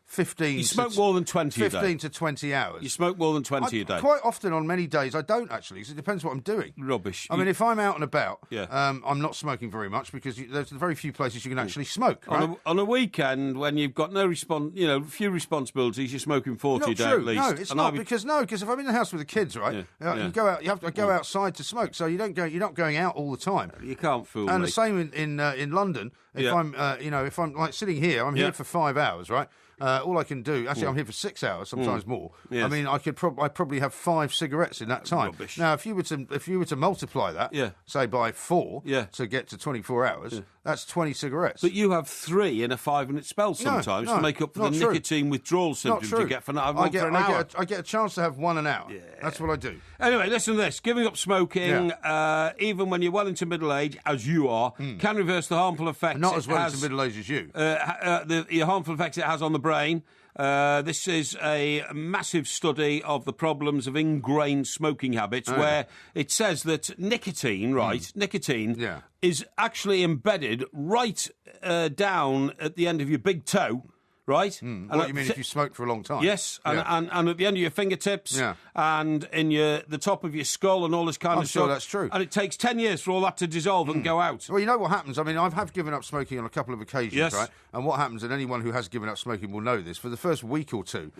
B: 15
A: You smoke more than 20 a day.
B: 15 to 20 hours.
A: You smoke more than 20 a day.
B: Quite often on many days I don't actually, because it depends what I'm doing.
A: Rubbish.
B: I mean, if I'm out and about, I'm not smoking very much because there's very few places you can actually smoke. Right?
A: On a weekend when you've got few responsibilities, you're smoking 40 a day at least.
B: No, it's not because if I'm in the house with the kids, right, you go out. You have to go outside to smoke, so you're not going out all the time.
A: You can't fool me.
B: And the same in London. If I'm like sitting here, I'm here for 5 hours, right. All I can do, actually, I'm here for 6 hours, sometimes more.
A: Yes.
B: I mean, I probably have 5 cigarettes in that time.
A: Rubbish.
B: Now, if you were to multiply that, say by 4, to get to 24 hours, that's 20 cigarettes.
A: But you have 3 in a 5-minute spell sometimes to make up for the nicotine withdrawal symptoms you get for an hour.
B: I get a chance to have 1 an hour. Yeah. That's what I do.
A: Anyway, listen to this. Giving up smoking, even when you're well into middle age, as you are, can reverse the harmful effects.
B: Not as well into middle age as you.
A: The harmful effects it has on the brain. This is a massive study of the problems of ingrained smoking habits where it says that nicotine is actually embedded right down at the end of your big toe. Right?
B: What you mean if you smoke for a long time?
A: Yes, and at the end of your fingertips and in the top of your skull and all this kind of stuff.
B: I'm sure that's true.
A: And it takes 10 years for all that to dissolve and go out.
B: Well, you know what happens? I mean, I have given up smoking on a couple of occasions, right? And what happens, and anyone who has given up smoking will know this, for the first week or two,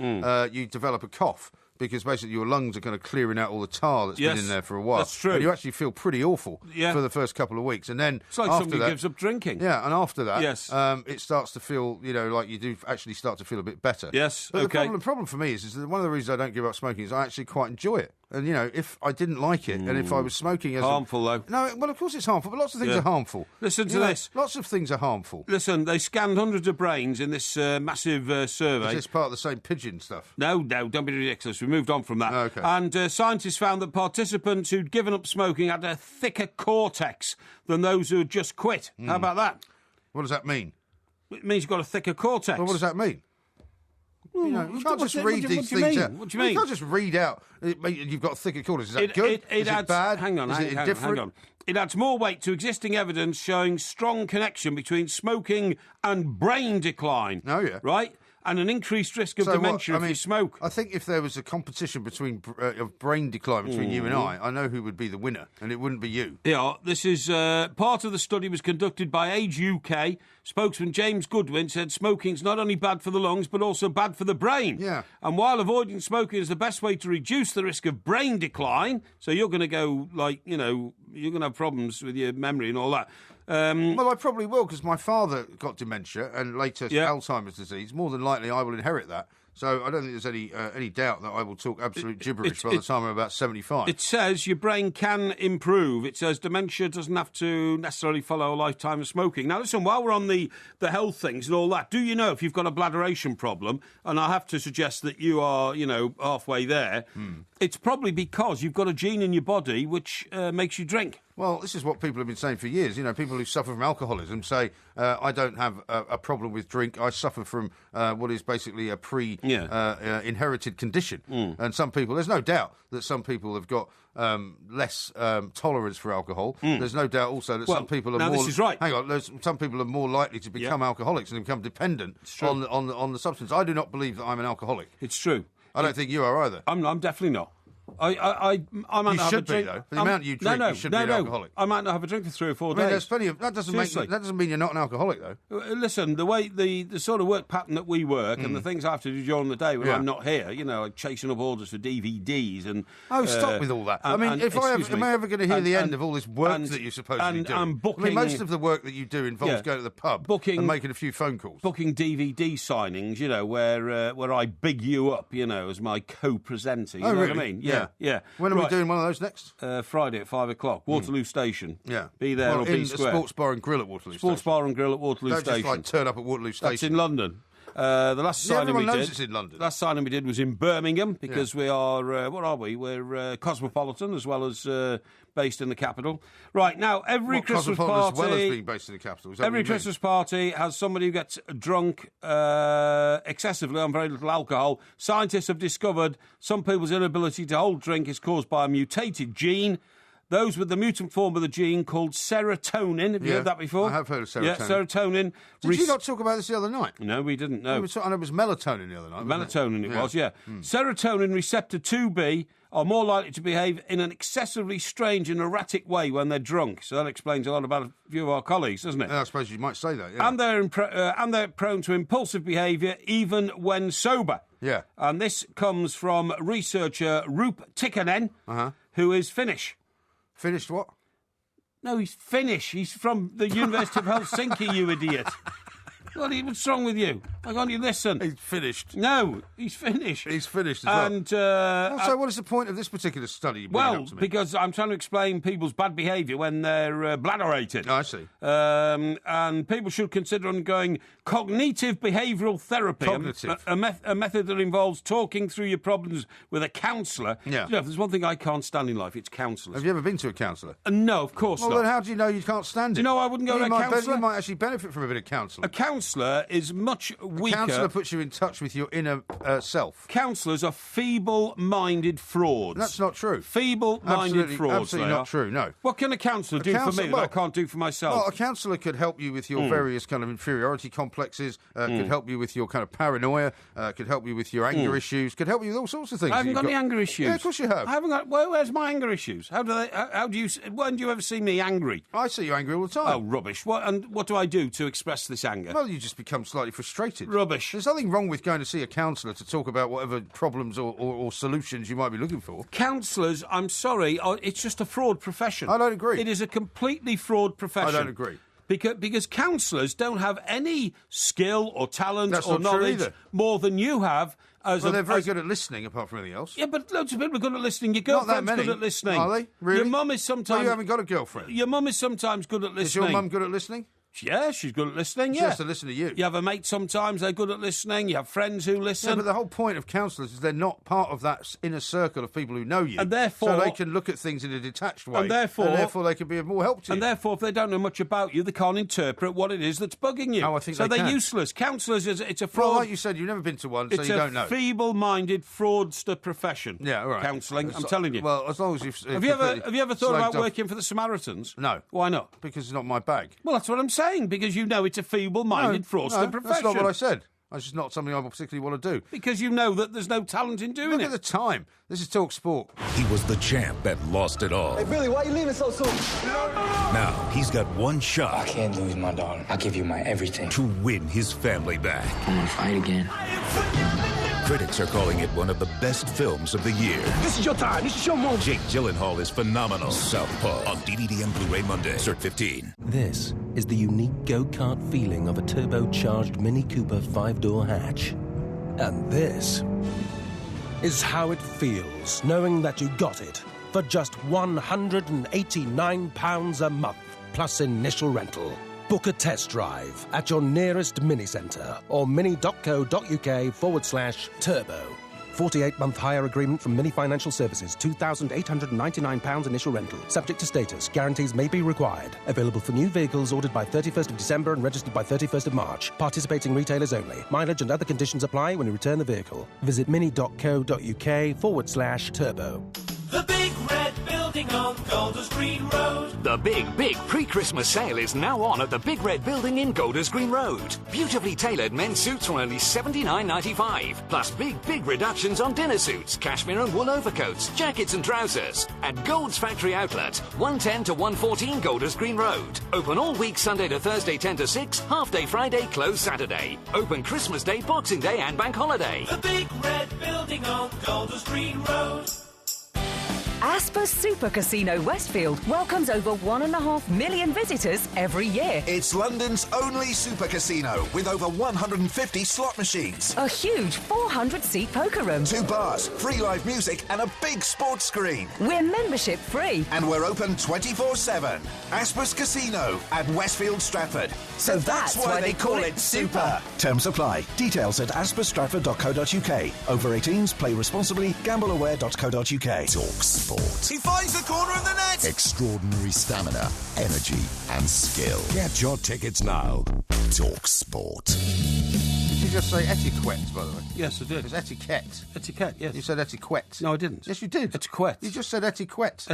B: you develop a cough. Because basically your lungs are kind of clearing out all the tar that's been in there for a while.
A: That's true.
B: And you actually feel pretty awful for the first couple of weeks. And then
A: it's like
B: after
A: somebody
B: that,
A: gives up drinking.
B: Yeah, and after that,
A: it
B: starts to feel, like you do actually start to feel a bit better.
A: Yes,
B: but the problem for me is that one of the reasons I don't give up smoking is I actually quite enjoy it. And, if I didn't like it, and if I was smoking as
A: harmful, though.
B: No, well, of course it's harmful, but lots of things are harmful.
A: Listen to this.
B: Lots of things are harmful.
A: Listen, they scanned hundreds of brains in this massive survey.
B: Is this part of the same pigeon stuff?
A: No, don't be ridiculous. We moved on from that.
B: Okay.
A: And scientists found that participants who'd given up smoking had a thicker cortex than those who had just quit. How about that?
B: What does that mean?
A: It means you've got a thicker cortex.
B: Well, what does that mean? You can't just read these things out.
A: What do you mean?
B: You can't just read out. You've got thicker corners. Is that good? Is it bad?
A: Hang on.
B: Is it indifferent?
A: Hang on. It adds more weight to existing evidence showing strong connection between smoking and brain decline.
B: Oh, yeah.
A: Right? And an increased risk of dementia if you smoke.
B: I think if there was a competition of brain decline between you and I know who would be the winner, and it wouldn't be you.
A: Yeah, this is part of the study was conducted by Age UK. Spokesman James Goodwin said smoking's not only bad for the lungs, but also bad for the brain.
B: Yeah.
A: And while avoiding smoking is the best way to reduce the risk of brain decline, so you're going to go, you're going to have problems with your memory and all that.
B: Well, I probably will, because my father got dementia and later Alzheimer's disease. More than likely, I will inherit that. So I don't think there's any doubt that I will talk absolute gibberish by the time I'm about 75.
A: It says your brain can improve. It says dementia doesn't have to necessarily follow a lifetime of smoking. Now, listen, while we're on the health things and all that, do you know if you've got a bladderation problem, and I have to suggest that you are, halfway there, it's probably because you've got a gene in your body which makes you drink.
B: Well, this is what people have been saying for years. People who suffer from alcoholism say, I don't have a problem with drink. I suffer from what is basically a inherited condition. And some people, there's no doubt that some people have got less tolerance for alcohol. There's no doubt also that some people are more...
A: this is right.
B: Hang on, some people are more likely to become alcoholics and become dependent on the substance. I do not believe that I'm an alcoholic.
A: It's true.
B: I don't think you are either.
A: I'm definitely not. I might not have a drink.
B: Though. For the amount you drink, you should be an alcoholic.
A: I might not have a drink for 3 or 4 days.
B: There's plenty of that. Doesn't mean you're not an alcoholic, though.
A: Listen, the way the sort of work pattern that we work and the things I have to do during the day when I'm not here, like chasing up orders for DVDs and
B: stop with all that. Am I ever going to hear the end of all this work that you're supposed to be doing?
A: Booking,
B: most of the work that you do involves going to the pub and making a few phone calls,
A: booking DVD signings. Where I big you up, as my co-presenter. You know what I mean? Yeah.
B: When are we doing one of those next?
A: Friday at 5 o'clock, Waterloo Station.
B: Yeah.
A: Be there or be square.
B: Sports Bar and Grill at Waterloo Station.
A: Sports Bar and Grill at Waterloo Station.
B: Don't just turn up at Waterloo Station.
A: That's in London. The last signing
B: everyone
A: we
B: knows
A: did.
B: It's in London.
A: Last signing we did was in Birmingham because we are. What are we? We're cosmopolitan as well as based in the capital. Right now, every Christmas party,
B: as well as being based in the capital.
A: Every Christmas party has somebody who gets drunk excessively on very little alcohol. Scientists have discovered some people's inability to hold drink is caused by a mutated gene. Those with the mutant form of the gene called serotonin. Have you heard that before?
B: I have heard of serotonin.
A: Yeah, serotonin.
B: Did you not talk about this the other night?
A: No, we didn't, no.
B: I know it was melatonin the other night.
A: Melatonin it was, yeah. Serotonin receptor 2B are more likely to behave in an excessively strange and erratic way when they're drunk. So that explains a lot about a few of our colleagues, doesn't it?
B: Yeah, I suppose you might say that, yeah.
A: And they're prone to impulsive behaviour even when sober.
B: Yeah.
A: And this comes from researcher Roop Tikkanen, who is Finnish.
B: Finished what?
A: No, he's Finnish. He's from the University of Helsinki, you idiot. What's wrong with you? Why can't you listen?
B: He's finished.
A: No, he's finished.
B: He's finished as
A: and,
B: well. So what is the point of this particular study?
A: Because I'm trying to explain people's bad behaviour when they're bladderated.
B: Oh, I see.
A: And people should consider undergoing cognitive behavioural therapy.
B: Cognitive.
A: A method that involves talking through your problems with a counsellor.
B: Yeah.
A: If there's one thing I can't stand in life, it's counsellors.
B: Have you ever been to a counsellor?
A: No, of course not.
B: Well, then how do you know you can't stand it?
A: Do you know I wouldn't go to a counsellor?
B: You might actually benefit from a bit of counselling.
A: A counsellor is much weaker.
B: A counsellor puts you in touch with your inner self.
A: Counsellors are feeble-minded frauds.
B: That's not true.
A: Feeble-minded frauds.
B: Absolutely not true, no.
A: What can a counsellor do for me that I can't do for myself?
B: Well, a counsellor could help you with your various kind of inferiority complexes, could help you with your kind of paranoia, could help you with your anger issues, could help you with all sorts of things.
A: I haven't got any anger issues.
B: Yeah, of course you have.
A: I haven't got... Where's my anger issues? When do you ever see me angry?
B: I see you angry all the time.
A: Oh, rubbish. What do I do to express this anger?
B: Well, you just become slightly frustrated.
A: Rubbish.
B: There's nothing wrong with going to see a counsellor to talk about whatever problems or solutions you might be looking for.
A: Counsellors, I'm sorry, it's just a fraud profession.
B: I don't agree.
A: It is a completely fraud profession.
B: I don't agree.
A: Because counsellors don't have any skill or talent or knowledge more than you have.
B: They're very good at listening, apart from anything else.
A: Yeah, but loads of people are good at listening. Your girlfriend's good at listening.
B: Are they? Really?
A: Your mum is sometimes...
B: Well, you haven't got a girlfriend.
A: Your mum is sometimes good at listening.
B: Is your mum good at listening?
A: Yeah, she's good at listening,
B: She
A: yeah.
B: has to listen to you.
A: You have a mate sometimes, they're good at listening. You have friends who listen.
B: Yeah, but the whole point of counsellors is they're not part of that inner circle of people who know you.
A: And therefore...
B: So they can look at things in a detached way.
A: And therefore
B: they can be of more help to you.
A: And therefore, if they don't know much about you, they can't interpret what it is that's bugging you.
B: Oh, I think
A: so
B: they
A: they're
B: can.
A: useless. Counsellors, it's a fraud...
B: Well, like you said, you've never been to one, so you don't know.
A: It's a feeble-minded fraudster profession.
B: Yeah, all right.
A: Counselling, I'm telling you.
B: Well, as long as you've...
A: Have you ever thought about working for the Samaritans?
B: No.
A: Why not?
B: Because it's not my bag.
A: Well, that's what I'm saying, because you know it's a feeble-minded fraudster profession.
B: That's not what I said. It's just not something I particularly want to do.
A: Because you know that there's no talent in doing
B: Look
A: it.
B: at the time. This is talkSPORT.
G: He was the champ that lost it all.
H: Hey, Billy, why are you leaving so soon?
G: Now he's got one shot.
H: I can't lose, my darling. I'll give you my everything.
G: To win his family back.
H: I'm gonna fight again.
G: Critics are calling it one of the best films of the year.
H: This is your time. This is your moment.
G: Jake Gyllenhaal is phenomenal. Southpaw on DVD and Blu-ray Monday. Cert 15.
W: This is the unique go-kart feeling of a turbocharged Mini Cooper 5-door hatch. And this is how it feels knowing that you got it for just £189 a month, plus initial rental. Book a test drive at your nearest Mini Centre or mini.co.uk/turbo. 48-month hire agreement from Mini Financial Services. £2,899 initial rental. Subject to status. Guarantees may be required. Available for new vehicles ordered by 31st of December and registered by 31st of March. Participating retailers only. Mileage and other conditions apply when you return the vehicle. Visit mini.co.uk/turbo.
V: The Big Red Building on Golders Green Road.
J: The big pre-Christmas sale is now on at the Big Red Building in Golders Green Road. Beautifully tailored men's suits for only $79.95. Plus big reductions on dinner suits, cashmere and wool overcoats, jackets and trousers. At Gold's Factory Outlet, 110 to 114 Golders Green Road. Open all week Sunday to Thursday 10 to 6, half day Friday, closed Saturday. Open Christmas Day, Boxing Day and Bank Holiday.
V: The Big Red Building on Golders Green Road.
E: Asper Super Casino Westfield welcomes over 1.5 million visitors every year.
D: It's London's only super casino with over 150 slot machines.
E: A huge 400-seat poker room.
D: 2 bars, free live music and a big sports screen.
E: We're membership free.
D: And we're open 24/7. Asper's Casino at Westfield Stratford. So that's why they call it super. Terms apply. Details at asperstratford.co.uk. Over 18s, play responsibly, gambleaware.co.uk.
F: talkSPORT.
N: He finds the corner of the net.
F: Extraordinary stamina, energy, and skill. Get your tickets now. talkSPORT.
B: Did you just say etiquette, by the way?
A: Yes, I did.
B: It's etiquette.
A: Etiquette, yes.
B: You said etiquette.
A: No, I didn't.
B: Yes, you did.
A: Etiquette.
B: You just said etiquette.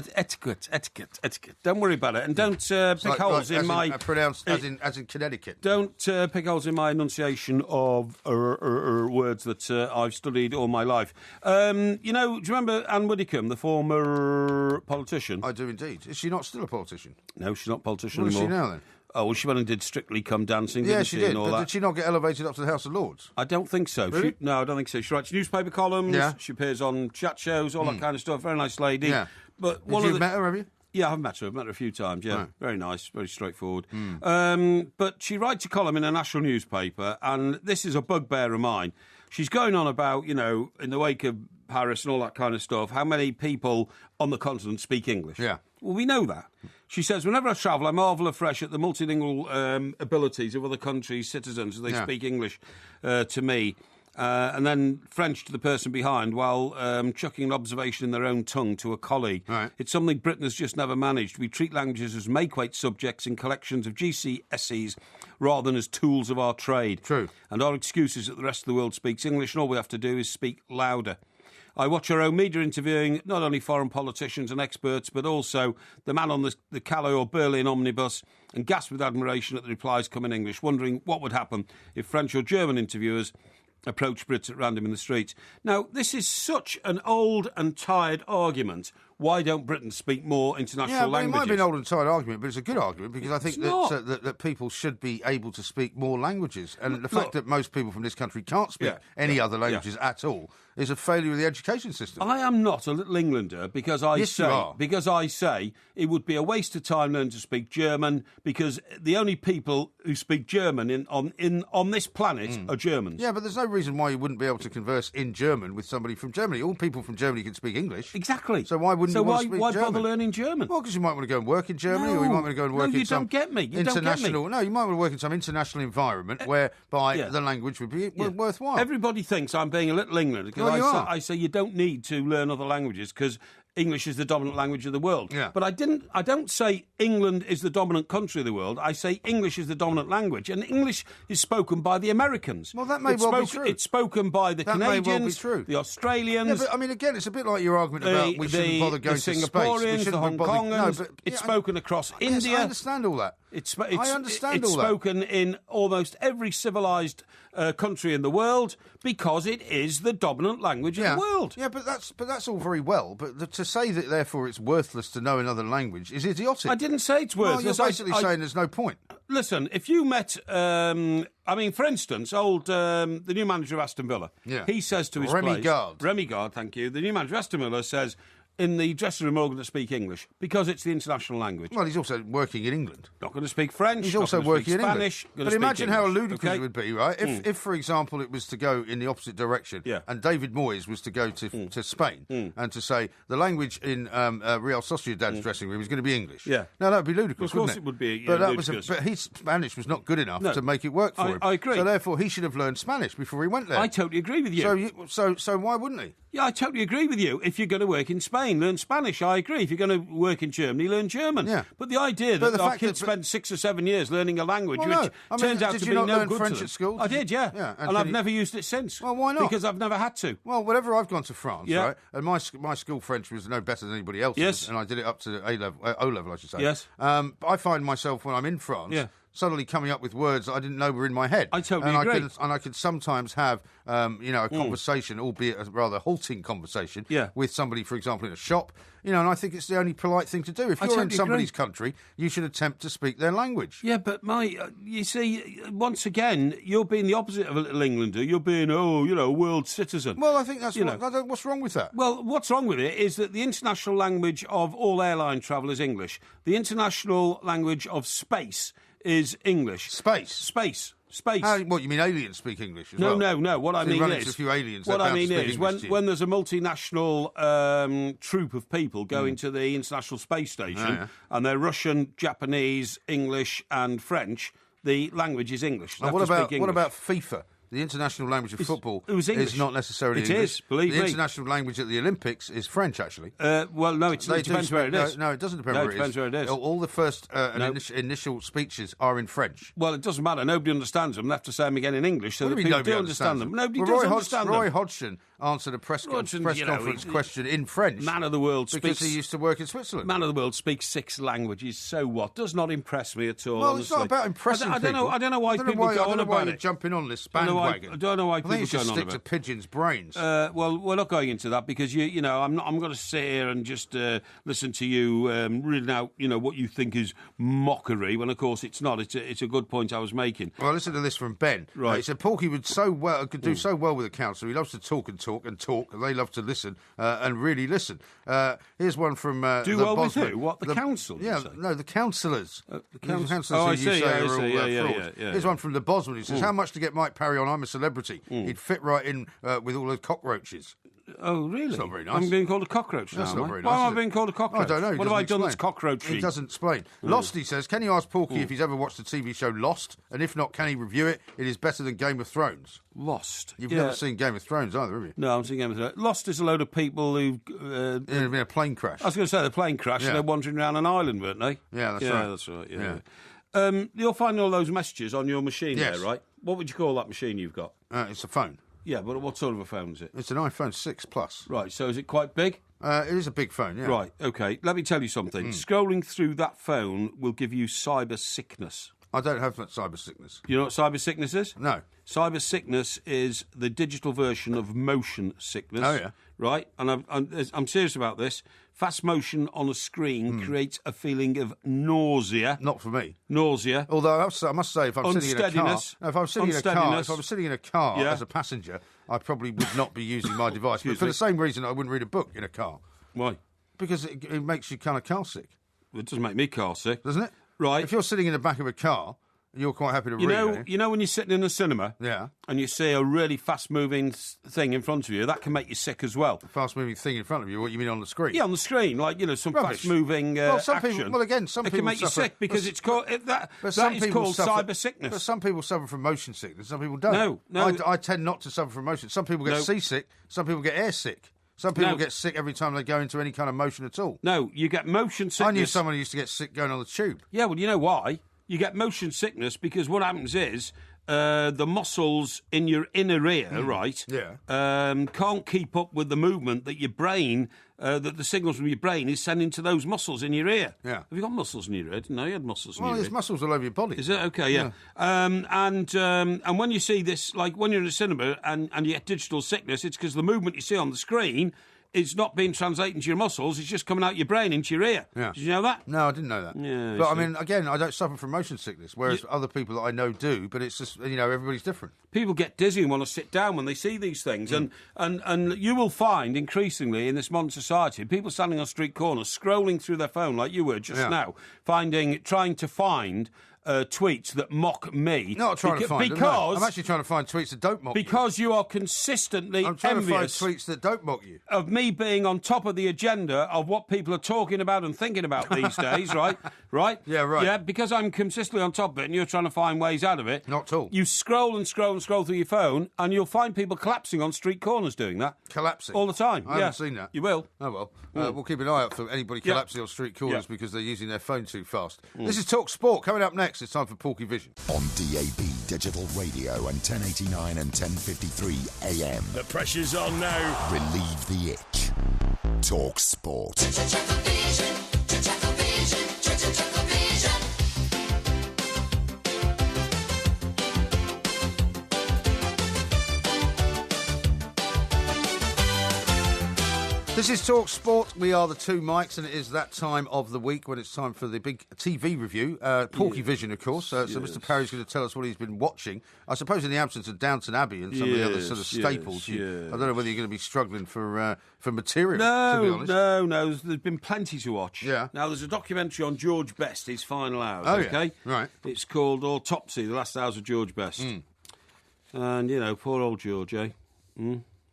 A: Etiquette. Don't worry about it. And don't pick holes in my...
B: pronounced as in Connecticut.
A: Don't pick holes in my enunciation of words that I've studied all my life. Do you remember Anne Widdecombe, the former politician?
B: I do indeed. Is she not still a politician?
A: No, she's not a politician
B: What is
A: anymore.
B: she now, then?
A: Oh, well, she went and did Strictly Come Dancing,
B: Yeah,
A: didn't
B: she did.
A: and all
B: But
A: that.
B: did she not get elevated up to the House of Lords?
A: I don't think so.
B: Really?
A: No, I don't think so. She writes newspaper columns.
B: Yeah.
A: She appears on chat shows, all that kind of stuff. Very nice lady.
B: Yeah.
A: But
B: Did you met her, have you?
A: Yeah, I've met her. I've met her a few times, yeah.
B: Right.
A: Very nice, very straightforward. But she writes a column in a national newspaper, and this is a bugbear of mine. She's going on about, in the wake of Paris and all that kind of stuff, how many people on the continent speak English.
B: Yeah.
A: Well, we know that. She says, whenever I travel, I marvel afresh at the multilingual abilities of other countries' citizens as they speak English to me. And then French to the person behind while chucking an observation in their own tongue to a colleague.
B: Right.
A: It's something Britain has just never managed. We treat languages as make-weight subjects in collections of GCSEs rather than as tools of our trade.
B: True.
A: And our excuse is that the rest of the world speaks English and all we have to do is speak louder. I watch our own media interviewing not only foreign politicians and experts, but also the man on the Calais or Berlin omnibus and gasp with admiration at the replies come in English, wondering what would happen if French or German interviewers approach Brits at random in the streets. Now, this is such an old and tired argument. Why don't Britain speak more international languages?
B: It might be an old and tired argument, but it's a good argument because I think that people should be able to speak more languages. And the fact that most people from this country can't speak any other languages at all is a failure of the education system.
A: I am not a little Englander because I say it would be a waste of time learning to speak German because the only people who speak German on this planet are Germans.
B: Yeah, but there's no reason why you wouldn't be able to converse in German with somebody from Germany. All people from Germany can speak English.
A: Exactly.
B: So why wouldn't wouldn't
A: so
B: you want to speak
A: why
B: German?
A: bother learning German?
B: Well, because you might want to go and work in Germany, or you might want to go and work in some
A: don't get me. You
B: international.
A: Don't get me.
B: No, you might want to work in some international environment whereby the language would be worthwhile.
A: Everybody thinks I'm being a little England because I say you don't need to learn other languages because English is the dominant language of the world.
B: Yeah.
A: But I don't say England is the dominant country of the world. I say English is the dominant language, and English is spoken by the Americans.
B: Well, that may well be true.
A: It's spoken by the Canadians,
B: may well be true.
A: the Australians.
B: Yeah, but I mean, again, it's a bit like your argument about we shouldn't bother going to space.
A: Singaporeans, the Hong Kongers. It's spoken across India.
B: Yes, I understand all that. I understand all that.
A: It's spoken in almost every civilised country in the world because it is the dominant language of the world.
B: Yeah, but that's all very well. But to say that therefore it's worthless to know another language is idiotic.
A: I didn't say it's worthless.
B: Well, you're basically saying there's no point.
A: Listen, if you met, for instance, the new manager of Aston Villa, he says to his players... Remy Gard, thank you. The new manager of Aston Villa says... in the dressing room, all going to speak English because it's the international language.
B: Well, he's also working in England.
A: Not going to speak French.
B: He's also working in
A: Spanish.
B: England. But imagine how ludicrous it would be, right? If, for example, it was to go in the opposite direction, and David Moyes was to go to Spain and to say the language in Real Sociedad's dressing room is going to be English.
A: Yeah.
B: No, that would be ludicrous,
A: Of course
B: wouldn't
A: it would be.
B: But
A: ludicrous.
B: but his Spanish was not good enough to make it work for him.
A: I agree.
B: So therefore, he should have learned Spanish before he went there.
A: I totally agree with you.
B: So why wouldn't he?
A: Yeah, I totally agree with you. If you're going to work in Spain, learn Spanish. I agree. If you're going to work in Germany, learn German.
B: Yeah.
A: But the idea that our kids spend 6 or 7 years learning a language, which turns out to be no good to them. Did you not learn French at school? I did, yeah. And I've never used it since.
B: Well, why not?
A: Because I've never had to.
B: Well, whenever I've gone to France, right, and my school French was no better than anybody else's,
A: yes.
B: and I did it up to O level, I should say.
A: Yes.
B: I find myself when I'm in France.
A: Yeah.
B: Suddenly coming up with words that I didn't know were in my head.
A: I totally agree.
B: I can sometimes have, a conversation, albeit a rather halting conversation, with somebody, for example, in a shop. And I think it's the only polite thing to do. If you're in somebody's country, you should attempt to speak their language.
A: Yeah, but you see, once again, you're being the opposite of a little Englander. You're being, a world citizen.
B: Well, I think that's what's wrong with that.
A: Well, what's wrong with it is that the international language of all airline travel is English. The international language of space is English.
B: Space. What, you mean aliens speak English as well?
A: No. What I mean is...
B: a few aliens,
A: what I mean is, when there's a multinational troupe of people going to the International Space Station, and they're Russian, Japanese, English and French, the language is English.
B: What about FIFA? The international language of football is not necessarily English.
A: It is, believe me.
B: The international language at the Olympics is French, actually.
A: Well, no, it depends where it is.
B: No, it doesn't depend where it is.
A: It depends where it is.
B: All the first initial speeches are in French.
A: Well, it doesn't matter. Nobody understands them. They have to say them again in English so that people do understand them. Nobody does understand them.
B: Roy Hodgson answered a press conference question in French.
A: Man of the world
B: because he used to work in Switzerland.
A: Man of the world speaks 6 languages. So what? Does not impress me at all.
B: Well,
A: honestly.
B: It's not about impressing people.
A: I don't know why people go on about it.
B: I don't know why you're jumping on this bandwagon.
A: I don't know why people
B: go on about it. I think you should stick to pigeons' brains.
A: Well, we're not going into that because I'm going to sit here and just listen to you reading out what you think is mockery when of course it's not. It's a good point I was making.
B: Well, listen to this from Ben.
A: Right.
B: He said Porky could do so well with a council. He loves to talk and talk and talk, and they love to listen and really listen. Here's one from
A: do
B: the
A: well
B: Bosman.
A: with who? What, the council?
B: Yeah, no, the councillors.
A: The
B: councillors
A: I
B: who you say are all
A: yeah.
B: Here's one from the Bosman. He says, how much to get Mike Parry on I'm a Celebrity? He'd fit right in with all the cockroaches.
A: Oh, really?
B: That's not very nice.
A: I'm being called a cockroach now.
B: That's not very nice.
A: Why am I being called a cockroach?
B: I don't know.
A: What have I done that's cockroachy?
B: He doesn't explain. Lost, he says, can you ask Porky if he's ever watched the TV show Lost? And if not, can he review it? It is better than Game of Thrones.
A: Lost?
B: You've never seen Game of Thrones either, have you?
A: No, I haven't seen Game of Thrones. Lost is a load of people who've...
B: There's been a plane crash.
A: I was going to say the plane crash and they're wandering around an island, weren't they?
B: Yeah, that's right.
A: Yeah, that's right, yeah. You're finding all those messages on your machine there, right? What would you call that machine you've got?
B: It's a phone.
A: Yeah, but what sort of a phone is it?
B: It's an iPhone 6 Plus.
A: Right, so is it quite big?
B: It is a big phone, yeah.
A: Right, OK. Let me tell you something. Scrolling through that phone will give you cyber sickness.
B: I don't have that cyber sickness.
A: You know what cyber sickness is?
B: No.
A: Cyber sickness is the digital version of motion sickness.
B: Oh, yeah.
A: Right? And I'm serious about this. Fast motion on a screen creates a feeling of nausea.
B: Not for me.
A: Nausea.
B: Although I must say, if I'm sitting in a car, if I'm sitting in a car as a passenger, I probably would not be using my device. But for the same reason, I wouldn't read a book in a car.
A: Why?
B: Because it makes you kind of car sick.
A: It doesn't make me car sick,
B: doesn't it?
A: Right.
B: If you're sitting in the back of a car You're quite happy to read, are you?
A: You know when you're sitting in a cinema and you see a really fast-moving thing in front of you, that can make you sick as well.
B: A fast-moving thing in front of you? What you mean on the screen?
A: Yeah, on the screen, like, some
B: Rubbish.
A: fast-moving action.
B: People, some
A: it
B: people
A: can make you sick because it's called that is called cyber sickness.
B: But some people suffer from motion sickness, some people don't.
A: No.
B: I tend not to suffer from motion. Some people get seasick, some people get air sick. Some people get sick every time they go into any kind of motion at all.
A: No, you get motion sickness.
B: I knew someone who used to get sick going on the tube.
A: Yeah, well, you know why? You get motion sickness because what happens is the muscles in your inner ear, right, can't keep up with the movement that your brain, that the signals from your brain is sending to those muscles in your ear.
B: Yeah.
A: Have you got muscles in your ear? No, you had muscles in your ear.
B: Well, there's muscles all over your body.
A: Is it? Okay, yeah. And when you see this, like when you're in a cinema and you get digital sickness, it's because the movement you see on the screen is not being translated into your muscles, it's just coming out your brain into your ear.
B: Yeah.
A: Did you know that?
B: No, I didn't know that.
A: Yeah,
B: but, I mean, again, I don't suffer from motion sickness, whereas other people that I know do, but it's just, everybody's different.
A: People get dizzy and want to sit down when they see these things, and you will find increasingly in this modern society, people standing on street corners, scrolling through their phone like you were just now, trying to find tweets that mock me.
B: Not trying to find them, no. I'm actually trying to find tweets that don't mock you.
A: Because you are consistently
B: I'm trying
A: envious
B: to find tweets that don't mock you.
A: Of me being on top of the agenda of what people are talking about and thinking about these days, right? Right?
B: Yeah, right.
A: Yeah, because I'm consistently on top of it and you're trying to find ways out of it.
B: Not at all.
A: You scroll and scroll and scroll through your phone and you'll find people collapsing on street corners doing that.
B: Collapsing?
A: All the time.
B: I haven't seen that.
A: You will.
B: Oh, well. We'll keep an eye out for anybody collapsing on street corners because they're using their phone too fast. This is Talk Sport. Coming up next, it's time for Porkyvision.
F: On DAB, digital radio and 1089 and 1053 AM.
I: The pressure's on now.
F: Relieve the itch. Talk Sport.
B: This is Talk Sport. We are the two mics, and it is that time of the week when it's time for the big TV review. Porkyvision, of course. So Mr. Parry's going to tell us what he's been watching. I suppose in the absence of Downton Abbey and some of the other sort of staples, I don't know whether you're going to be struggling for material, to be honest.
A: No. There's been plenty to watch.
B: Yeah.
A: Now, there's a documentary on George Best, his final hours,
B: Oh,
A: okay?
B: yeah. Right.
A: It's called Autopsy, The Last Hours of George Best. And, poor old George, eh?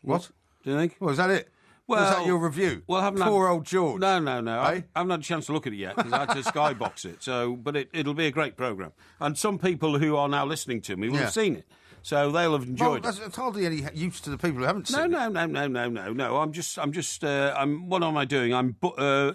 B: What?
A: Do you think?
B: Well, is that it?
A: Well,
B: was that your review?
A: Well,
B: Poor old George.
A: No.
B: Eh?
A: I haven't had a chance to look at it yet because I had to skybox it. So, but it'll be a great programme. And some people who are now listening to me will have seen it. So they'll have enjoyed it.
B: It's hardly any use to the people who haven't seen it.
A: No. What am I doing?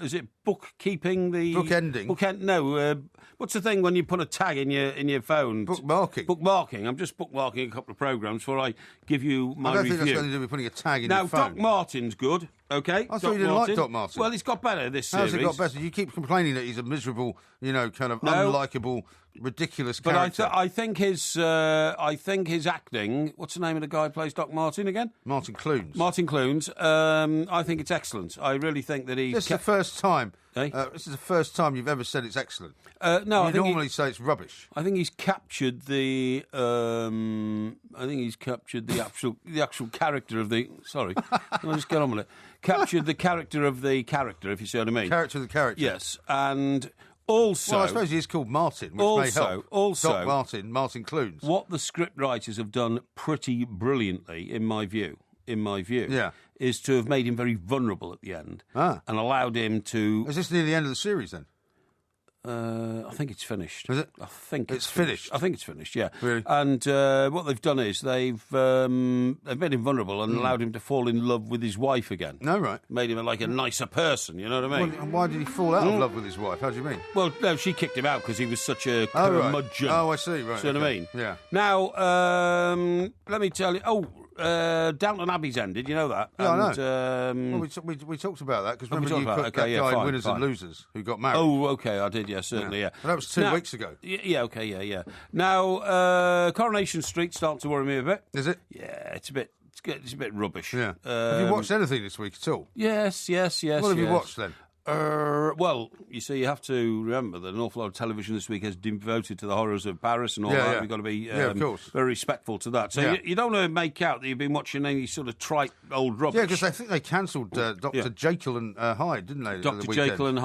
A: Is it bookkeeping?
B: Bookending?
A: What's the thing when you put a tag in your phone?
B: Bookmarking.
A: Bookmarking. I'm just bookmarking a couple of programmes before I give you my review.
B: I don't think that's going to do with putting a tag in your phone.
A: Now, Doc Martin's good, okay?
B: I thought you didn't like Doc Martin.
A: Well, he's got better this series.
B: How's it got better? You keep complaining that he's a miserable, kind of unlikable, ridiculous character.
A: But I think his acting. What's the name of the guy who plays Doc Martin again?
B: Martin Clunes.
A: Martin Clunes. I think it's excellent. I really think that he.
B: This is the first time.
A: Eh?
B: This is the first time you've ever said it's excellent.
A: No,
B: you normally say it's rubbish.
A: I think he's captured the. The actual character of the. Sorry, I'll just get on with it. Captured the character of the character, if you see what I mean.
B: Character of the character.
A: Yes, and. Also,
B: well, I suppose he is called Martin, which may help.
A: Also,
B: Doc Martin Clunes.
A: What the script writers have done pretty brilliantly, in my view, is to have made him very vulnerable at the end and allowed him to.
B: Is this near the end of the series then?
A: I think it's finished.
B: Is it?
A: I think
B: it's finished.
A: I think it's finished. Yeah.
B: Really?
A: And what they've done is they've made him vulnerable and allowed him to fall in love with his wife again.
B: No, right.
A: Made him like a nicer person. You know what I mean?
B: Well, and why did he fall out of love with his wife? How do you mean?
A: Well, no, she kicked him out because he was such a curmudgeon.
B: Oh, I see. Right.
A: See what I mean?
B: Yeah.
A: Now, let me tell you. Downton Abbey's ended, you know that?
B: Yeah,
A: and,
B: I know. Well, we talked about that because remember you put that guy in Winners and Losers who got married.
A: Oh, okay, I did, yeah, certainly, yeah.
B: Well, that was 2 weeks ago.
A: Yeah, okay, yeah. Now, Coronation Street's starting to worry me a bit.
B: Is it?
A: Yeah, it's a bit rubbish.
B: Yeah. Have you watched anything this week at all?
A: Yes.
B: What have you watched then?
A: Well, you see, you have to remember that an awful lot of television this week has been devoted to the horrors of Paris and all that.
B: Yeah.
A: We've got to be
B: of course.
A: very respectful to that. So you don't want to make out that you've been watching any sort of trite old rubbish.
B: Yeah, because I think they cancelled Dr. Jekyll and Hyde, didn't they?
A: Dr. Jekyll and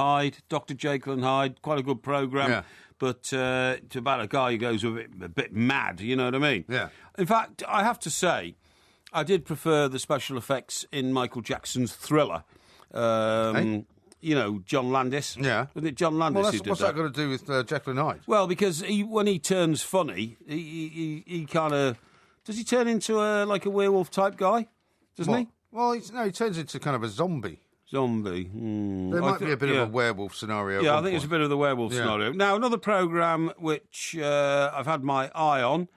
A: Hyde, quite a good programme.
B: Yeah.
A: but it's about a guy who goes a bit mad, you know what I mean?
B: Yeah.
A: In fact, I have to say, I did prefer the special effects in Michael Jackson's Thriller. You know, John Landis.
B: Yeah.
A: Wasn't it John Landis who did
B: what's that got to do with Jekyll and Hyde?
A: Well, because when he turns funny, he kind of... Does he turn into a werewolf type guy? Doesn't he?
B: Well, he turns into kind of a zombie.
A: Zombie.
B: There might be a bit of a werewolf scenario.
A: Yeah, I think it's a bit of the werewolf scenario. Now, another programme which I've had my eye on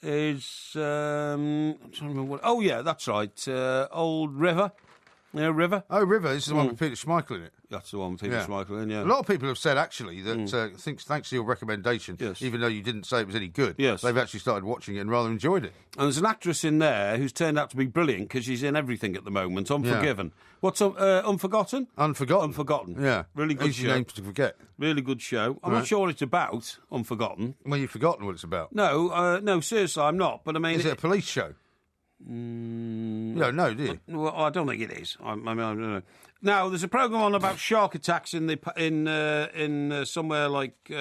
A: is... I'm trying to remember what... Oh, yeah, that's right. Old River. You know, River?
B: Oh, River. This is the one with Peter Schmeichel in it.
A: That's the one with Peter Schmeichel in, yeah.
B: A lot of people have said, actually, that thanks to your recommendation, even though you didn't say it was any good, they've actually started watching it and rather enjoyed it.
A: And there's an actress in there who's turned out to be brilliant because she's in everything at the moment. Unforgiven. What's Unforgotten? Unforgotten.
B: Yeah.
A: Really good
B: Easy
A: show.
B: names to forget.
A: Really good show. I'm not sure what it's about, Unforgotten.
B: Well, you've forgotten what it's about.
A: No, seriously, I'm not. But I mean...
B: Is it a police show? No, do you?
A: Well, I don't think it is. I don't know. Now, there's a programme on about shark attacks in somewhere like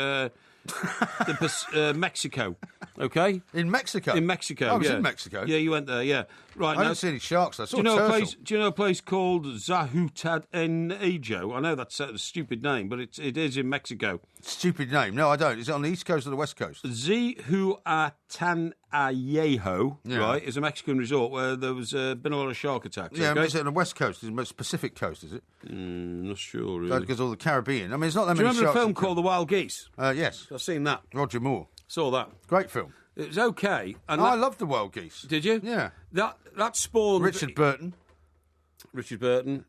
A: Mexico. Okay,
B: in Mexico.
A: In Mexico,
B: I was in Mexico.
A: Yeah, you went there. Yeah, right.
B: I didn't see any sharks. I saw
A: do you know
B: a
A: a place called Zahutanillo? I know that's a stupid name, but it is in Mexico.
B: Stupid name? No, I don't. Is it on the east coast or the west coast?
A: Zahutanillo, right, is a Mexican resort where there was been a lot of shark attacks.
B: Yeah,
A: okay?
B: is it on the west coast? Is it the most Pacific coast? Is it?
A: Not sure. Really.
B: Because all the Caribbean. I mean, it's not that
A: Do you
B: many
A: remember
B: sharks.
A: a film called The Wild Geese?
B: Yes,
A: I've seen that.
B: Roger Moore.
A: Saw that.
B: Great film.
A: It was okay. And
B: I loved The Wild Geese.
A: Did you?
B: Yeah.
A: That spawned...
B: Richard Burton.
A: The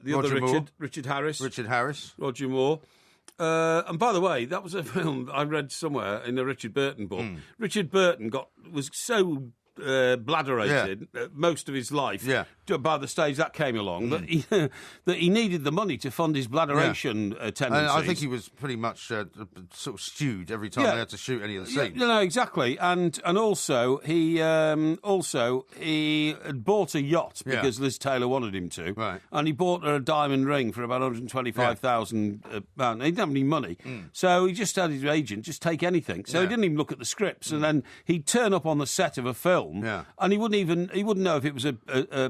B: Roger
A: other
B: Moore.
A: Richard Harris. Roger Moore. And by the way, that was a film I read somewhere in a Richard Burton book. Richard Burton was so bladderated most of his life by the stage that came along that he needed the money to fund his bladderation tendencies.
B: And I think he was pretty much sort of stewed every time they had to shoot any of the scenes.
A: No, exactly. And also he had bought a yacht because Liz Taylor wanted him to.
B: Right.
A: And he bought her a diamond ring for about £125,000. He didn't have any money. So he just had his agent just take anything. So he didn't even look at the scripts. And then he'd turn up on the set of a film and he wouldn't know if it was a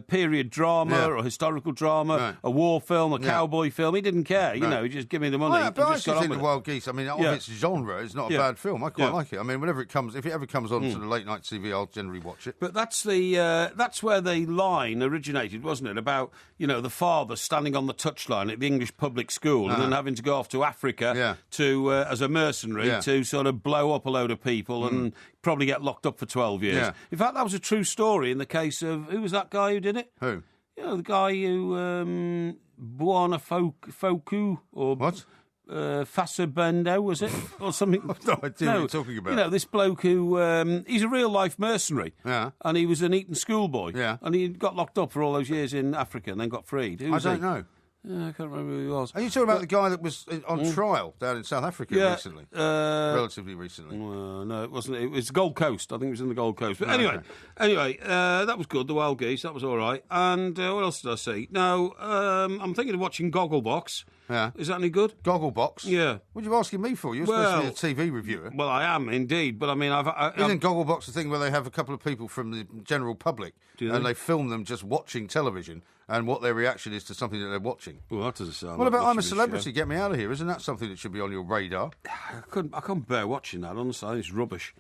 A: period drama or a historical drama, a war film, a cowboy film. He didn't care, you know. He just give me the money.
B: But I actually think The Wild Geese, I mean, of its genre, is not a bad film. I quite like it. I mean, whenever it comes, if it ever comes on sort of late night TV, I'll generally watch it.
A: But that's where the line originated, wasn't it? About the father standing on the touchline at the English public school and then having to go off to Africa to as a mercenary to sort of blow up a load of people and probably get locked up for 12 years.
B: Yeah.
A: In fact, that was a true story in the case of... Who was that guy who did it?
B: Who?
A: The guy who... Buona Foku or...
B: What?
A: Fasabendo, was it? Or something?
B: I've no idea what you're talking about.
A: This bloke who... he's a real-life mercenary.
B: Yeah.
A: And he was an Eton schoolboy.
B: Yeah.
A: And he got locked up for all those years in Africa and then got freed.
B: I don't know.
A: I can't remember who he was.
B: Are you talking about the guy that was on trial down in South Africa recently? Relatively recently.
A: No, it wasn't. It was Gold Coast. I think it was in the Gold Coast. But anyway, that was good. The Wild Geese, that was all right. And what else did I see? Now, I'm thinking of watching Gogglebox.
B: Yeah.
A: Is that any good?
B: Gogglebox?
A: Yeah.
B: What are you asking me for? You're supposed to be a TV reviewer.
A: Well, I am indeed, but I mean,
B: Isn't Gogglebox the thing where they have a couple of people from the general public and they film them just watching television and what their reaction is to something that they're watching?
A: Well, that doesn't sound.
B: What
A: like
B: about I'm a
A: much of
B: Celebrity?
A: show.
B: Get me out of here! Isn't that something that should be on your radar?
A: I can't bear watching that. Honestly, I think it's rubbish.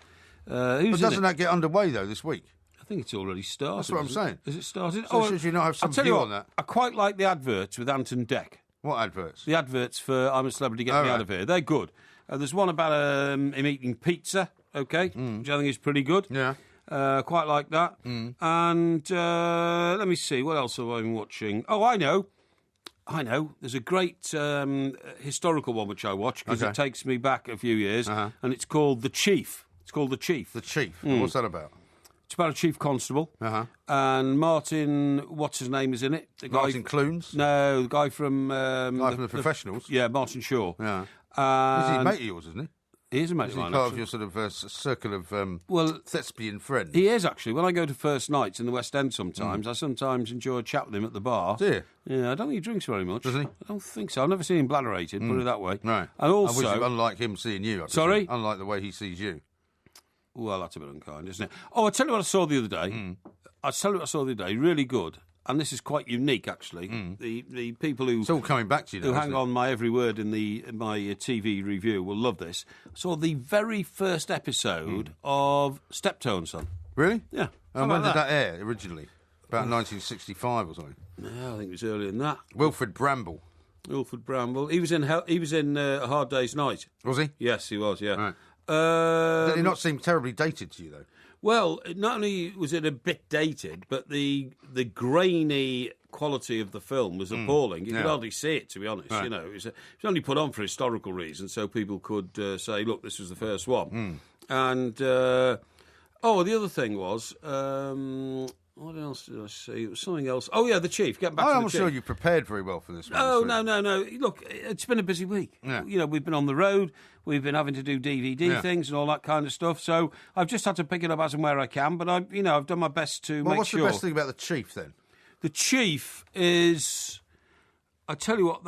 B: But doesn't that get underway though this week?
A: I think it's already started.
B: That's what I'm saying.
A: Is it started?
B: So should you not have some view on that?
A: I quite like the adverts with Anton Deck.
B: What adverts?
A: The adverts for I'm a Celebrity, Get Me Out of Here. They're good. There's one about him eating pizza, which I think is pretty good.
B: Yeah.
A: Quite like that. And let me see, what else have I been watching? Oh, I know. There's a great historical one which I watch because it takes me back a few years, and it's called The Chief. The Chief.
B: What's that about?
A: It's about a chief constable, and Martin, what's his name, is in it?
B: Martin Clunes?
A: No, the guy from...
B: The Professionals?
A: Yeah, Martin Shaw.
B: Yeah. He's a mate of yours, isn't he?
A: He is a mate
B: is
A: of
B: he
A: mine,
B: part
A: actually.
B: of your sort of circle of thespian friends?
A: He is, actually. When I go to first nights in the West End sometimes, I sometimes enjoy a chat with him at the bar.
B: Do you?
A: Yeah, I don't think he drinks very much.
B: Does he?
A: I don't think so. I've never seen him bladderated, put it that way.
B: Right.
A: And also...
B: I wish, unlike him seeing you.
A: Sorry?
B: Unlike the way he sees you.
A: Well, that's a bit unkind, isn't it? Oh, I'll tell you what I saw the other day. I'll tell you what I saw the other day. Really good. And this is quite unique, actually. The people who...
B: It's all coming back to you now,
A: who hang
B: isn't it?
A: on my every word in my TV review will love this. I saw the very first episode of Steptoe and Son.
B: Really?
A: Yeah.
B: And when did that air, originally? About 1965 or something?
A: No, I think it was earlier than that.
B: Wilfred Bramble.
A: Wilfred Bramble. He was in A Hard Day's Night.
B: Was he?
A: Yes, he was, yeah.
B: Right. Did he not seem terribly dated to you, though?
A: Well, not only was it a bit dated, but the grainy quality of the film was appalling. You could hardly see it, to be honest.
B: Right.
A: You know, it was only put on for historical reasons, so people could say, "Look, this was the first one." And the other thing was, what else did I see? It was something else. Oh yeah, the Chief. Getting back to the
B: I'm
A: Chief.
B: sure you prepared very well for this one.
A: Oh, no. Look, it's been a busy week.
B: Yeah.
A: You know, we've been on the road, we've been having to do DVD things and all that kind of stuff, so I've just had to pick it up as and where I can, but I've done my best to make
B: what's
A: sure.
B: the best thing about the Chief, then?
A: The Chief is... I tell you what,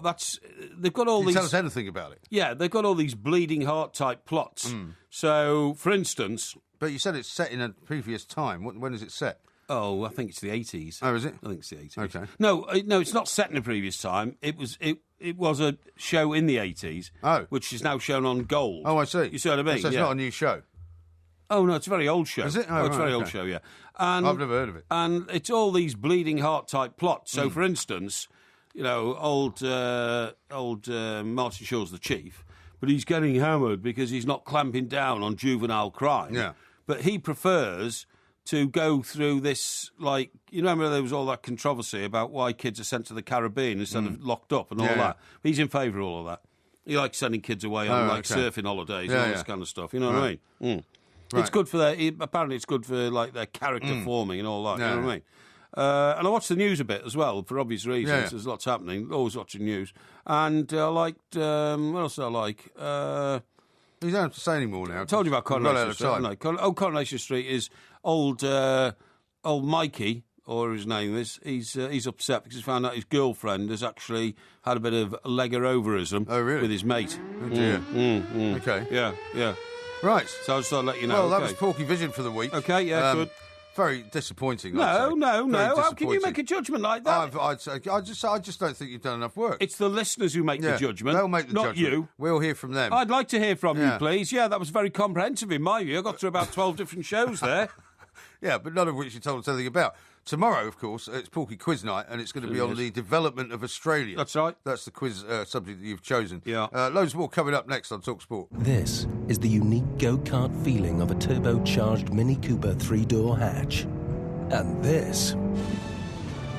A: that's... They've got all
B: Can you
A: these...
B: tell us anything about it?
A: Yeah, they've got all these bleeding heart type plots. So, for instance...
B: But you said it's set in a previous time. When is it set?
A: Oh, I think it's the 80s.
B: Oh, is it?
A: I think it's the 80s.
B: Okay.
A: No, it's not set in a previous time. It was a show in the 80s, which is now shown on Gold.
B: Oh, I see.
A: You see what I mean?
B: So it's not a new show?
A: Oh, no, it's a very old show.
B: Is it?
A: Oh, it's a very old
B: okay.
A: show, yeah. And
B: I've never heard of it.
A: And it's all these bleeding heart type plots. So, for instance, old Martin Shaw's the Chief, but he's getting hammered because he's not clamping down on juvenile crime.
B: Yeah.
A: But he prefers to go through this, like, you remember there was all that controversy about why kids are sent to the Caribbean instead of locked up and all that. He's in favour of all of that. He likes sending kids away on surfing holidays and all this kind of stuff. You know what I mean? Right. It's good for apparently it's good for like their character forming and all that. You know what I mean? And I watch the news a bit as well for obvious reasons.
B: Yeah.
A: There's lots happening. Always watching news. And I liked what else did I like?
B: You don't have to say any more now.
A: I told you about Coronation Street.
B: Time.
A: Coronation Street is old Mikey, or his name is. He's upset because he's found out his girlfriend has actually had a bit of Legger-overism with his mate.
B: Oh dear. Okay.
A: Yeah.
B: Right.
A: So I just thought I'd let you know.
B: Well, that was Porkyvision for the week.
A: Okay, yeah, good.
B: Very disappointing.
A: No.
B: Very
A: How can you make a judgment like that?
B: I just don't think you've done enough work.
A: It's the listeners who make the judgment.
B: They'll make the
A: not
B: judgment.
A: you.
B: We'll hear from them.
A: I'd like to hear from you, please. Yeah, that was very comprehensive in my view. I got through about 12 different shows there.
B: Yeah, but none of which you told us anything about. Tomorrow, of course, it's Porky Quiz Night, and it's going to be on the development of Australia.
A: That's right.
B: That's the quiz subject that you've chosen.
A: Yeah.
B: Loads more coming up next on talkSPORT.
W: This is the unique go-kart feeling of a turbocharged Mini Cooper 3-door hatch. And this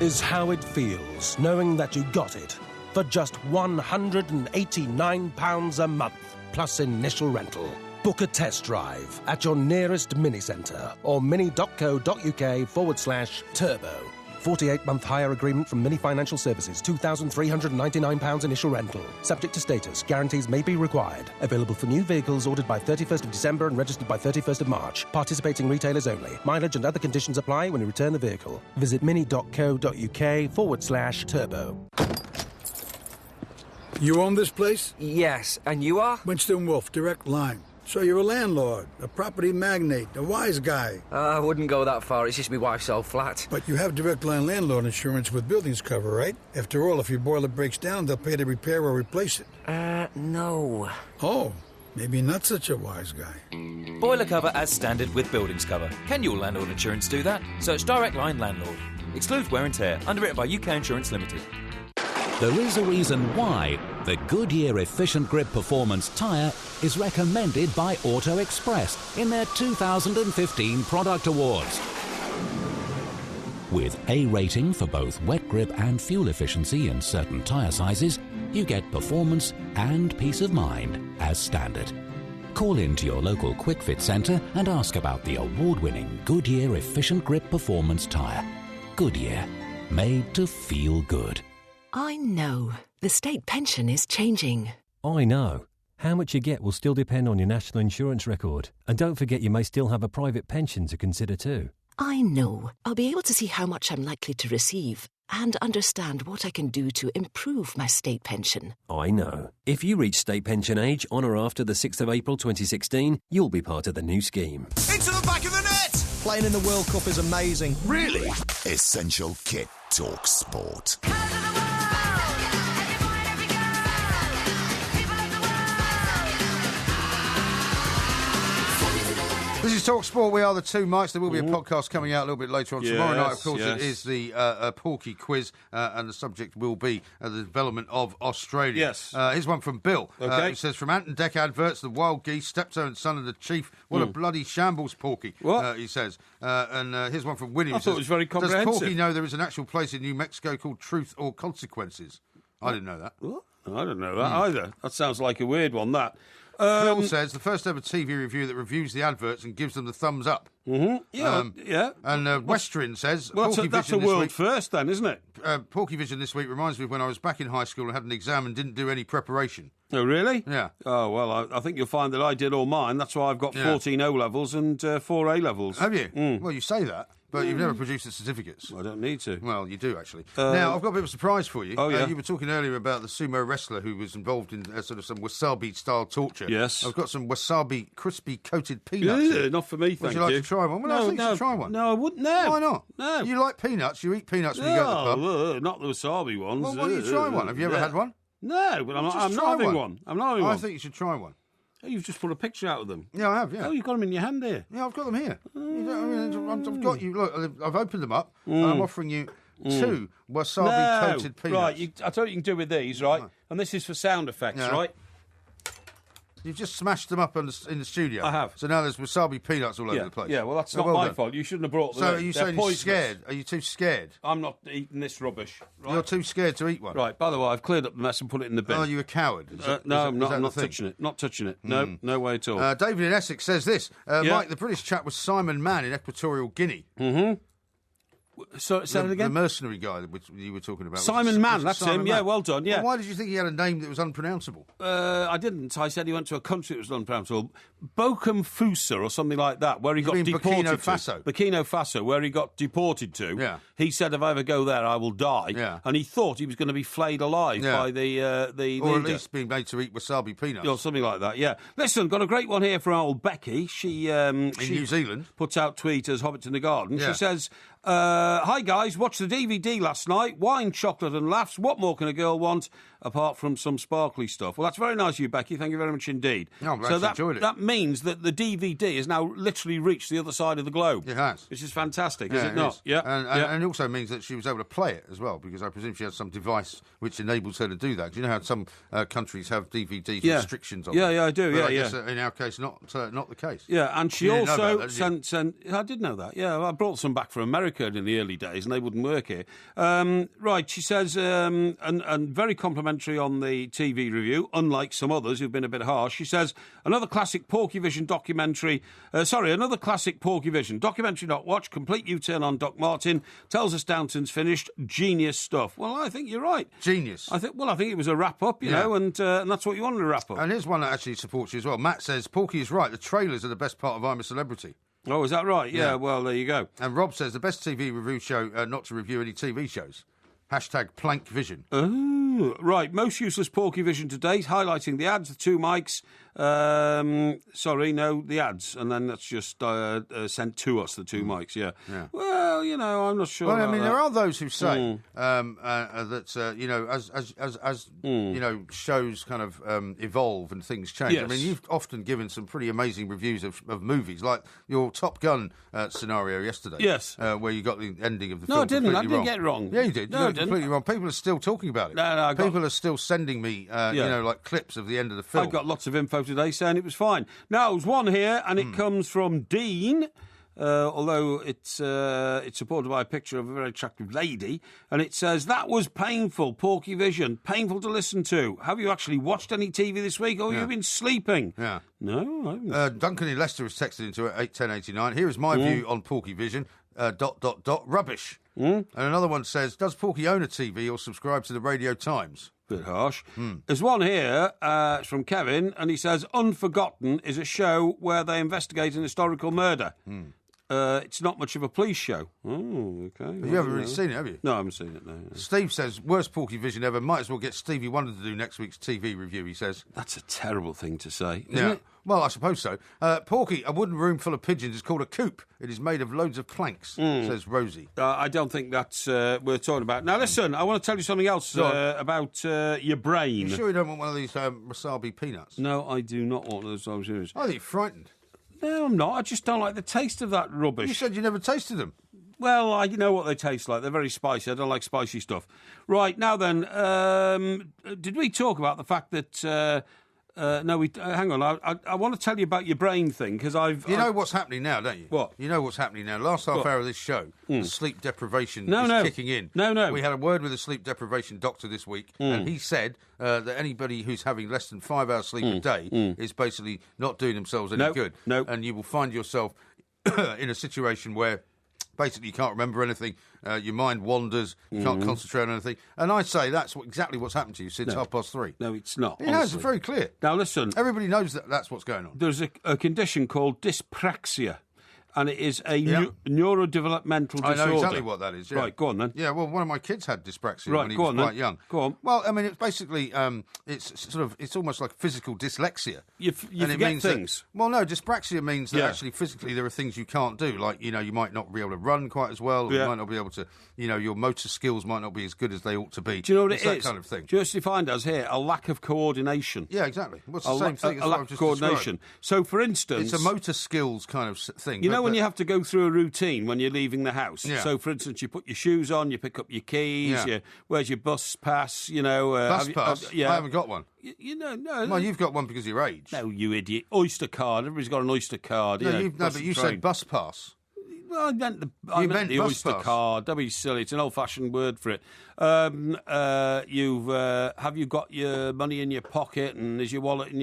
W: is how it feels knowing that you got it for just £189 a month, plus initial rental. Book a test drive at your nearest mini centre or mini.co.uk/turbo. 48-month hire agreement from Mini Financial Services, £2,399 initial rental. Subject to status, guarantees may be required. Available for new vehicles ordered by 31st of December and registered by 31st of March. Participating retailers only. Mileage and other conditions apply when you return the vehicle. Visit mini.co.uk/turbo.
K: You own this place?
L: Yes, and you are?
K: Winston Wolfe, Direct Line. So you're a landlord, a property magnate, a wise guy.
L: I wouldn't go that far. It's just my wife's old flat.
K: But you have Direct Line landlord insurance with buildings cover, right? After all, if your boiler breaks down, they'll pay to repair or replace it.
L: No.
K: Oh, maybe not such a wise guy.
P: Boiler cover as standard with buildings cover. Can your landlord insurance do that? Search Direct Line Landlord. Excludes wear and tear. Underwritten by UK Insurance Limited.
M: There is a reason why the Goodyear Efficient Grip Performance tyre is recommended by Auto Express in their 2015 Product Awards. With A rating for both wet grip and fuel efficiency in certain tyre sizes, you get performance and peace of mind as standard. Call in to your local Quick Fit centre and ask about the award-winning Goodyear Efficient Grip Performance tyre. Goodyear, made to feel good.
X: I know. The state pension is changing.
Y: I know.
O: How much you get will still depend on your national insurance record. And don't forget you may still have a private pension to consider too.
Q: I know. I'll be able to see how much I'm likely to receive and understand what I can do to improve my state pension.
O: I know. If you reach state pension age on or after the 6th of April 2016, you'll be part of the new scheme.
N: Into the back of the net!
R: Playing in the World Cup is amazing.
N: Really?
F: Essential Kit Talk Sport.
B: This is talkSPORT. We are the two mics. There will be a podcast coming out a little bit later on tomorrow night. Of course, it is the Porky quiz, and the subject will be the development of Australia.
A: Yes.
B: Here's one from Bill.
A: Okay.
B: He says, from Ant and Deck Adverts, the wild geese, steptoe and son of the chief. What a bloody shambles, Porky, he says. And here's one from William.
A: I thought it was very comprehensive.
B: Does Porky know there is an actual place in New Mexico called Truth or Consequences? I didn't know that.
A: What? I don't know that either. That sounds like a weird one, that.
B: Phil says the first ever TV review that reviews the adverts and gives them the thumbs up.
A: Mm-hmm. Yeah,
B: And Westrin says...
A: Well, that's a world first then, isn't it?
B: Porkyvision this week reminds me of when I was back in high school and had an exam and didn't do any preparation.
A: Oh, really?
B: Yeah.
A: Oh, well, I think you'll find that I did all mine. That's why I've got 14 O-levels and 4 A-levels.
B: Have you? Well, you say that. But you've never produced the certificates.
A: I don't need to.
B: Well, you do, actually. Now, I've got a bit of a surprise for you.
A: Oh, yeah.
B: You were talking earlier about the sumo wrestler who was involved in sort of some wasabi-style torture.
A: Yes.
B: I've got some wasabi crispy-coated peanuts.
A: Yeah, not for me, thank you.
B: Would you like to try one? Well, I think you should try one.
A: No, I wouldn't. No.
B: Why not?
A: No.
B: You like peanuts. You eat peanuts when you go to the pub.
A: Not the wasabi ones.
B: Well, why don't you try one? Have you ever had one?
A: No, but I'm not having one. I'm not having one.
B: I think you should try one.
A: Oh, you've just put a picture out of them.
B: Yeah, I have, yeah.
A: Oh, you've got them in your hand here.
B: Yeah, I've got them here. I've got you. Look, I've opened them up, and I'm offering you 2 wasabi-coated peanuts.
A: Right, I tell you what you can do with these, right? And this is for sound effects, right?
B: You've just smashed them up in the studio.
A: I have.
B: So now there's wasabi peanuts all over the place.
A: Yeah, well, that's not my fault. You shouldn't have brought them.
B: So are you saying you're scared? Are you too scared?
A: I'm not eating this rubbish. Right?
B: You're too scared to eat one?
A: Right, by the way, I've cleared up the mess and put it in the bin.
B: Oh, are you a coward?
A: No, I'm not. I'm not touching it. Not touching it. No, no way at all.
B: David in Essex says this. Mike, the British chap was Simon Mann in Equatorial Guinea.
A: Mm-hmm. So, say it again?
B: The mercenary guy that you were talking about.
A: Simon Mann, that's him. Yeah, well done, yeah.
B: Well, why did you think he had a name that was unpronounceable?
A: I didn't. I said he went to a country that was unpronounceable. Bochum Fusa or something like that, where he got deported
B: Burkina Faso?
A: Burkina Faso, where he got deported to.
B: Yeah.
A: He said, if I ever go there, I will die.
B: Yeah.
A: And he thought he was going to be flayed alive by the
B: Or
A: leader.
B: at least being made to eat wasabi peanuts.
A: Or something like that, yeah. Listen, got a great one here from old Becky. She
B: in New Zealand
A: puts out tweet as Hobbits in the Garden.
B: Yeah.
A: She says, hi guys, watched the DVD last night. Wine, chocolate and laughs. What more can a girl want apart from some sparkly stuff? Well, that's very nice of you, Becky. Thank you very much indeed.
B: No, I'm glad you enjoyed it.
A: That means that the DVD has now literally reached the other side of the globe.
B: It has.
A: Which is fantastic, is it not?
B: Is.
A: Yeah.
B: And it also means that she was able to play it as well, because I presume she has some device which enables her to do that. Do you know how some countries have DVD restrictions on them?
A: Yeah, I do.
B: But
A: Yeah,
B: I guess in our case, not the case.
A: Yeah, and she
B: You
A: also
B: that,
A: sent. I did know that. Yeah, I brought some back from America in the early days, and they wouldn't work here. Right, she says, and very complimentary on the TV review, unlike some others who've been a bit harsh. She says, another classic Porkyvision documentary. Another classic Porkyvision documentary not watched. Complete U-turn on Doc Martin. Tells us Downton's finished. Genius stuff. Well, I think you're right.
B: Genius.
A: I think it was a wrap up, you know, and that's what you wanted to wrap up.
B: And here's one that actually supports you as well. Matt says Porky is right. The trailers are the best part of I'm a Celebrity.
A: Oh, is that right? Yeah, well, there you go.
B: And Rob says the best TV review show not to review any TV shows. Hashtag Plank Vision.
A: Oh, right. Most useless Porkyvision to date, highlighting the ads, the 2 mics. The ads. And then that's just sent to us, the 2 mics, yeah. Well, you know, I'm not sure.
B: Well, I mean,
A: that.
B: there are those who say that, you know, as you know, shows kind of evolve and things change.
A: Yes.
B: I mean, you've often given some pretty amazing reviews of movies, like your Top Gun scenario yesterday.
A: Yes.
B: Where you got the ending of the
A: No,
B: film
A: I didn't. I
B: completely
A: didn't
B: wrong.
A: get it wrong.
B: Yeah, you did.
A: No,
B: You
A: I
B: got it
A: didn't.
B: completely wrong. People are still talking about it.
A: No,
B: people are still sending me, you know, like clips of the end of the film.
A: I got lots of info today saying it was fine. Now, there's one here, and it comes from Dean, although it's supported by a picture of a very attractive lady, and it says, that was painful, Porkyvision, painful to listen to. Have you actually watched any TV this week, or have you been sleeping?
B: Yeah.
A: No, I haven't.
B: Duncan in Leicester has texted into it, 81089. Here is my view on Porkyvision, ... rubbish. And another one says, does Porky own a TV or subscribe to the Radio Times?
A: Bit harsh. There's one here, it's from Kevin, and he says, Unforgotten is a show where they investigate an historical murder. It's not much of a police show. Oh, okay.
B: You haven't really seen it, have you?
A: No, I haven't seen it, no.
B: Steve says, worst Porkyvision ever. Might as well get Stevie Wonder to do next week's TV review, he says.
A: That's a terrible thing to say, isn't it?
B: Well, I suppose so. Porky, a wooden room full of pigeons is called a coop. It is made of loads of planks, says Rosie.
A: I don't think that's worth talking about. Now, listen, I want to tell you something else about your brain.
B: You sure you don't want one of these wasabi peanuts?
A: No, I do not want those.
B: I think you're frightened.
A: No, I'm not. I just don't like the taste of that rubbish.
B: You said you never tasted them.
A: Well, I know what they taste like. They're very spicy. I don't like spicy stuff. Right, now then, did we talk about the fact that... no, hang on. I want to tell you about your brain thing, because
B: You know what's happening now, don't you?
A: What?
B: You know what's happening now. Last half hour of this show, the sleep deprivation is kicking in.
A: No.
B: We had a word with a sleep deprivation doctor this week, and he said that anybody who's having less than 5 hours sleep a day is basically not doing themselves any good.
A: No.
B: And you will find yourself in a situation where basically you can't remember anything, your mind wanders, you can't concentrate on anything. And I say that's exactly what's happened to you since 3:30.
A: No, it's not.
B: It has, it's very clear.
A: Now, listen.
B: Everybody knows that that's what's going on.
A: There's a condition called dyspraxia, and it is a neurodevelopmental disorder.
B: I know exactly what that is, yeah.
A: Right, go on then.
B: Yeah, well, one of my kids had dyspraxia when he was quite young.
A: Go on.
B: Well, I mean, it's basically, it's almost like physical dyslexia.
A: You forget things.
B: No, dyspraxia means that actually physically there are things you can't do, like, you might not be able to run quite as well, or you might not be able to, your motor skills might not be as good as they ought to be.
A: Do you know what it is?
B: That kind of thing.
A: Just defined as here, a lack of coordination.
B: Yeah, exactly. What's the same thing as
A: a
B: what
A: lack
B: I've
A: of
B: just
A: coordination.
B: described.
A: So, for instance...
B: It's a motor skills kind of thing.
A: You know when you have to go through a routine when you're leaving the house?
B: Yeah.
A: So, for instance, you put your shoes on, you pick up your keys, where's your bus pass,
B: Bus pass? I haven't got one.
A: No.
B: Well, you've got one because of your age.
A: No, you idiot. Oyster card. Everybody's got an Oyster card.
B: But you said bus pass.
A: Well, I meant the Oyster card. Don't be silly. It's an old-fashioned word for it. Have you got your money in your pocket, and is your wallet in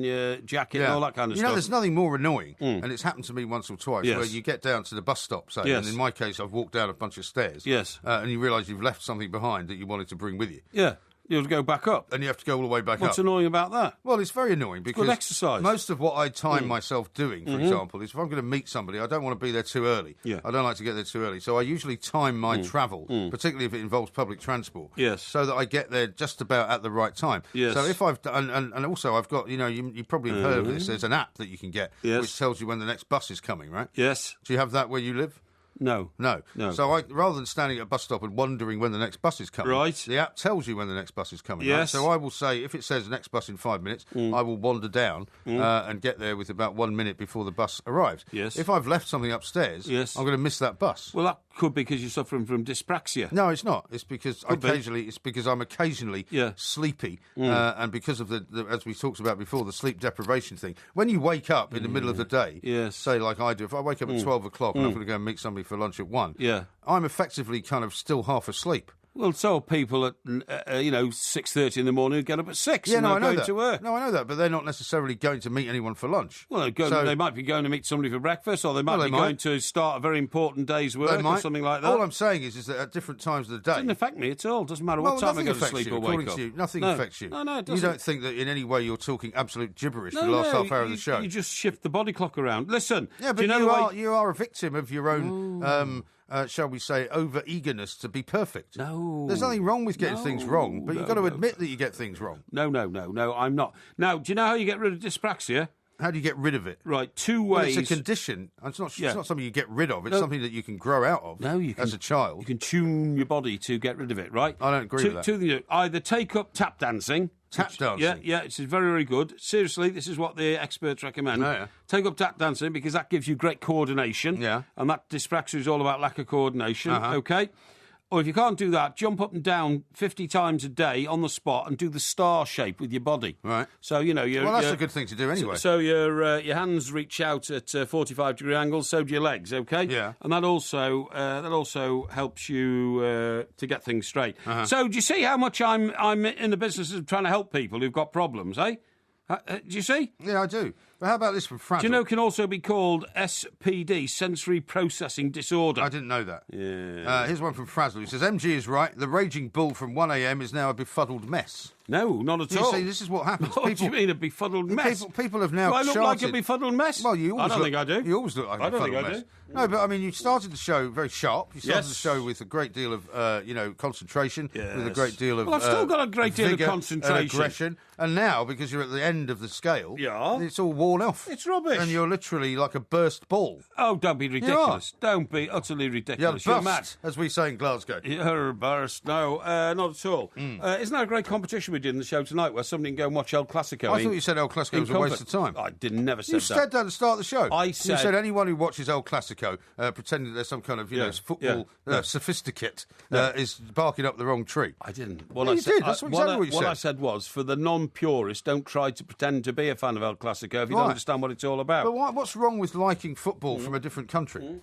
A: your jacket and all that kind of stuff?
B: There's nothing more annoying, and it's happened to me once or twice, where you get down to the bus stop, say, and in my case, I've walked down a bunch of stairs, and you realise you've left something behind that you wanted to bring with you.
A: Yeah. You have to go back up.
B: And you have to go all the way back up.
A: What's annoying about that?
B: Well, it's very annoying because
A: good exercise.
B: Most of what I time myself doing, for example, is if I'm going to meet somebody, I don't want to be there too early.
A: Yeah.
B: I don't like to get there too early. So I usually time my travel, particularly if it involves public transport, so that I get there just about at the right time.
A: Yes.
B: So if I've and also I've got, you probably have heard of this, there's an app that you can get which tells you when the next bus is coming, right?
A: Yes.
B: Do you have that where you live?
A: No.
B: So rather than standing at a bus stop and wondering when the next bus is coming, the app tells you when the next bus is coming.
A: Yes.
B: Right? So I will say, if it says next bus in 5 minutes, I will wander down and get there with about 1 minute before the bus arrives.
A: Yes.
B: If I've left something upstairs, I'm going to miss that bus.
A: Well, that could be because you're suffering from dyspraxia.
B: No, it's not. It's because I'm occasionally sleepy, and because of the as we talked about before, the sleep deprivation thing. When you wake up in the middle of the day, say like I do, if I wake up at 12 o'clock and I'm going to go and meet somebody for lunch at 1, I'm effectively kind of still half asleep.
A: Well, so are people at 6:30 in the morning who get up at 6
B: and
A: they're
B: I know
A: going
B: that.
A: to work.
B: No, I know that, but they're not necessarily going to meet anyone for lunch.
A: Well, they might be going to meet somebody for breakfast, or they might be going to start a very important day's work or something like that.
B: All I'm saying is that at different times of the day...
A: It doesn't affect me at all. It doesn't matter what time I go to sleep or wake up.
B: Nothing affects you.
A: No, it doesn't.
B: You don't think that in any way you're talking absolute gibberish for the last half hour of the show?
A: You just shift the body clock around. Listen,
B: yeah, but you are a victim of your own... shall we say, over-eagerness to be perfect.
A: No.
B: There's nothing wrong with getting things wrong, but you've got to admit that you get things wrong.
A: No, I'm not. Now, do you know how you get rid of dyspraxia?
B: How do you get rid of it?
A: Right, 2 ways.
B: Well, it's a condition. It's not something you get rid of. It's something that you can grow out of as a child.
A: You can tune your body to get rid of it, right?
B: I don't agree with that.
A: 2 things. Either take up tap dancing.
B: Tap dancing?
A: Yeah, it's very, very good. Seriously, this is what the experts recommend.
B: Oh, yeah.
A: Take up tap dancing because that gives you great coordination.
B: Yeah.
A: And that dyspraxia is all about lack of coordination, okay? Or if you can't do that, jump up and down 50 times a day on the spot and do the star shape with your body.
B: Right.
A: So,
B: well, that's a good thing to do anyway.
A: So your hands reach out at 45-degree angles, so do your legs, okay?
B: Yeah.
A: And that also helps you to get things straight. So do you see how much I'm in the business of trying to help people who've got problems, eh? Do you see?
B: Yeah, I do. But how about this from Frazzle?
A: Do you know it can also be called SPD, sensory processing disorder?
B: I didn't know that.
A: Yeah.
B: Here's one from Frazzle. He says, MG is right. The raging bull from 1am is now a befuddled mess.
A: No, not at all.
B: You see, this is what happens.
A: What do you mean, a befuddled mess?
B: People have now
A: Do I look like a
B: charted-
A: befuddled mess?
B: Well, you always
A: I don't think I do.
B: You always look like a
A: I don't
B: befuddled
A: think I
B: mess.
A: do.
B: No, but I mean, you started the show very sharp. You started
A: Yes.
B: the show with a great deal of, concentration, with a great deal of
A: Well, I've still got a great deal of
B: vigour
A: concentration.
B: and aggression. And now, because you're at the end of the scale, it's all worn off.
A: It's rubbish.
B: And you're literally like a burst ball.
A: Oh, don't be ridiculous. Don't be utterly
B: You're
A: ridiculous.
B: burst,
A: You're mad.
B: as we say in Glasgow.
A: You're a burst. No, not at all. Isn't that a great competition we did in the show tonight where somebody can go and watch El Clasico?
B: I thought you said El Clasico was a waste of time.
A: I never said
B: You
A: that.
B: said that at the start of the show.
A: I
B: You
A: said...
B: said anyone who watches El Clasico pretending they're some kind of football sophisticate is barking up the wrong tree.
A: I didn't.
B: You did. That's exactly what you said.
A: What I said was, for the non-purist, don't try to pretend to be a fan of El Clasico if you don't understand what it's all about.
B: But what's wrong with liking football from a different country?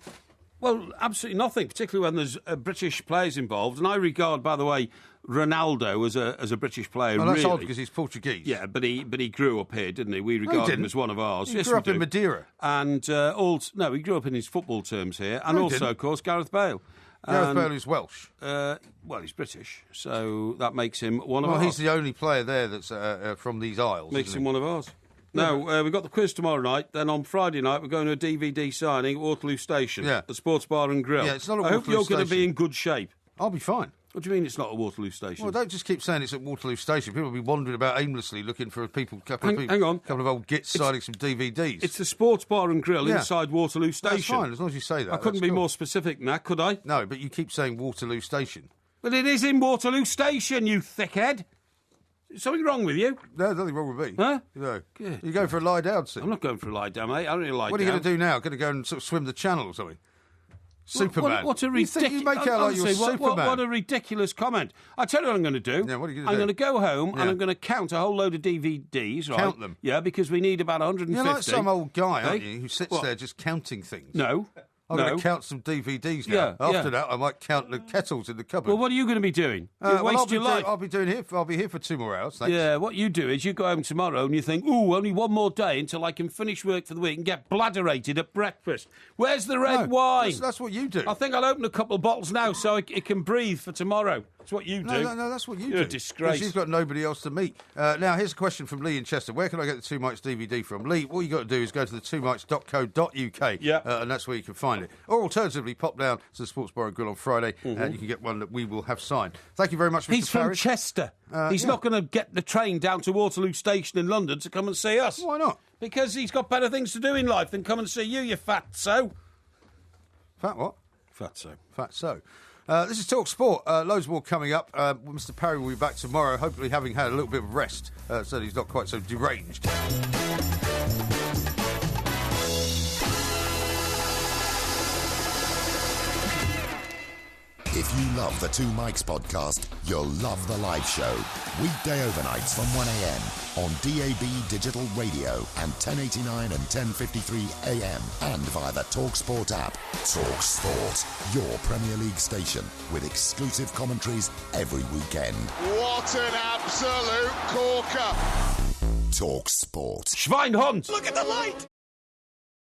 A: Well, absolutely nothing, particularly when there's British players involved. And I regard, by the way, Ronaldo as a British player.
B: Well, that's
A: really.
B: odd because he's Portuguese.
A: Yeah, but he grew up here, didn't he? We regard him as one of ours.
B: He grew up in Madeira.
A: And he grew up in his football terms here. And also, of course, Gareth Bale.
B: Gareth Bale is Welsh.
A: Well, he's British, so that makes him one of ours.
B: Well, he's the only player there that's from these isles.
A: Makes him one of ours. No, we've got the quiz tomorrow night. Then on Friday night, we're going to a DVD signing at Waterloo Station, the Sports Bar and Grill.
B: Yeah, it's not a
A: I hope
B: Waterloo
A: you're going to
B: Station.
A: be in good shape.
B: I'll be fine.
A: What do you mean it's not a Waterloo Station?
B: Well, don't just keep saying it's at Waterloo Station. People will be wandering about aimlessly looking for couple
A: Hang on.
B: of old gits signing some DVDs.
A: It's the Sports Bar and Grill inside Waterloo Station.
B: That's fine, as long as you say that.
A: I couldn't be more specific than that, could I?
B: No, but you keep saying Waterloo Station.
A: But it is in Waterloo Station, you thickhead. Is something wrong with you?
B: No, there's nothing wrong with me.
A: Huh?
B: No.
A: Good.
B: You going for a lie down, Sid?
A: I'm not going for a lie down, mate. I don't really lie down.
B: What are you going to do now? Going to go and sort of swim the channel or something? Superman.
A: What a ridiculous...
B: You make out like you're Superman.
A: What a ridiculous comment. I tell you what I'm going to do.
B: Yeah, what are you going to do?
A: I'm going to go home and I'm going to count a whole load of DVDs, right?
B: Count them?
A: Yeah, because we need about 150.
B: You're like some old guy, aren't
A: Hey?
B: you, who sits there just counting things.
A: No.
B: I'm going to count some DVDs now. After that, I might count the kettles in the cupboard.
A: Well, what are you going to be doing? You waste your life.
B: I'll be here for 2 more hours, thanks.
A: Yeah, what you do is you go home tomorrow and you think, ooh, only one more day until I can finish work for the week and get bladderated at breakfast. Where's the red wine?
B: That's what you do.
A: I think I'll open a couple of bottles now so it can breathe for tomorrow. That's what you do.
B: No, that's what you do.
A: You're a disgrace.
B: She's got nobody else to meet. Now, here's a question from Lee in Chester. Where can I get the Two Mics DVD from? Lee, all you got to do is go to the twomics.co.uk, and that's where you can find it. Or alternatively, pop down to the Sports Bar and Grill on Friday, and you can get one that we will have signed. Thank you very much, Mr.
A: He's from
B: Parry.
A: Chester. He's not going to get the train down to Waterloo Station in London to come and see us.
B: Why not?
A: Because he's got better things to do in life than come and see you, you fatso.
B: Fat what?
A: Fatso.
B: Fatso. This is talkSPORT. Loads more coming up. Mr. Parry will be back tomorrow, hopefully having had a little bit of rest, so that he's not quite so deranged.
F: If you love the Two Mics podcast, you'll love the live show. Weekday overnights from 1am on DAB Digital Radio and 1089 and 1053 AM and via the talkSPORT app. talkSPORT, your Premier League station with exclusive commentaries every weekend.
C: What an absolute corker!
F: talkSPORT.
A: Schweinhund!
C: Look at the light!